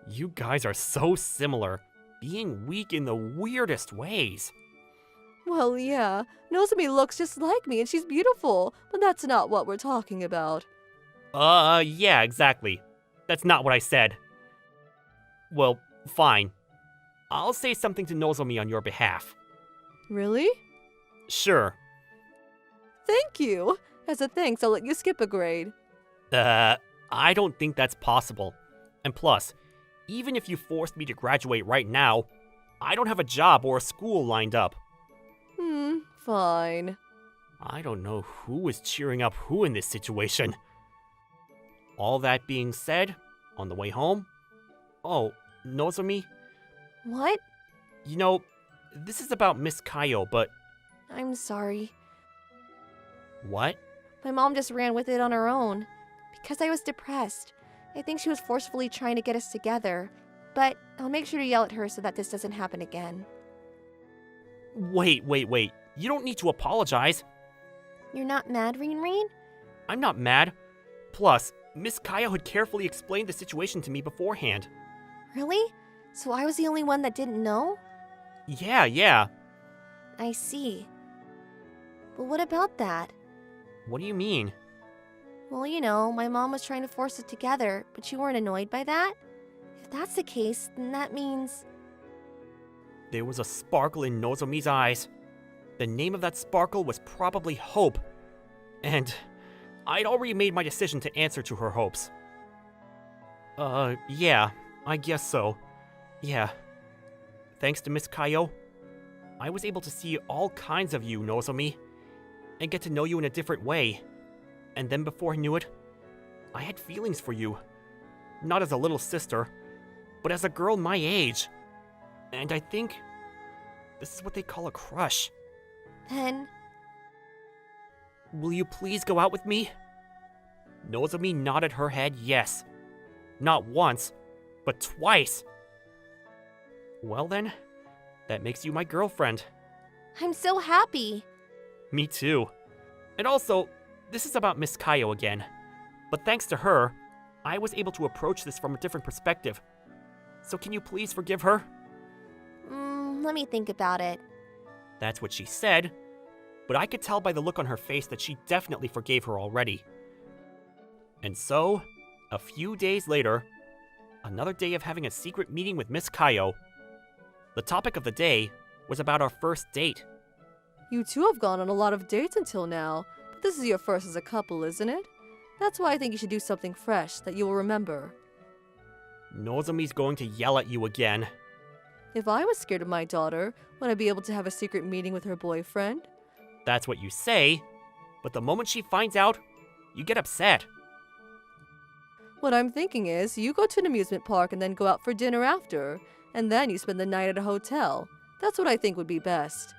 You guys are so similar, being weak in the weirdest ways. Well, yeah, Nozomi looks just like me and she's beautiful, but that's not what we're talking about. Yeah, exactly. That's not what I said. Well, fine. I'll say something to Nozomi on your behalf. Really? Sure. Thank you. As a thanks, I'll let you skip a grade. I don't think that's possible. And plus, even if you forced me to graduate right now, I don't have a job or a school lined up. Fine. I don't know who is cheering up who in this situation. All that being said, on the way home... Oh, Nozomi? What? You know, this is about Miss Kaio, but... I'm sorry. What? My mom just ran with it on her own. Because I was depressed. I think she was forcefully trying to get us together. But I'll make sure to yell at her so that this doesn't happen again. Wait. You don't need to apologize. You're not mad, Reen? I'm not mad. Plus, Miss Kaio had carefully explained the situation to me beforehand. Really? So I was the only one that didn't know? Yeah. I see. But what about that? What do you mean? Well, you know, my mom was trying to force it together, but you weren't annoyed by that? If that's the case, then that means... There was a sparkle in Nozomi's eyes. The name of that sparkle was probably Hope. And I'd already made my decision to answer to her hopes. Yeah, I guess so. Yeah. Thanks to Miss Kaio, I was able to see all kinds of you, Nozomi, and get to know you in a different way. And then before I knew it, I had feelings for you. Not as a little sister, but as a girl my age. And I think this is what they call a crush. Then... Will you please go out with me? Nozomi nodded her head yes. Not once, but twice. Well then, that makes you my girlfriend. I'm so happy. Me too. And also, this is about Miss Kaio again. But thanks to her, I was able to approach this from a different perspective. So can you please forgive her? Let me think about it. That's what she said, but I could tell by the look on her face that she definitely forgave her already. And so, a few days later, another day of having a secret meeting with Miss Kayo. The topic of the day was about our first date. You two have gone on a lot of dates until now, but this is your first as a couple, isn't it? That's why I think you should do something fresh that you will remember. Nozomi's going to yell at you again. If I was scared of my daughter, would I be able to have a secret meeting with her boyfriend? That's what you say, but the moment she finds out, you get upset. What I'm thinking is, you go to an amusement park and then go out for dinner after, and then you spend the night at a hotel. That's what I think would be best.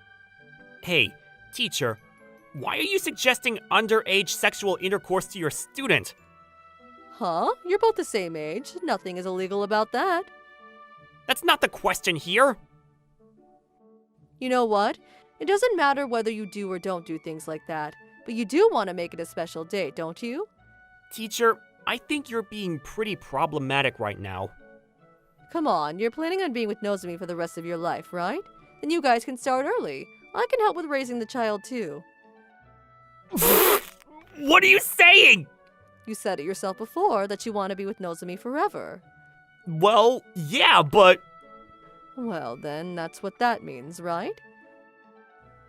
Hey, teacher, why are you suggesting underage sexual intercourse to your student? Huh? You're both the same age. Nothing is illegal about that. That's not the question here. You know what? It doesn't matter whether you do or don't do things like that, but you do want to make it a special date, don't you? Teacher, I think you're being pretty problematic right now. Come on, you're planning on being with Nozomi for the rest of your life, right? Then you guys can start early. I can help with raising the child too. What are you saying? You said it yourself before that you want to be with Nozomi forever. Well, yeah, but... Well, then that's what that means, right?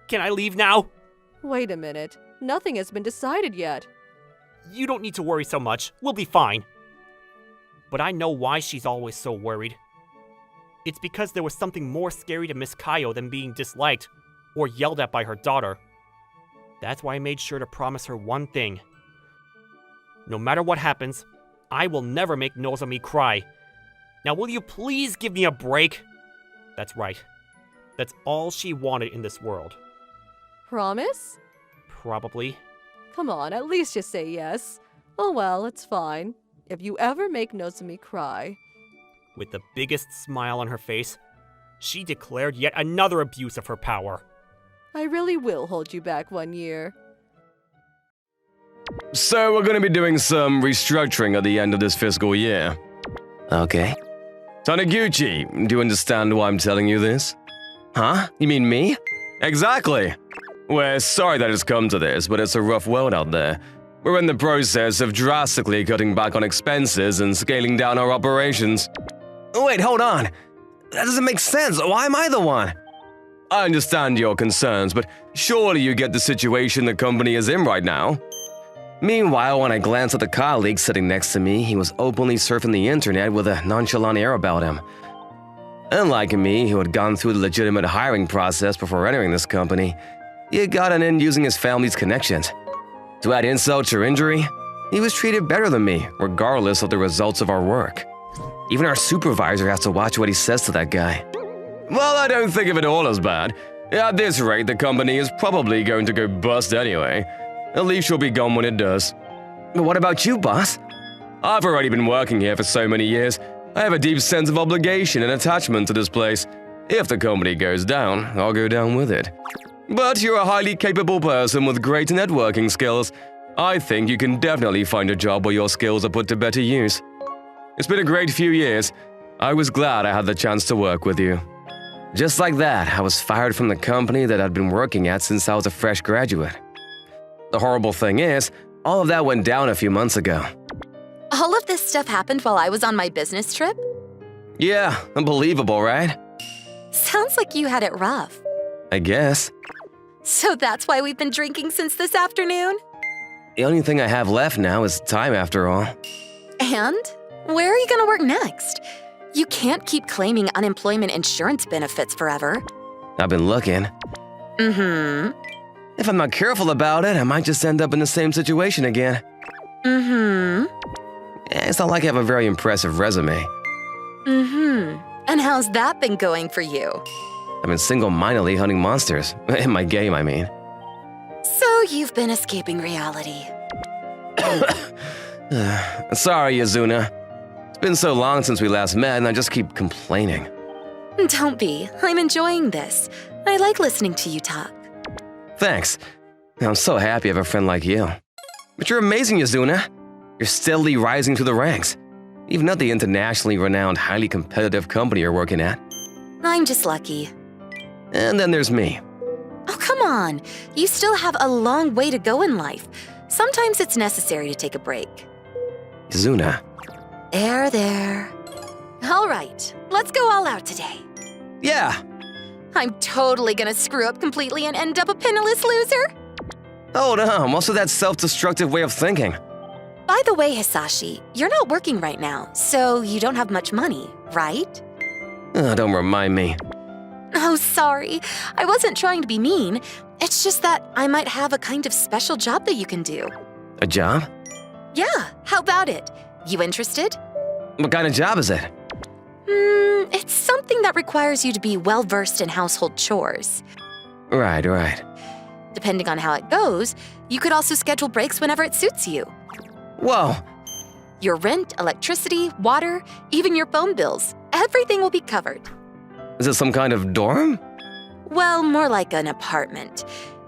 Can I leave now? Wait a minute. Nothing has been decided yet. You don't need to worry so much. We'll be fine. But I know why she's always so worried. It's because there was something more scary to Miss Kayo than being disliked or yelled at by her daughter. That's why I made sure to promise her one thing. No matter what happens, I will never make Nozomi cry. Now will you please give me a break? That's right. That's all she wanted in this world. Promise? Probably. Come on, at least just say yes. Oh well, it's fine. If you ever make Nozomi cry. With the biggest smile on her face, she declared yet another abuse of her power. I really will hold you back 1 year. So we're gonna be doing some restructuring at the end of this fiscal year. Okay. Taniguchi, do you understand why I'm telling you this? Huh? You mean me? Exactly. We're sorry that it's come to this, but it's a rough world out there. We're in the process of drastically cutting back on expenses and scaling down our operations. Wait, hold on. That doesn't make sense. Why am I the one? I understand your concerns, but surely you get the situation the company is in right now. Meanwhile, when I glanced at the colleague sitting next to me, he was openly surfing the internet with a nonchalant air about him. Unlike me, who had gone through the legitimate hiring process before entering this company, he had gotten in using his family's connections. To add insult to injury, he was treated better than me, regardless of the results of our work. Even our supervisor has to watch what he says to that guy. Well, I don't think of it all as bad. At this rate, the company is probably going to go bust anyway. At least you'll be gone when it does. But what about you, boss? I've already been working here for so many years. I have a deep sense of obligation and attachment to this place. If the company goes down, I'll go down with it. But you're a highly capable person with great networking skills. I think you can definitely find a job where your skills are put to better use. It's been a great few years. I was glad I had the chance to work with you. Just like that, I was fired from the company that I'd been working at since I was a fresh graduate. The horrible thing is, all of that went down a few months ago. All of this stuff happened while I was on my business trip? Yeah, unbelievable, right? Sounds like you had it rough. I guess. So that's why we've been drinking since this afternoon? The only thing I have left now is time after all. And? Where are you gonna work next? You can't keep claiming unemployment insurance benefits forever. I've been looking. Mm-hmm. If I'm not careful about it, I might just end up in the same situation again. Mm-hmm. It's not like I have a very impressive resume. Mm-hmm. And how's that been going for you? I've been single-mindedly hunting monsters. In my game, I mean. So you've been escaping reality. Sorry, Yazuna. It's been so long since we last met, and I just keep complaining. Don't be. I'm enjoying this. I like listening to you talk. Thanks. I'm so happy I have a friend like you. But you're amazing, Yazuna. You're steadily rising through the ranks. Even at the internationally renowned, highly competitive company you're working at. I'm just lucky. And then there's me. Oh, come on. You still have a long way to go in life. Sometimes it's necessary to take a break. Yuzuna. There. All right, let's go all out today. Yeah. I'm totally gonna screw up completely and end up a penniless loser. Hold on, what's with that self-destructive way of thinking? By the way, Hisashi, you're not working right now, so you don't have much money, right? Don't remind me. Oh, sorry. I wasn't trying to be mean. It's just that I might have a kind of special job that you can do. A job? Yeah, how about it? You interested? What kind of job is it? It's something that requires you to be well-versed in household chores. Right. Depending on how it goes, you could also schedule breaks whenever it suits you. Whoa. Your rent, electricity, water, even your phone bills, everything will be covered. Is it some kind of dorm? Well, more like an apartment.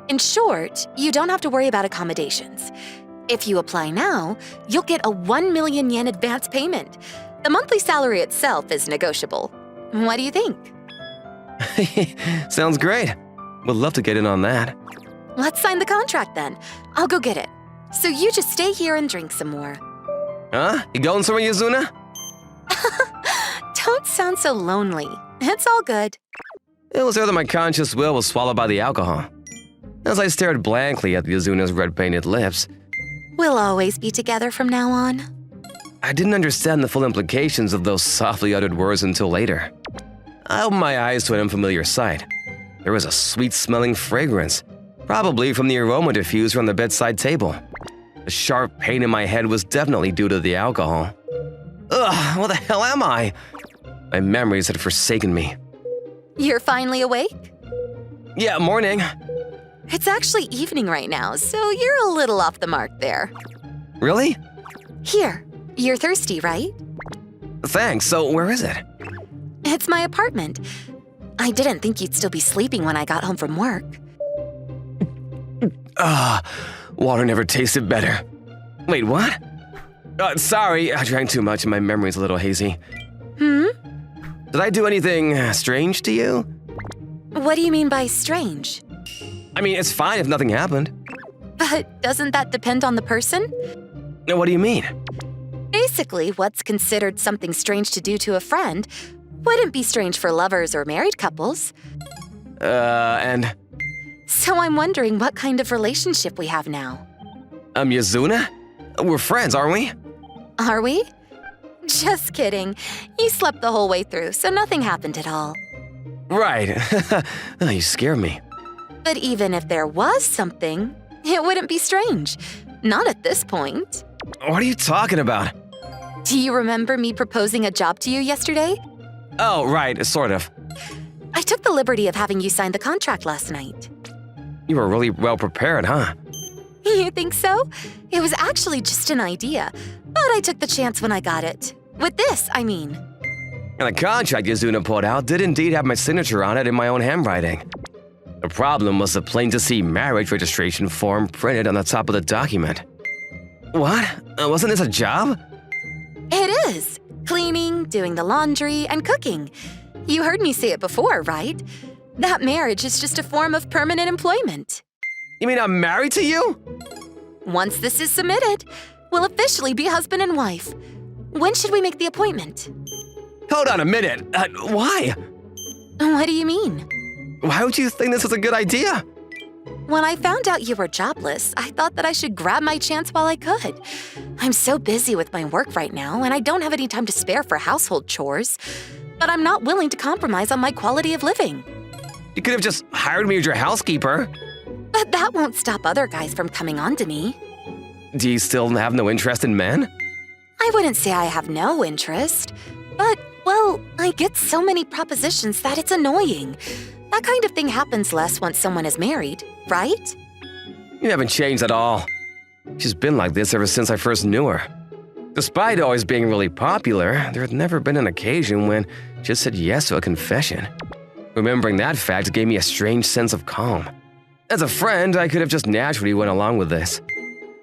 In short, you don't have to worry about accommodations. If you apply now, you'll get a 1 million yen advance payment. The monthly salary itself is negotiable. What do you think? Sounds great. Would love to get in on that. Let's sign the contract then. I'll go get it. So you just stay here and drink some more. Huh? You going somewhere, Yuzuna? Don't sound so lonely. It's all good. It was there that my conscious will was swallowed by the alcohol. As I stared blankly at Yuzuna's red-painted lips, We'll always be together from now on. I didn't understand the full implications of those softly uttered words until later. I opened my eyes to an unfamiliar sight. There was a sweet-smelling fragrance, probably from the aroma diffuser on the bedside table. The sharp pain in my head was definitely due to the alcohol. Ugh, what the hell am I? My memories had forsaken me. You're finally awake? Yeah, morning. It's actually evening right now, so you're a little off the mark there. Really? Here, you're thirsty, right? Thanks, so where is it? It's my apartment. I didn't think you'd still be sleeping when I got home from work. Water never tasted better. Wait, what? Sorry, I drank too much and my memory's a little hazy. Did I do anything strange to you? What do you mean by strange? I mean, it's fine if nothing happened. But doesn't that depend on the person? What do you mean? Basically, what's considered something strange to do to a friend wouldn't be strange for lovers or married couples. And? So I'm wondering what kind of relationship we have now. Yuzuna? We're friends, aren't we? Are we? Just kidding. You slept the whole way through, so nothing happened at all. Right. You scared me. But even if there was something, it wouldn't be strange. Not at this point. What are you talking about? Do you remember me proposing a job to you yesterday? Oh, right, sort of. I took the liberty of having you sign the contract last night. You were really well prepared, huh? You think so? It was actually just an idea, but I took the chance when I got it. With this, I mean. And the contract Yuzuna put out did indeed have my signature on it in my own handwriting. The problem was the plain-to-see marriage registration form printed on the top of the document. What? Wasn't this a job? It is. Cleaning, doing the laundry, and cooking. You heard me say it before, right? That marriage is just a form of permanent employment. You mean I'm married to you? Once this is submitted, we'll officially be husband and wife. When should we make the appointment? Hold on a minute. Why? What do you mean? Why would you think this was a good idea? When I found out you were jobless, I thought that I should grab my chance while I could. I'm so busy with my work right now, and I don't have any time to spare for household chores. But I'm not willing to compromise on my quality of living. You could have just hired me as your housekeeper. But that won't stop other guys from coming on to me. Do you still have no interest in men? I wouldn't say I have no interest, but, well, I get so many propositions that it's annoying. That kind of thing happens less once someone is married, right? You haven't changed at all. She's been like this ever since I first knew her. Despite always being really popular, there had never been an occasion when she just said yes to a confession. Remembering that fact gave me a strange sense of calm. As a friend, I could have just naturally went along with this.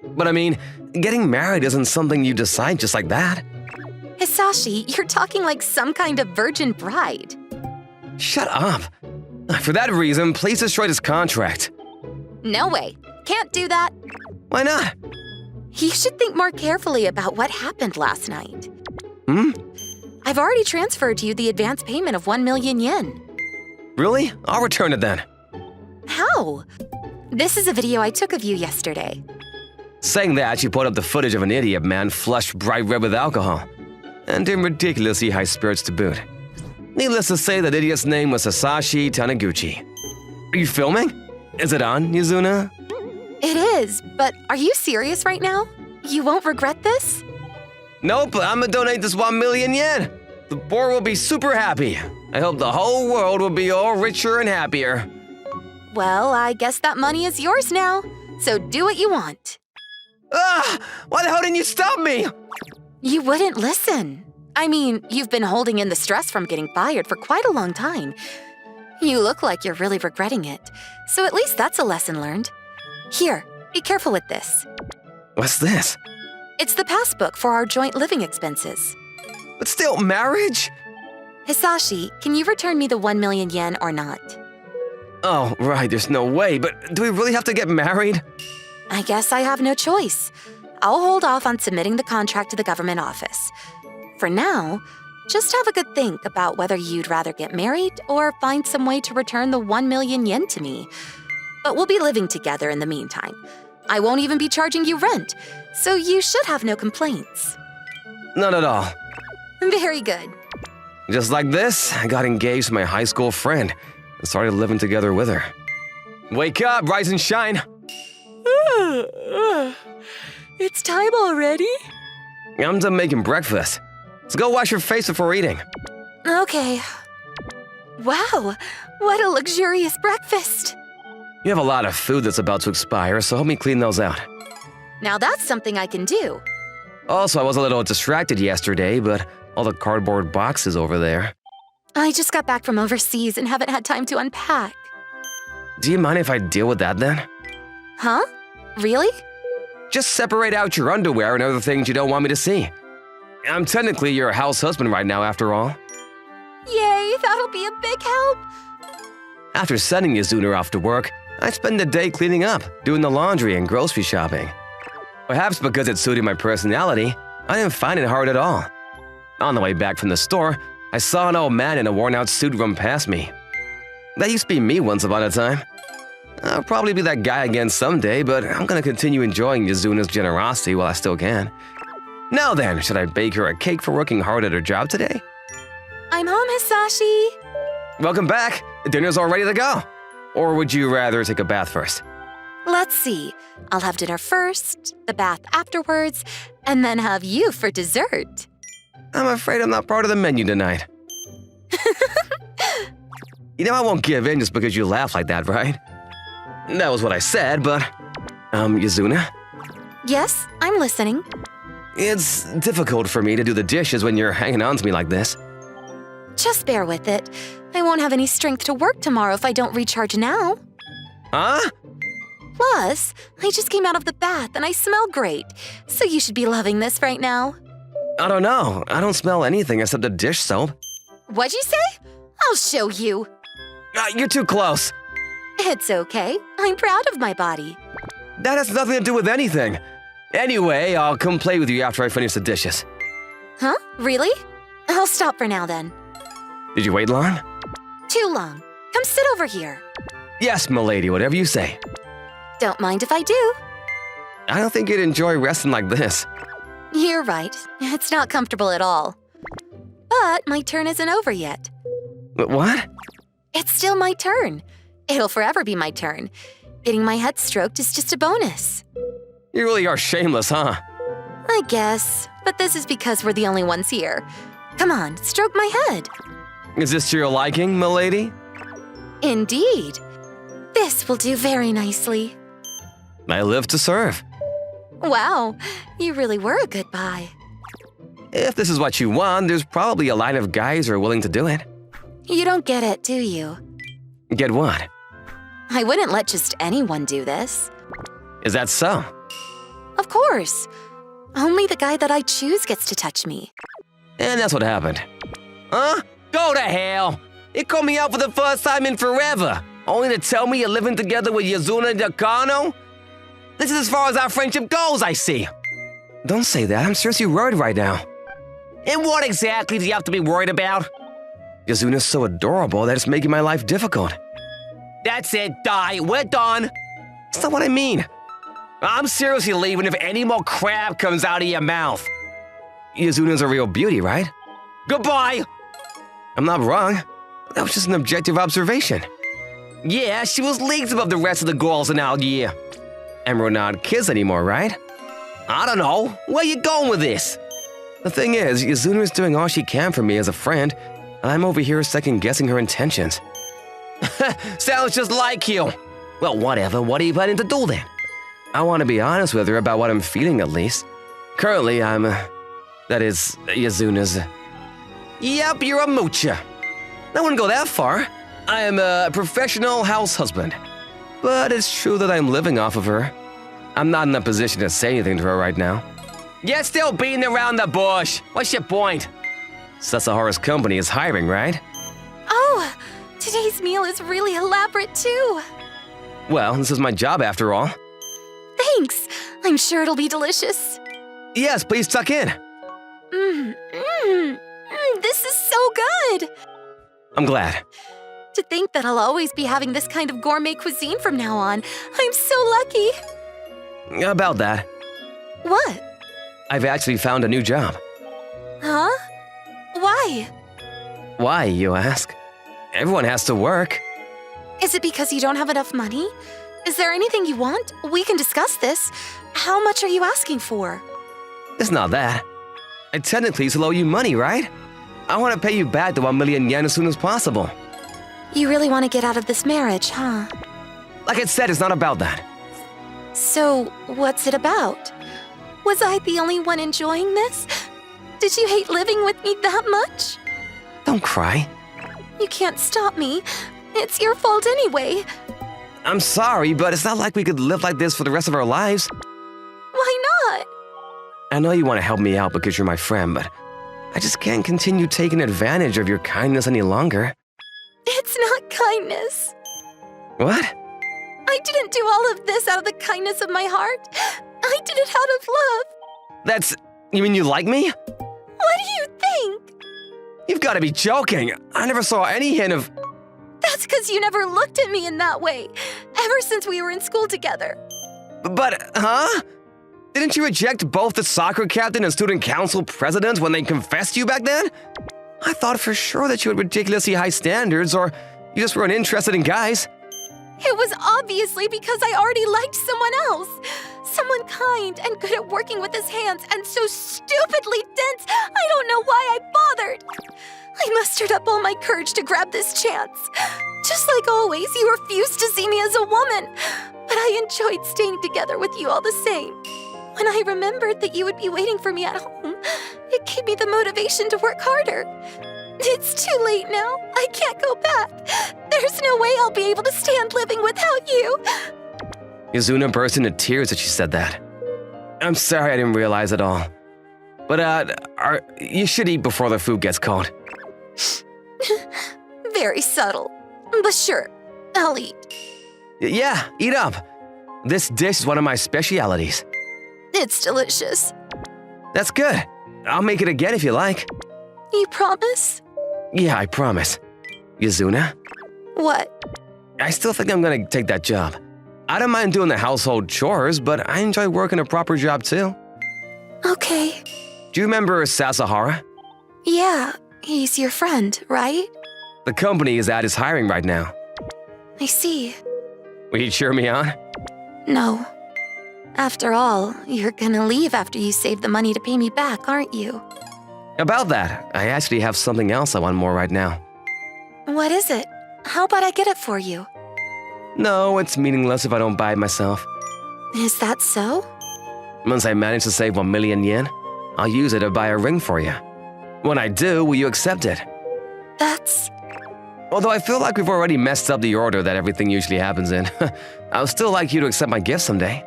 But I mean, getting married isn't something you decide just like that. Hisashi, you're talking like some kind of virgin bride. Shut up. For that reason, please destroy this contract. No way. Can't do that. Why not? You should think more carefully about what happened last night. I've already transferred to you the advance payment of 1 million yen. Really? I'll return it then. How? This is a video I took of you yesterday. Saying that, she put up the footage of an idiot man flushed bright red with alcohol, and in ridiculously high spirits to boot. Needless to say, that idiot's name was Sasashi Taniguchi. Are you filming? Is it on, Yuzuna? It is, but are you serious right now? You won't regret this? Nope, I'm gonna donate this 1 million yen. The board will be super happy. I hope the whole world will be all richer and happier. Well, I guess that money is yours now, so do what you want. Ah! Why the hell didn't you stop me? You wouldn't listen. I mean, you've been holding in the stress from getting fired for quite a long time. You look like you're really regretting it, so at least that's a lesson learned. Here, be careful with this. What's this? It's the passbook for our joint living expenses. But still, marriage? Hisashi, can you return me the 1 million yen or not? Oh, right, there's no way, but do we really have to get married? I guess I have no choice. I'll hold off on submitting the contract to the government office. For now, just have a good think about whether you'd rather get married or find some way to return the 1 million yen to me. But we'll be living together in the meantime. I won't even be charging you rent, so you should have no complaints. Not at all. Very good. Just like this, I got engaged to my high school friend and started living together with her. Wake up, rise and shine. It's time already? I'm done making breakfast. Let's go wash your face before eating. Okay. Wow, what a luxurious breakfast. You have a lot of food that's about to expire, so help me clean those out. Now that's something I can do. Also, I was a little distracted yesterday, but all the cardboard boxes over there. I just got back from overseas and haven't had time to unpack. Do you mind if I deal with that then? Huh? Really? Just separate out your underwear and other things you don't want me to see. I'm technically your house husband right now, after all. Yay, that'll be a big help. After sending Yuzuna off to work, I spend the day cleaning up, doing the laundry and grocery shopping. Perhaps because it suited my personality, I didn't find it hard at all. On the way back from the store, I saw an old man in a worn-out suit run past me. That used to be me once upon a time. I'll probably be that guy again someday, but I'm gonna continue enjoying Yuzuna's generosity while I still can. Now then, should I bake her a cake for working hard at her job today? I'm home, Hisashi. Welcome back. Dinner's all ready to go. Or would you rather take a bath first? Let's see. I'll have dinner first, the bath afterwards, and then have you for dessert. I'm afraid I'm not part of the menu tonight. You know I won't give in just because you laugh like that, right? That was what I said, but… Yuzuna? Yes, I'm listening. It's difficult for me to do the dishes when you're hanging on to me like this. Just bear with it. I won't have any strength to work tomorrow if I don't recharge now. Huh? Plus, I just came out of the bath and I smell great, so you should be loving this right now. I don't know. I don't smell anything except the dish soap. What'd you say? I'll show you. You're too close. It's okay. I'm proud of my body. That has nothing to do with anything. Anyway, I'll come play with you after I finish the dishes. Huh? Really? I'll stop for now then. Did you wait long? Too long. Come sit over here. Yes, milady, whatever you say. Don't mind if I do. I don't think you'd enjoy resting like this. You're right. It's not comfortable at all. But my turn isn't over yet. What? It's still my turn. It'll forever be my turn. Getting my head stroked is just a bonus. You really are shameless, huh? I guess, but this is because we're the only ones here. Come on, stroke my head. Is this to your liking, milady? Indeed. This will do very nicely. I live to serve. Wow, you really were a good buy. If this is what you want, there's probably a line of guys who are willing to do it. You don't get it, do you? Get what? I wouldn't let just anyone do this. Is that so? Of course. Only the guy that I choose gets to touch me. And that's what happened. Huh? Go to hell! You called me out for the first time in forever, only to tell me you're living together with Yuzuna and Kanon? This is as far as our friendship goes, I see. Don't say that, I'm seriously worried right now. And what exactly do you have to be worried about? Yuzuna's so adorable that it's making my life difficult. That's it, die, we're done. That's not what I mean. I'm seriously leaving if any more crap comes out of your mouth. Yuzuna's a real beauty, right? Goodbye! I'm not wrong. That was just an objective observation. Yeah, she was leagues above the rest of the girls in our year. And we're not kids anymore, right? I don't know. Where you going with this? The thing is, Yuzuna's doing all she can for me as a friend, and I'm over here second-guessing her intentions. Sounds just like you. Well, whatever. What are you planning to do then? I want to be honest with her about what I'm feeling, at least. Currently, I'm, that is, Yuzuna's. Yep, you're a moocher. I wouldn't go that far. I am a professional house husband. But it's true that I'm living off of her. I'm not in a position to say anything to her right now. You're still beating around the bush. What's your point? Sasahara's company is hiring, right? Oh, today's meal is really elaborate too. Well, this is my job after all. Thanks. I'm sure it'll be delicious. Yes, please tuck in. This is so good. I'm glad. To think that I'll always be having this kind of gourmet cuisine from now on. I'm so lucky. About that. What? I've actually found a new job. Huh? Why? Why, you ask? Everyone has to work. Is it because you don't have enough money? Is there anything you want? We can discuss this. How much are you asking for? It's not that. I technically still owe you money, right? I want to pay you back the 1 million yen as soon as possible. You really want to get out of this marriage, huh? Like I said, it's not about that. So, what's it about? Was I the only one enjoying this? Did you hate living with me that much? Don't cry. You can't stop me. It's your fault anyway. I'm sorry, but it's not like we could live like this for the rest of our lives. Why not? I know you want to help me out because you're my friend, but I just can't continue taking advantage of your kindness any longer. It's not kindness. What? I didn't do all of this out of the kindness of my heart. I did it out of love. You mean you like me? What do you think? You've got to be joking. I never saw any hint of... That's because you never looked at me in that way, ever since we were in school together. But, huh? Didn't you reject both the soccer captain and student council president when they confessed to you back then? I thought for sure that you had ridiculously high standards, or you just weren't interested in guys. It was obviously because I already liked someone else. Someone kind and good at working with his hands and so stupidly dense, I don't know why I bothered. I mustered up all my courage to grab this chance. Just like always, you refused to see me as a woman. But I enjoyed staying together with you all the same. When I remembered that you would be waiting for me at home, it gave me the motivation to work harder. It's too late now. I can't go back. There's no way I'll be able to stand living without you. Yuzuna burst into tears as she said that. I'm sorry I didn't realize it all. But, you should eat before the food gets cold. Very subtle. But sure, I'll eat. Yeah, eat up. This dish is one of my specialities. It's delicious. That's good. I'll make it again if you like. You promise? Yeah, I promise. Yuzuna? What? I still think I'm gonna take that job. I don't mind doing the household chores, but I enjoy working a proper job too. Okay. Do you remember Sasahara? Yeah, he's your friend, right? The company is at his hiring right now. I see. Will you cheer me on? No. After all, you're gonna leave after you save the money to pay me back, aren't you? About that, I actually have something else I want more right now. What is it? How about I get it for you? No, it's meaningless if I don't buy it myself. Is that so? Once I manage to save 1 million yen, I'll use it to buy a ring for you. When I do, will you accept it? That's... Although I feel like we've already messed up the order that everything usually happens in, I would still like you to accept my gift someday.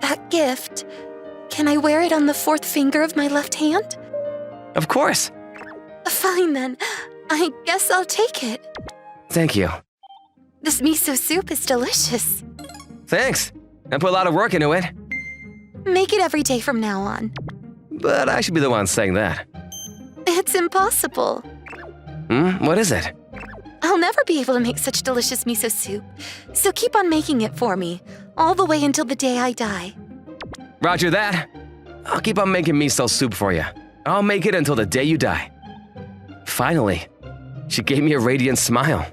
That gift? Can I wear it on the fourth finger of my left hand? Of course. Fine then. I guess I'll take it. Thank you. This miso soup is delicious. Thanks. I put a lot of work into it. Make it every day from now on. But I should be the one saying that. It's impossible. What is it? I'll never be able to make such delicious miso soup. So keep on making it for me, all the way until the day I die. Roger that. I'll keep on making miso soup for you. I'll make it until the day you die. Finally, she gave me a radiant smile.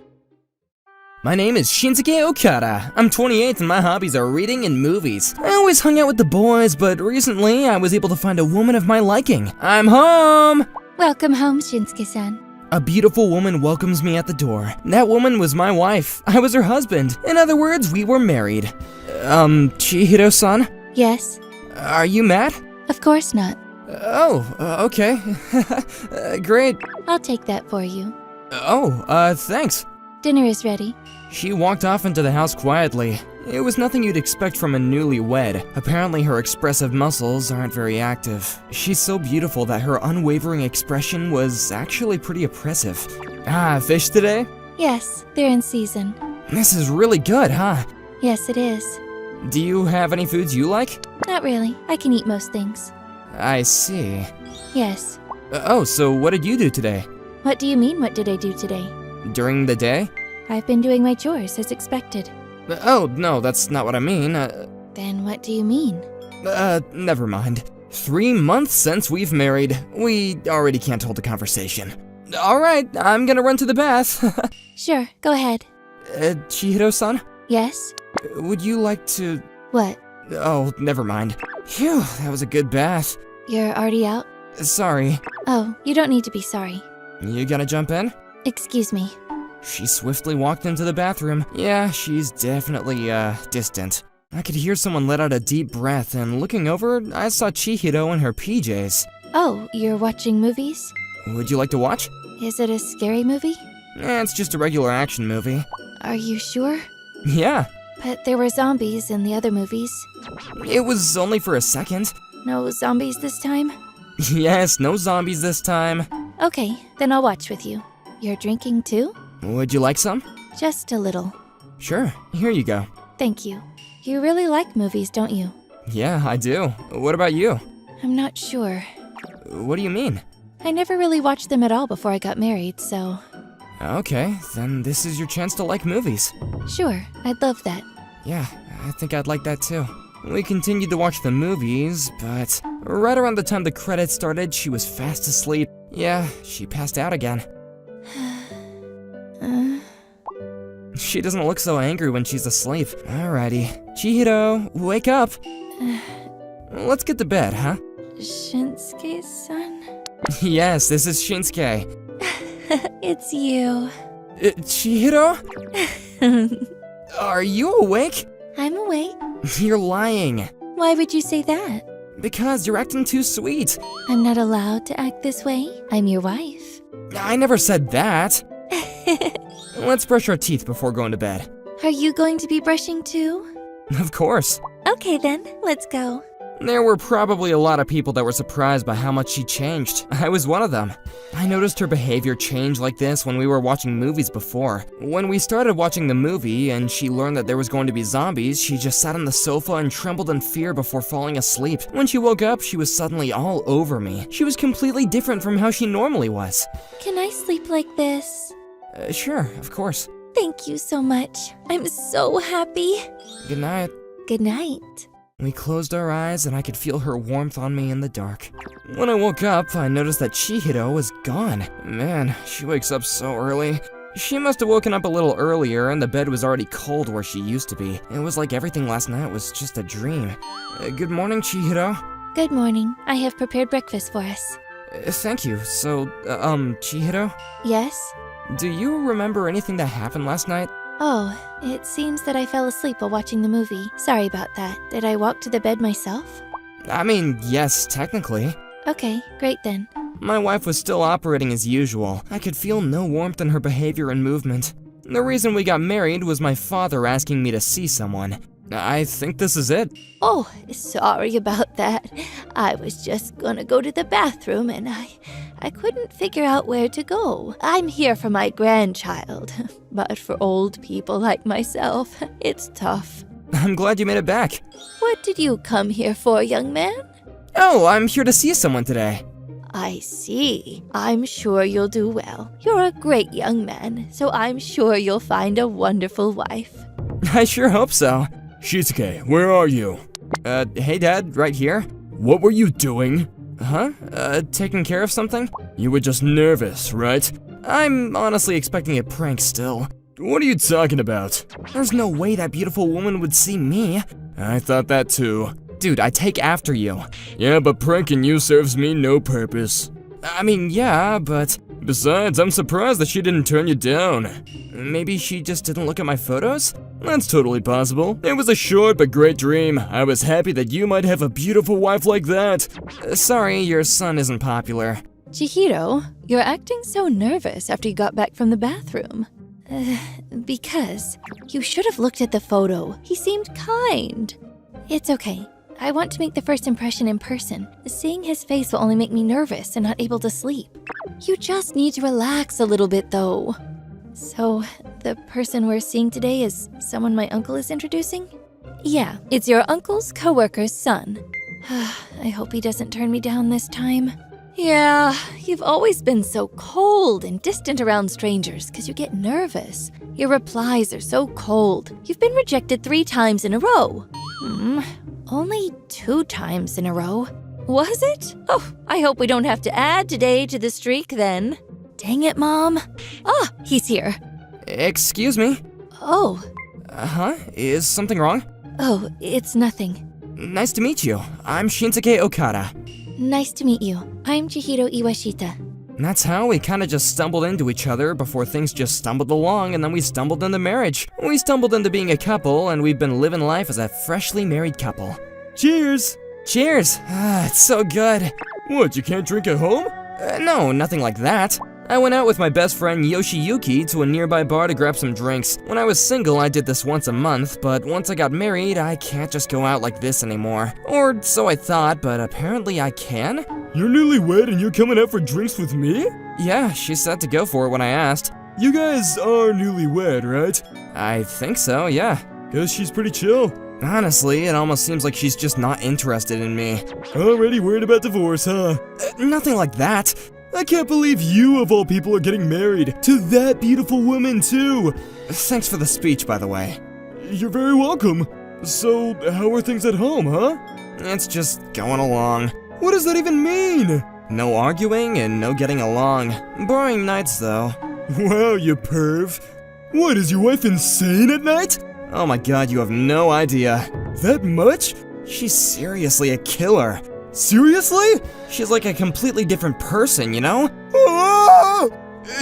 My name is Shinsuke Okada. I'm 28 and my hobbies are reading and movies. I always hung out with the boys, but recently I was able to find a woman of my liking. I'm home! Welcome home, Shinsuke-san. A beautiful woman welcomes me at the door. That woman was my wife. I was her husband. In other words, we were married. Chihiro-san? Yes? Are you mad? Of course not. Okay. Great. I'll take that for you. Thanks. Dinner is ready. She walked off into the house quietly. It was nothing you'd expect from a newlywed. Apparently her expressive muscles aren't very active. She's so beautiful that her unwavering expression was actually pretty oppressive. Fish today? Yes, they're in season. This is really good, huh? Yes, it is. Do you have any foods you like? Not really. I can eat most things. I see. Yes. So what did you do today? What do you mean, what did I do today? During the day? I've been doing my chores, as expected. No, that's not what I mean. Then what do you mean? Never mind. 3 months since we've married. We already can't hold a conversation. Alright, I'm gonna run to the bath. Sure, go ahead. Chihiro-san? Yes? Would you like to... What? Oh, never mind. Phew, that was a good bath. You're already out? Sorry. Oh, you don't need to be sorry. You gonna jump in? Excuse me. She swiftly walked into the bathroom. Yeah, she's definitely, distant. I could hear someone let out a deep breath, and looking over, I saw Chihiro in her PJs. Oh, you're watching movies? Would you like to watch? Is it a scary movie? It's just a regular action movie. Are you sure? Yeah. But there were zombies in the other movies. It was only for a second. No zombies this time? Yes, no zombies this time. Okay, then I'll watch with you. You're drinking too? Would you like some? Just a little. Sure, here you go. Thank you. You really like movies, don't you? Yeah, I do. What about you? I'm not sure. What do you mean? I never really watched them at all before I got married, so... Okay, then this is your chance to like movies. Sure, I'd love that. Yeah, I think I'd like that too. We continued to watch the movies, but right around the time the credits started, she was fast asleep. Yeah, she passed out again. She doesn't look so angry when she's asleep. Alrighty. Chihiro, wake up! Let's get to bed, huh? Shinsuke-san? Yes, this is Shinsuke. It's you. Chihiro? Are you awake? I'm awake. You're lying. Why would you say that? Because you're acting too sweet. I'm not allowed to act this way. I'm your wife. I never said that. Let's brush our teeth before going to bed. Are you going to be brushing too? Of course. Okay then, let's go. There were probably a lot of people that were surprised by how much she changed. I was one of them. I noticed her behavior change like this when we were watching movies before. When we started watching the movie and she learned that there was going to be zombies, she just sat on the sofa and trembled in fear before falling asleep. When she woke up, she was suddenly all over me. She was completely different from how she normally was. Can I sleep like this? Sure, of course. Thank you so much. I'm so happy. Good night. Good night. We closed our eyes and I could feel her warmth on me in the dark. When I woke up, I noticed that Chihiro was gone. Man, she wakes up so early. She must have woken up a little earlier and the bed was already cold where she used to be. It was like everything last night was just a dream. Good morning, Chihiro. Good morning. I have prepared breakfast for us. Thank you. So, Chihiro? Yes? Do you remember anything that happened last night? Oh, it seems that I fell asleep while watching the movie. Sorry about that. Did I walk to the bed myself? I mean, yes, technically. Okay, great then. My wife was still operating as usual. I could feel no warmth in her behavior and movement. The reason we got married was my father asking me to see someone. I think this is it. Oh, sorry about that. I was just gonna go to the bathroom and I I couldn't figure out where to go. I'm here for my grandchild, but for old people like myself, it's tough. I'm glad you made it back. What did you come here for, young man? Oh, I'm here to see someone today. I see. I'm sure you'll do well. You're a great young man, so I'm sure you'll find a wonderful wife. I sure hope so. Shisuke, where are you? Hey Dad, right here. What were you doing? Huh? Taking care of something? You were just nervous, right? I'm honestly expecting a prank still. What are you talking about? There's no way that beautiful woman would see me. I thought that too. Dude, I take after you. Yeah, but pranking you serves me no purpose. I mean, yeah, but... Besides, I'm surprised that she didn't turn you down. Maybe she just didn't look at my photos? That's totally possible. It was a short but great dream. I was happy that you might have a beautiful wife like that. Sorry, your son isn't popular. Chihiro, you're acting so nervous after you got back from the bathroom. Because you should have looked at the photo. He seemed kind. It's okay. I want to make the first impression in person. Seeing his face will only make me nervous and not able to sleep. You just need to relax a little bit, though. So, the person we're seeing today is someone my uncle is introducing? Yeah, it's your uncle's coworker's son. I hope he doesn't turn me down this time. Yeah, you've always been so cold and distant around strangers because you get nervous. Your replies are so cold. You've been rejected 3 times in a row. Only 2 times in a row. Was it? Oh, I hope we don't have to add today to the streak then. Dang it, Mom. Ah, he's here. Excuse me? Oh. Uh-huh, is something wrong? Oh, it's nothing. Nice to meet you. I'm Shinsuke Okada. Nice to meet you. I'm Chihiro Iwashita. That's how we kinda just stumbled into each other before things just stumbled along, and then we stumbled into marriage. We stumbled into being a couple, and we've been living life as a freshly married couple. Cheers! Cheers! Ah, it's so good. What, you can't drink at home? No, nothing like that. I went out with my best friend Yoshiyuki to a nearby bar to grab some drinks. When I was single, I did this once a month, but once I got married, I can't just go out like this anymore. Or so I thought, but apparently I can? You're newlywed and you're coming out for drinks with me? Yeah, she said to go for it when I asked. You guys are newlywed, right? I think so, yeah. 'Cause she's pretty chill. Honestly, it almost seems like she's just not interested in me. Already worried about divorce, huh? Nothing like that. I can't believe you, of all people, are getting married to that beautiful woman, too. Thanks for the speech, by the way. You're very welcome. So, how are things at home, huh? It's just going along. What does that even mean? No arguing and no getting along. Boring nights, though. Wow, you perv. What, is your wife insane at night? Oh my god, you have no idea. That much? She's seriously a killer. Seriously? She's like a completely different person, you know? Ah!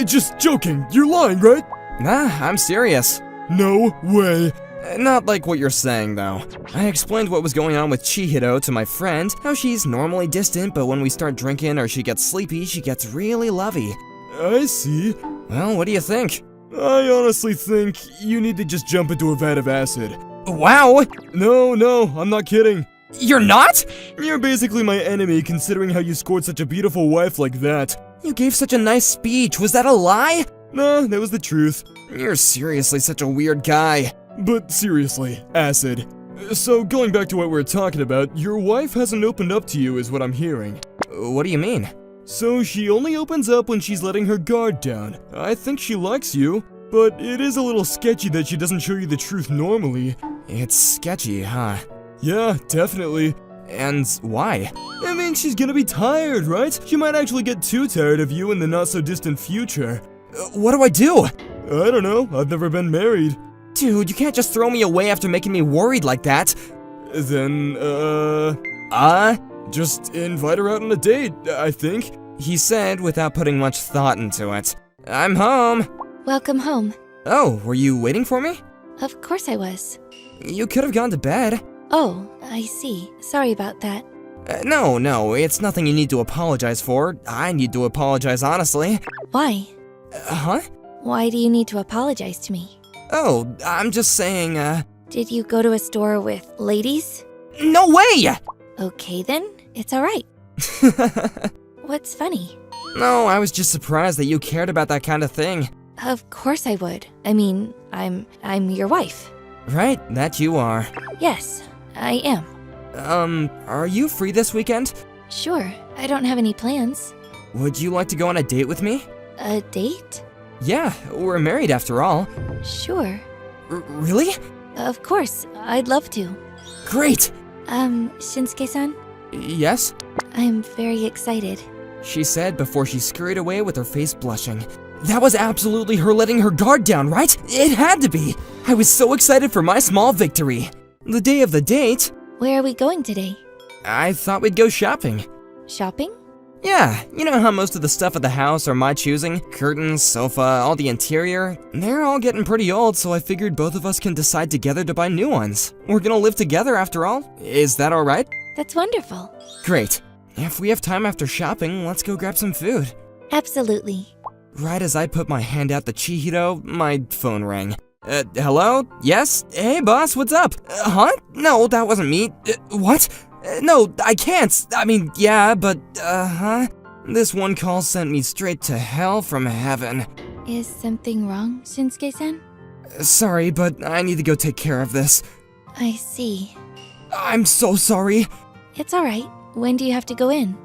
Just joking, you're lying, right? Nah, I'm serious. No way. Not like what you're saying, though. I explained what was going on with Chihiro to my friend, how she's normally distant, but when we start drinking or she gets sleepy, she gets really lovey. I see. Well, what do you think? I honestly think you need to just jump into a vat of acid. Wow! No, I'm not kidding. You're not? You're basically my enemy, considering how you scored such a beautiful wife like that. You gave such a nice speech, was that a lie? Nah, that was the truth. You're seriously such a weird guy. But seriously, acid. So, going back to what we were talking about, your wife hasn't opened up to you is what I'm hearing. What do you mean? So, she only opens up when she's letting her guard down. I think she likes you, but it is a little sketchy that she doesn't show you the truth normally. It's sketchy, huh? Yeah, definitely. And why? I mean, she's gonna be tired, right? She might actually get too tired of you in the not-so-distant future. What do I do? I don't know, I've never been married. Dude, you can't just throw me away after making me worried like that. Then, just invite her out on a date, I think. He said without putting much thought into it. I'm home. Welcome home. Oh, were you waiting for me? Of course I was. You could have gone to bed. Oh, I see. Sorry about that. No, it's nothing you need to apologize for. I need to apologize, honestly. Why? Huh? Why do you need to apologize to me? Oh, I'm just saying, Did you go to a store with ladies? No way! Okay then, it's alright. What's funny? No, I was just surprised that you cared about that kind of thing. Of course I would. I mean, I'm your wife. Right, that you are. Yes, I am. Are you free this weekend? Sure, I don't have any plans. Would you like to go on a date with me? A date? Yeah, we're married after all. Sure. Really? Of course, I'd love to. Great! Shinsuke-san? Yes? I'm very excited. She said before she scurried away with her face blushing. That was absolutely her letting her guard down, right? It had to be! I was so excited for my small victory. The day of the date... Where are we going today? I thought we'd go shopping. Shopping? Yeah, you know how most of the stuff at the house are my choosing? Curtains, sofa, all the interior? They're all getting pretty old, so I figured both of us can decide together to buy new ones. We're gonna live together after all. Is that alright? That's wonderful. Great. If we have time after shopping, let's go grab some food. Absolutely. Right as I put my hand out to Chihiro, my phone rang. Hello? Yes? Hey boss, what's up? Huh? No, that wasn't me. What? No, I can't. I mean, yeah, but, huh? This one call sent me straight to hell from heaven. Is something wrong, Shinsuke-san? Sorry, but I need to go take care of this. I see. I'm so sorry. It's alright. When do you have to go in?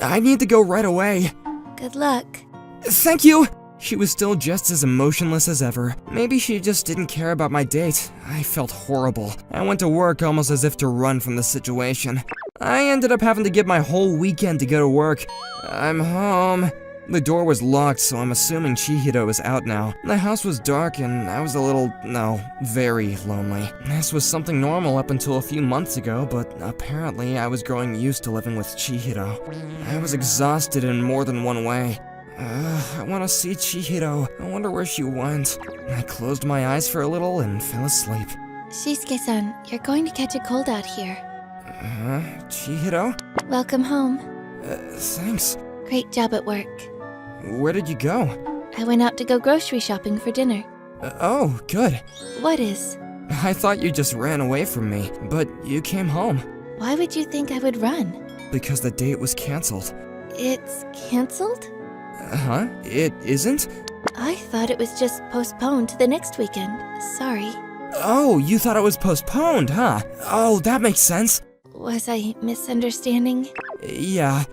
I need to go right away. Good luck. Thank you! She was still just as emotionless as ever. Maybe she just didn't care about my date. I felt horrible. I went to work almost as if to run from the situation. I ended up having to give my whole weekend to go to work. I'm home. The door was locked, so I'm assuming Chihiro is out now. The house was dark and I was a little, no, very lonely. This was something normal up until a few months ago, but apparently I was growing used to living with Chihiro. I was exhausted in more than one way. I want to see Chihiro. I wonder where she went. I closed my eyes for a little and fell asleep. Shinsuke-san, you're going to catch a cold out here. Chihiro? Welcome home. Thanks. Great job at work. Where did you go? I went out to go grocery shopping for dinner. Oh, good. What is? I thought you just ran away from me, but you came home. Why would you think I would run? Because the date was canceled. It's canceled? Huh? It isn't? I thought it was just postponed to the next weekend. Sorry. Oh, you thought it was postponed, huh? Oh, that makes sense. Was I misunderstanding? Yeah.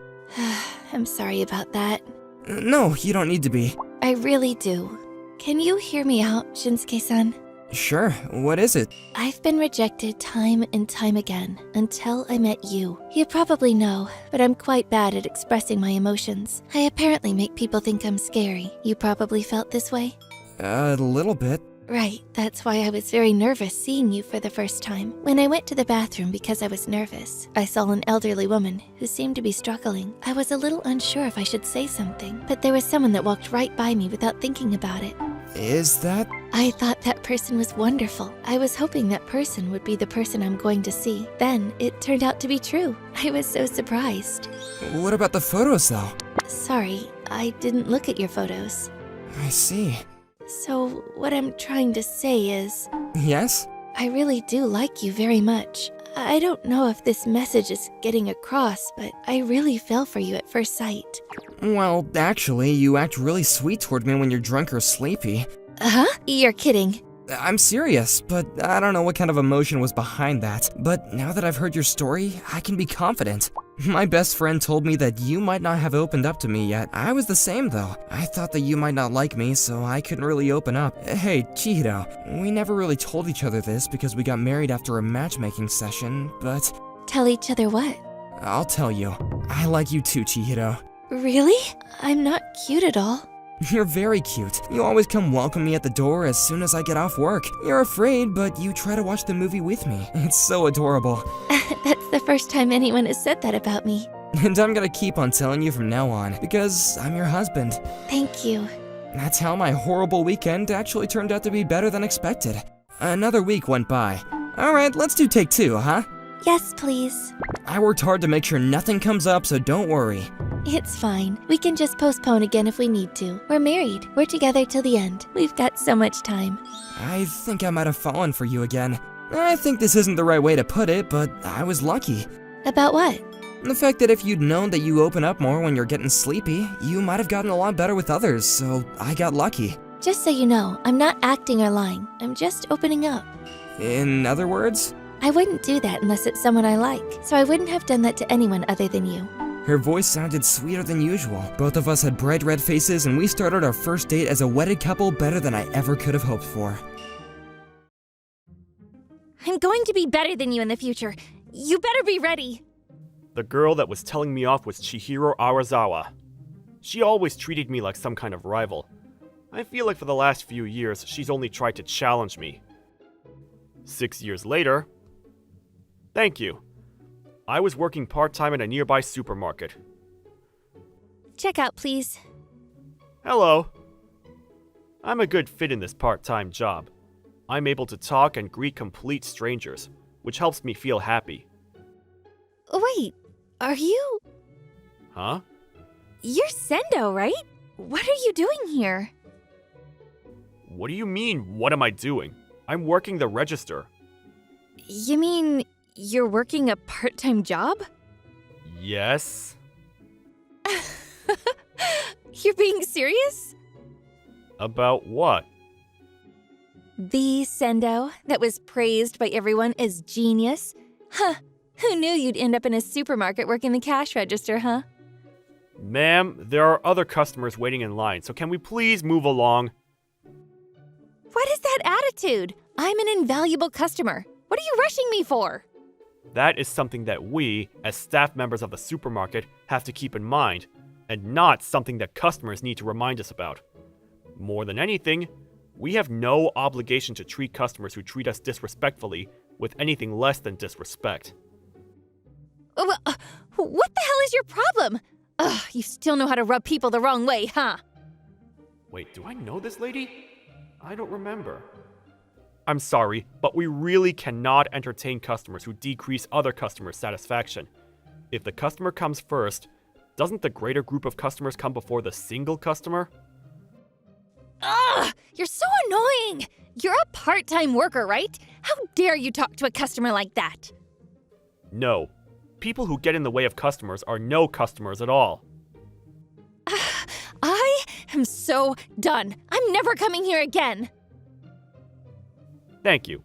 I'm sorry about that. No, you don't need to be. I really do. Can you hear me out, Shinsuke-san? Sure, what is it? I've been rejected time and time again until I met you. You probably know, but I'm quite bad at expressing my emotions. I apparently make people think I'm scary. You probably felt this way? A little bit. Right, that's why I was very nervous seeing you for the first time. When I went to the bathroom because I was nervous, I saw an elderly woman who seemed to be struggling. I was a little unsure if I should say something, but there was someone that walked right by me without thinking about it. Is that? I thought that person was wonderful. I was hoping that person would be the person I'm going to see. Then it turned out to be true. I was so surprised. What about the photos, though? Sorry, I didn't look at your photos. I see. So, what I'm trying to say is... Yes? I really do like you very much. I don't know if this message is getting across, but I really fell for you at first sight. Well, actually, you act really sweet toward me when you're drunk or sleepy. Uh-huh? You're kidding. I'm serious, but I don't know what kind of emotion was behind that. But now that I've heard your story, I can be confident. My best friend told me that you might not have opened up to me yet. I was the same though. I thought that you might not like me, so I couldn't really open up. Hey, Chihiro, we never really told each other this because we got married after a matchmaking session, but... Tell each other what? I'll tell you. I like you too, Chihiro. Really? I'm not cute at all. You're very cute. You always come welcome me at the door as soon as I get off work. You're afraid, but you try to watch the movie with me. It's so adorable. That's the first time anyone has said that about me. And I'm gonna keep on telling you from now on, because I'm your husband. Thank you. That's how my horrible weekend actually turned out to be better than expected. Another week went by. Alright, let's do take two, huh? Yes, please. I worked hard to make sure nothing comes up, so don't worry. It's fine. We can just postpone again if we need to. We're married. We're together till the end. We've got so much time. I think I might have fallen for you again. I think this isn't the right way to put it, but I was lucky. About what? The fact that if you'd known that you open up more when you're getting sleepy, you might have gotten a lot better with others, so I got lucky. Just so you know, I'm not acting or lying. I'm just opening up. In other words? I wouldn't do that unless it's someone I like, so I wouldn't have done that to anyone other than you. Her voice sounded sweeter than usual. Both of us had bright red faces, and we started our first date as a wedded couple better than I ever could have hoped for. I'm going to be better than you in the future. You better be ready. The girl that was telling me off was Chihiro Arazawa. She always treated me like some kind of rival. I feel like for the last few years, she's only tried to challenge me. 6 years later... Thank you. I was working part-time at a nearby supermarket. Check out, please. Hello. I'm a good fit in this part-time job. I'm able to talk and greet complete strangers, which helps me feel happy. Wait, are you... Huh? You're Sendo, right? What are you doing here? What do you mean, what am I doing? I'm working the register. You mean you're working a part-time job? Yes. You're being serious? About what? The Sendo that was praised by everyone as genius? Huh, who knew you'd end up in a supermarket working the cash register, huh? Ma'am, there are other customers waiting in line, so can we please move along? What is that attitude? I'm an invaluable customer. What are you rushing me for? That is something that we, as staff members of the supermarket, have to keep in mind, and not something that customers need to remind us about. More than anything, we have no obligation to treat customers who treat us disrespectfully with anything less than disrespect. What the hell is your problem? Ugh, you still know how to rub people the wrong way, huh? Wait, do I know this lady? I don't remember. I'm sorry, but we really cannot entertain customers who decrease other customers' satisfaction. If the customer comes first, doesn't the greater group of customers come before the single customer? Ugh! You're so annoying! You're a part-time worker, right? How dare you talk to a customer like that? No. People who get in the way of customers are no customers at all. I am so done. I'm never coming here again. Thank you.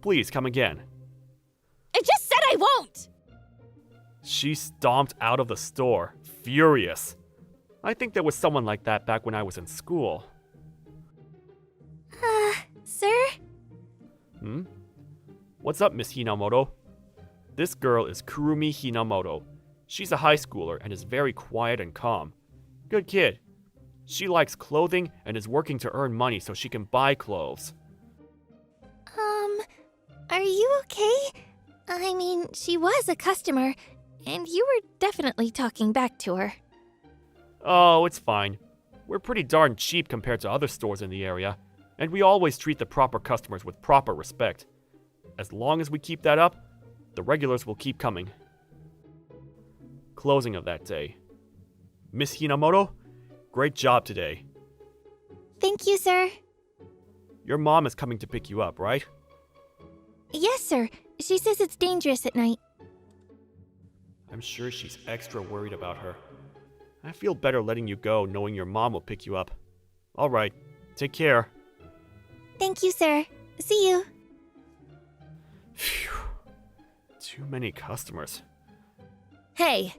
Please come again. I just said I won't! She stomped out of the store, furious. I think there was someone like that back when I was in school. Sir? What's up, Miss Hinamoto? This girl is Kurumi Hinamoto. She's a high schooler and is very quiet and calm. Good kid. She likes clothing and is working to earn money so she can buy clothes. Are you okay? I mean, she was a customer, and you were definitely talking back to her. Oh, it's fine. We're pretty darn cheap compared to other stores in the area, and we always treat the proper customers with proper respect. As long as we keep that up, the regulars will keep coming. Closing of that day. Miss Hinamoto, great job today. Thank you, sir. Your mom is coming to pick you up, right? Yes, sir. She says it's dangerous at night. I'm sure she's extra worried about her. I feel better letting you go knowing your mom will pick you up. All right, take care. Thank you, sir. See you. Phew. Too many customers. Hey.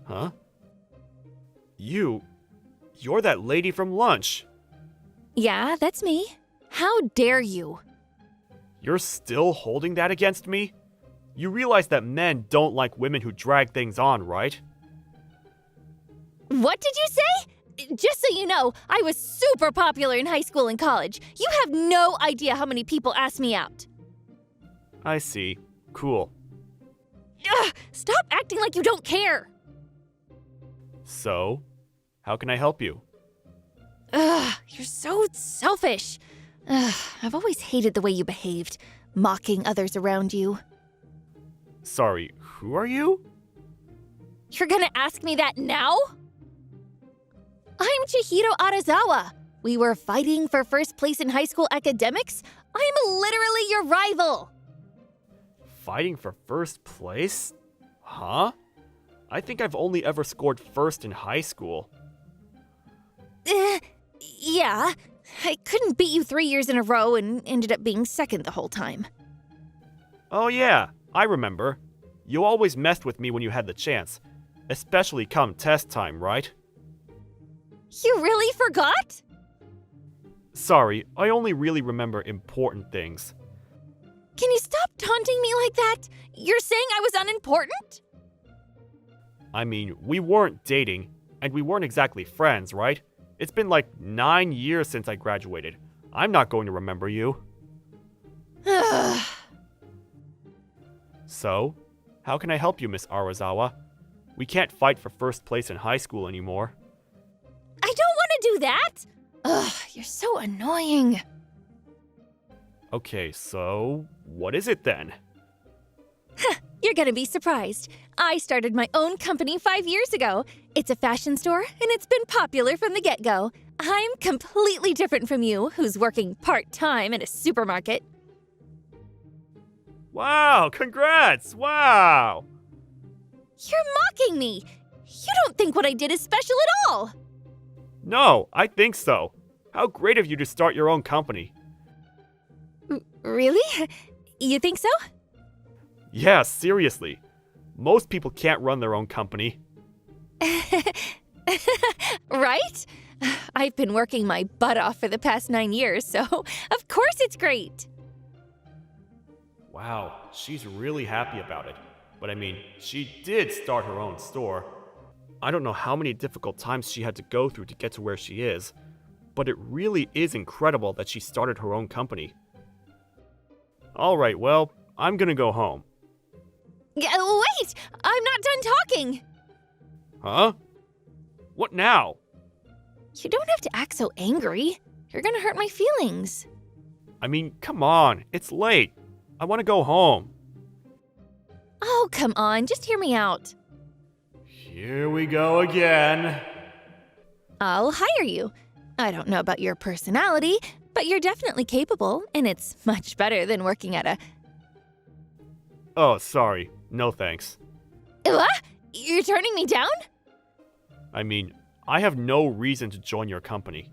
Huh? You're that lady from lunch. Yeah, that's me. How dare you? You're still holding that against me? You realize that men don't like women who drag things on, right? What did you say? Just so you know, I was super popular in high school and college. You have no idea how many people asked me out. I see. Cool. Ugh, stop acting like you don't care. So, how can I help you? Ugh, you're so selfish. Ugh, I've always hated the way you behaved, mocking others around you. Sorry, who are you? You're gonna ask me that now? I'm Chihiro Arazawa. We were fighting for first place in high school academics. I'm literally your rival. Fighting for first place? Huh? I think I've only ever scored first in high school. Yeah. I couldn't beat you 3 years in a row and ended up being second the whole time. Oh yeah, I remember. You always messed with me when you had the chance. Especially come test time, right? You really forgot? Sorry, I only really remember important things. Can you stop taunting me like that? You're saying I was unimportant? I mean, we weren't dating, and we weren't exactly friends, right? It's been like 9 years since I graduated. I'm not going to remember you. So, how can I help you, Miss Arazawa? We can't fight for first place in high school anymore. I don't want to do that! Ugh, you're so annoying. Okay, so what is it then? You're gonna be surprised. I started my own company 5 years ago. It's a fashion store, and it's been popular from the get-go. I'm completely different from you, who's working part-time at a supermarket. Wow, congrats! Wow! You're mocking me! You don't think what I did is special at all! No, I think so. How great of you to start your own company. Really? You think so? Yeah, seriously. Most people can't run their own company. Right? I've been working my butt off for the past 9 years, so of course it's great. Wow, she's really happy about it. But I mean, she did start her own store. I don't know how many difficult times she had to go through to get to where she is, but it really is incredible that she started her own company. Alright, well, I'm gonna go home. Wait! I'm not done talking! Huh? What now? You don't have to act so angry. You're gonna hurt my feelings. I mean, come on, it's late. I want to go home. Oh, come on, just hear me out. Here we go again. I'll hire you. I don't know about your personality, but you're definitely capable, and it's much better than working at a... Oh, sorry. No thanks. What? You're turning me down? I mean, I have no reason to join your company.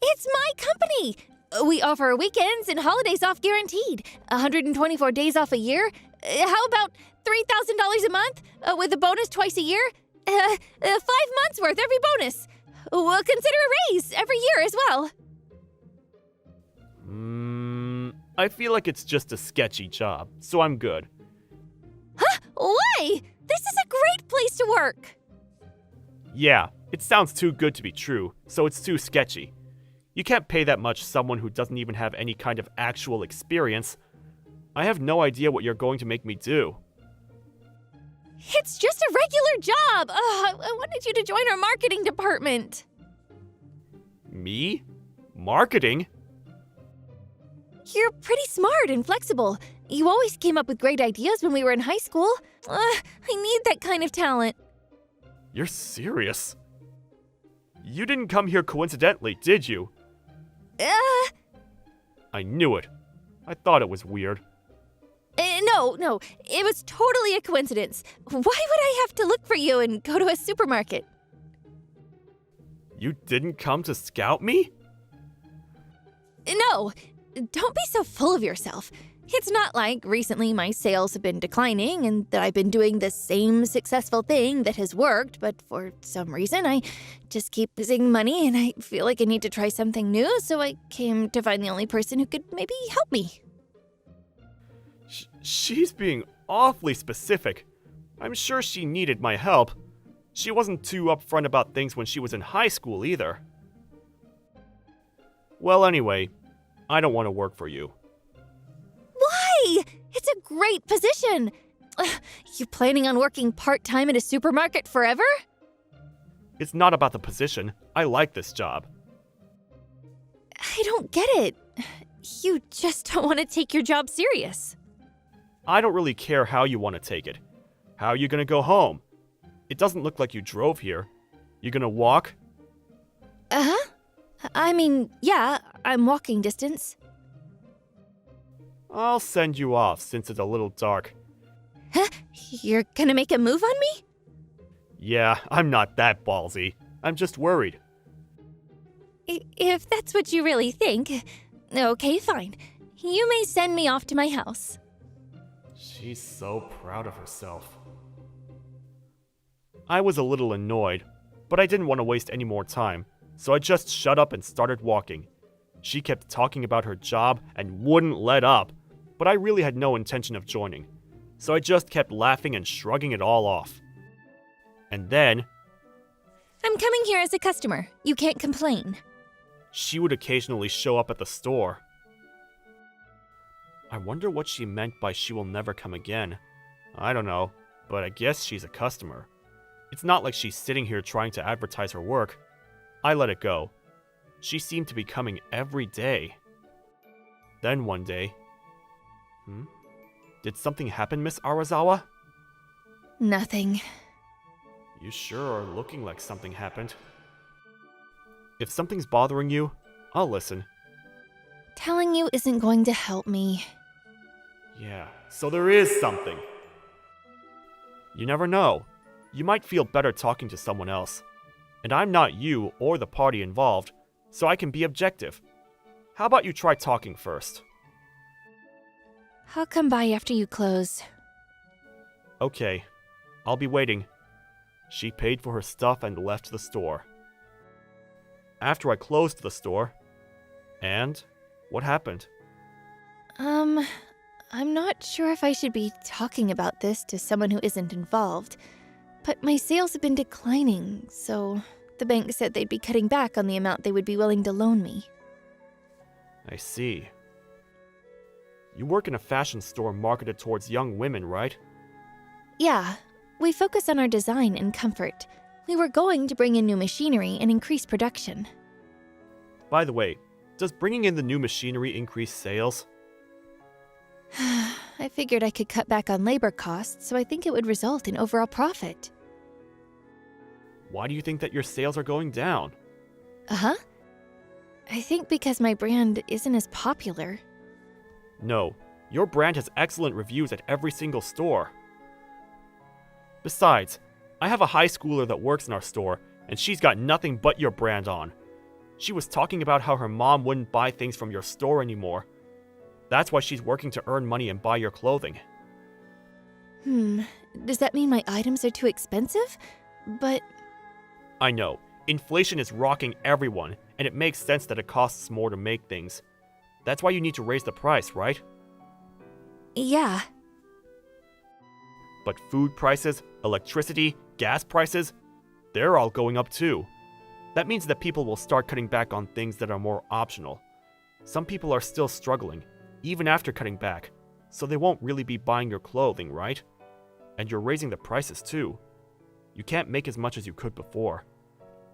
It's my company! We offer weekends and holidays off guaranteed. 124 days off a year. How about $3,000 a month with a bonus twice a year? 5 months worth every bonus. We'll consider a raise every year as well. I feel like it's just a sketchy job, so I'm good. Huh? Why? This is a great place to work. Yeah, it sounds too good to be true, so it's too sketchy. You can't pay that much someone who doesn't even have any kind of actual experience. I have no idea what you're going to make me do. It's just a regular job. I wanted you to join our marketing department. Me? Marketing? You're pretty smart and flexible. You always came up with great ideas when we were in high school. I need that kind of talent. You're serious? You didn't come here coincidentally, did you? I knew it. I thought it was weird. No. It was totally a coincidence. Why would I have to look for you and go to a supermarket? You didn't come to scout me? No. Don't be so full of yourself. It's not like recently my sales have been declining and that I've been doing the same successful thing that has worked, but for some reason I just keep losing money and I feel like I need to try something new, so I came to find the only person who could maybe help me. She's being awfully specific. I'm sure she needed my help. She wasn't too upfront about things when she was in high school either. Well, anyway, I don't want to work for you. Why? It's a great position. You planning on working part-time at a supermarket forever? It's not about the position. I like this job. I don't get it. You just don't want to take your job serious. I don't really care how you want to take it. How are you gonna go home? It doesn't look like you drove here. You gonna walk? I mean, yeah, I'm walking distance. I'll send you off since it's a little dark. Huh? You're gonna make a move on me? Yeah, I'm not that ballsy. I'm just worried. If that's what you really think, okay, fine. You may send me off to my house. She's so proud of herself. I was a little annoyed, but I didn't want to waste any more time, so I just shut up and started walking. She kept talking about her job and wouldn't let up, but I really had no intention of joining, so I just kept laughing and shrugging it all off. And then, I'm coming here as a customer. You can't complain. she would occasionally show up at the store. I wonder what she meant by she will never come again. I don't know, but I guess she's a customer. It's not like she's sitting here trying to advertise her work. I let it go. She seemed to be coming every day. Then one day... Did something happen, Miss Arazawa? Nothing. You sure are looking like something happened. If something's bothering you, I'll listen. Telling you isn't going to help me. Yeah, so there is something. You never know. You might feel better talking to someone else. And I'm not you or the party involved, so I can be objective. How about you try talking first? I'll come by after you close. Okay, I'll be waiting. She paid for her stuff and left the store. After I closed the store... And? What happened? I'm not sure if I should be talking about this to someone who isn't involved, but my sales have been declining, so the bank said they'd be cutting back on the amount they would be willing to loan me. I see. You work in a fashion store marketed towards young women, right? Yeah, we focus on our design and comfort. We were going to bring in new machinery and increase production. By the way, does bringing in the new machinery increase sales? I figured I could cut back on labor costs, so I think it would result in overall profit. Why do you think that your sales are going down? Uh-huh. I think because my brand isn't as popular. No, your brand has excellent reviews at every single store. Besides, I have a high schooler that works in our store, and she's got nothing but your brand on. She was talking about how her mom wouldn't buy things from your store anymore. That's why she's working to earn money and buy your clothing. Does that mean my items are too expensive? But... I know, inflation is rocking everyone, and it makes sense that it costs more to make things. That's why you need to raise the price, right? Yeah. But food prices, electricity, gas prices, they're all going up too. That means that people will start cutting back on things that are more optional. Some people are still struggling, even after cutting back, so they won't really be buying your clothing, right? And you're raising the prices too. You can't make as much as you could before.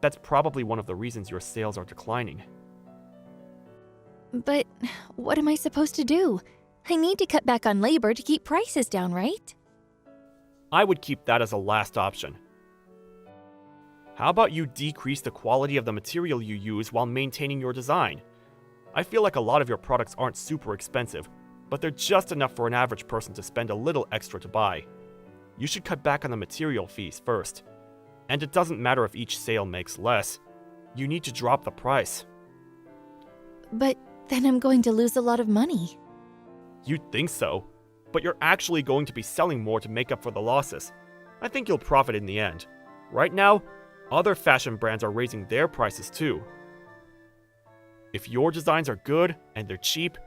That's probably one of the reasons your sales are declining. But what am I supposed to do? I need to cut back on labor to keep prices down, right? I would keep that as a last option. How about you decrease the quality of the material you use while maintaining your design? I feel like a lot of your products aren't super expensive, but they're just enough for an average person to spend a little extra to buy. You should cut back on the material fees first. And it doesn't matter if each sale makes less. You need to drop the price. But then I'm going to lose a lot of money. You'd think so, but you're actually going to be selling more to make up for the losses. I think you'll profit in the end. Right now, other fashion brands are raising their prices too. If your designs are good and they're cheap,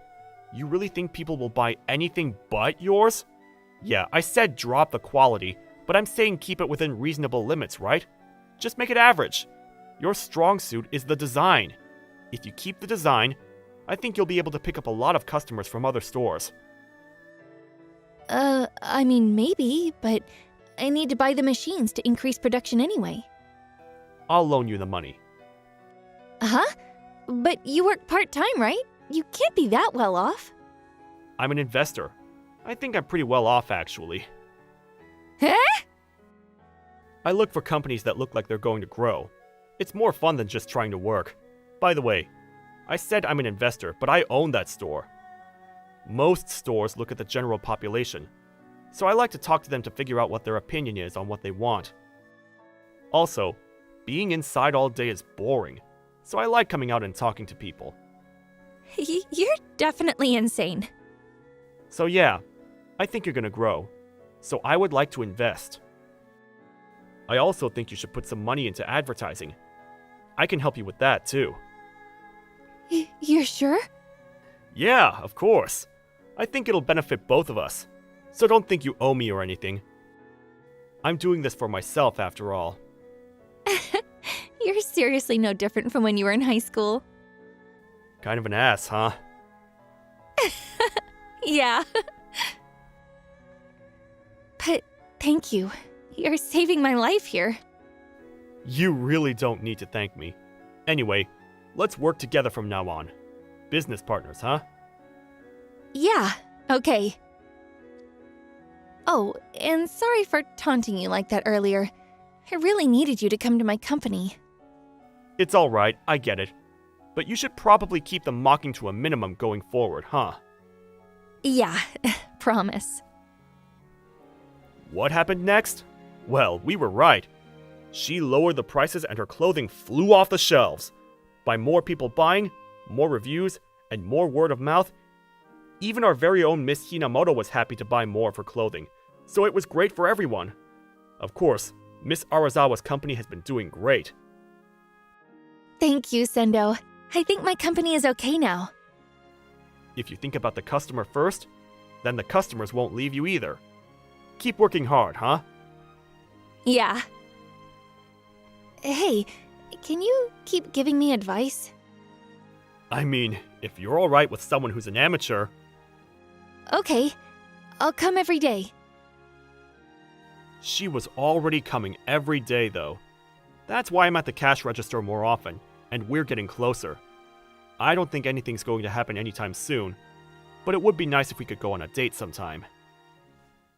you really think people will buy anything but yours? Yeah, I said drop the quality, but I'm saying keep it within reasonable limits, right? Just make it average. Your strong suit is the design. If you keep the design, I think you'll be able to pick up a lot of customers from other stores. I mean, maybe, but I need to buy the machines to increase production anyway. I'll loan you the money. Uh-huh. But you work part-time, right? You can't be that well off. I'm an investor. I think I'm pretty well off, actually. Huh? I look for companies that look like they're going to grow. It's more fun than just trying to work. By the way, I said I'm an investor, but I own that store. Most stores look at the general population. so I like to talk to them to figure out what their opinion is on what they want. Also, being inside all day is boring, so I like coming out and talking to people. You're definitely insane. So yeah, I think you're gonna grow, so I would like to invest. I also think you should put some money into advertising. I can help you with that too. You're sure? Yeah, of course. I think it'll benefit both of us, so don't think you owe me or anything. I'm doing this for myself after all. You're seriously no different from when you were in high school. Kind of an ass, huh? Yeah. But thank you. You're saving my life here. You really don't need to thank me. Anyway, let's work together from now on. Business partners, huh? Yeah, okay. Oh, and sorry for taunting you like that earlier. I really needed you to come to my company. It's alright, I get it. But you should probably keep the mocking to a minimum going forward, huh? Yeah, promise. What happened next? Well, we were right. She lowered the prices and her clothing flew off the shelves. By more people buying, more reviews, and more word of mouth, even our very own Miss Hinamoto was happy to buy more of her clothing, so it was great for everyone. Of course, Miss Arazawa's company has been doing great. Thank you, Sendo. I think my company is okay now. If you think about the customer first, then the customers won't leave you either. Keep working hard, huh? Yeah. Hey, can you keep giving me advice? I mean, if you're alright with someone who's an amateur... Okay, I'll come every day. She was already coming every day, though. That's why I'm at the cash register more often, and we're getting closer. I don't think anything's going to happen anytime soon, but it would be nice if we could go on a date sometime.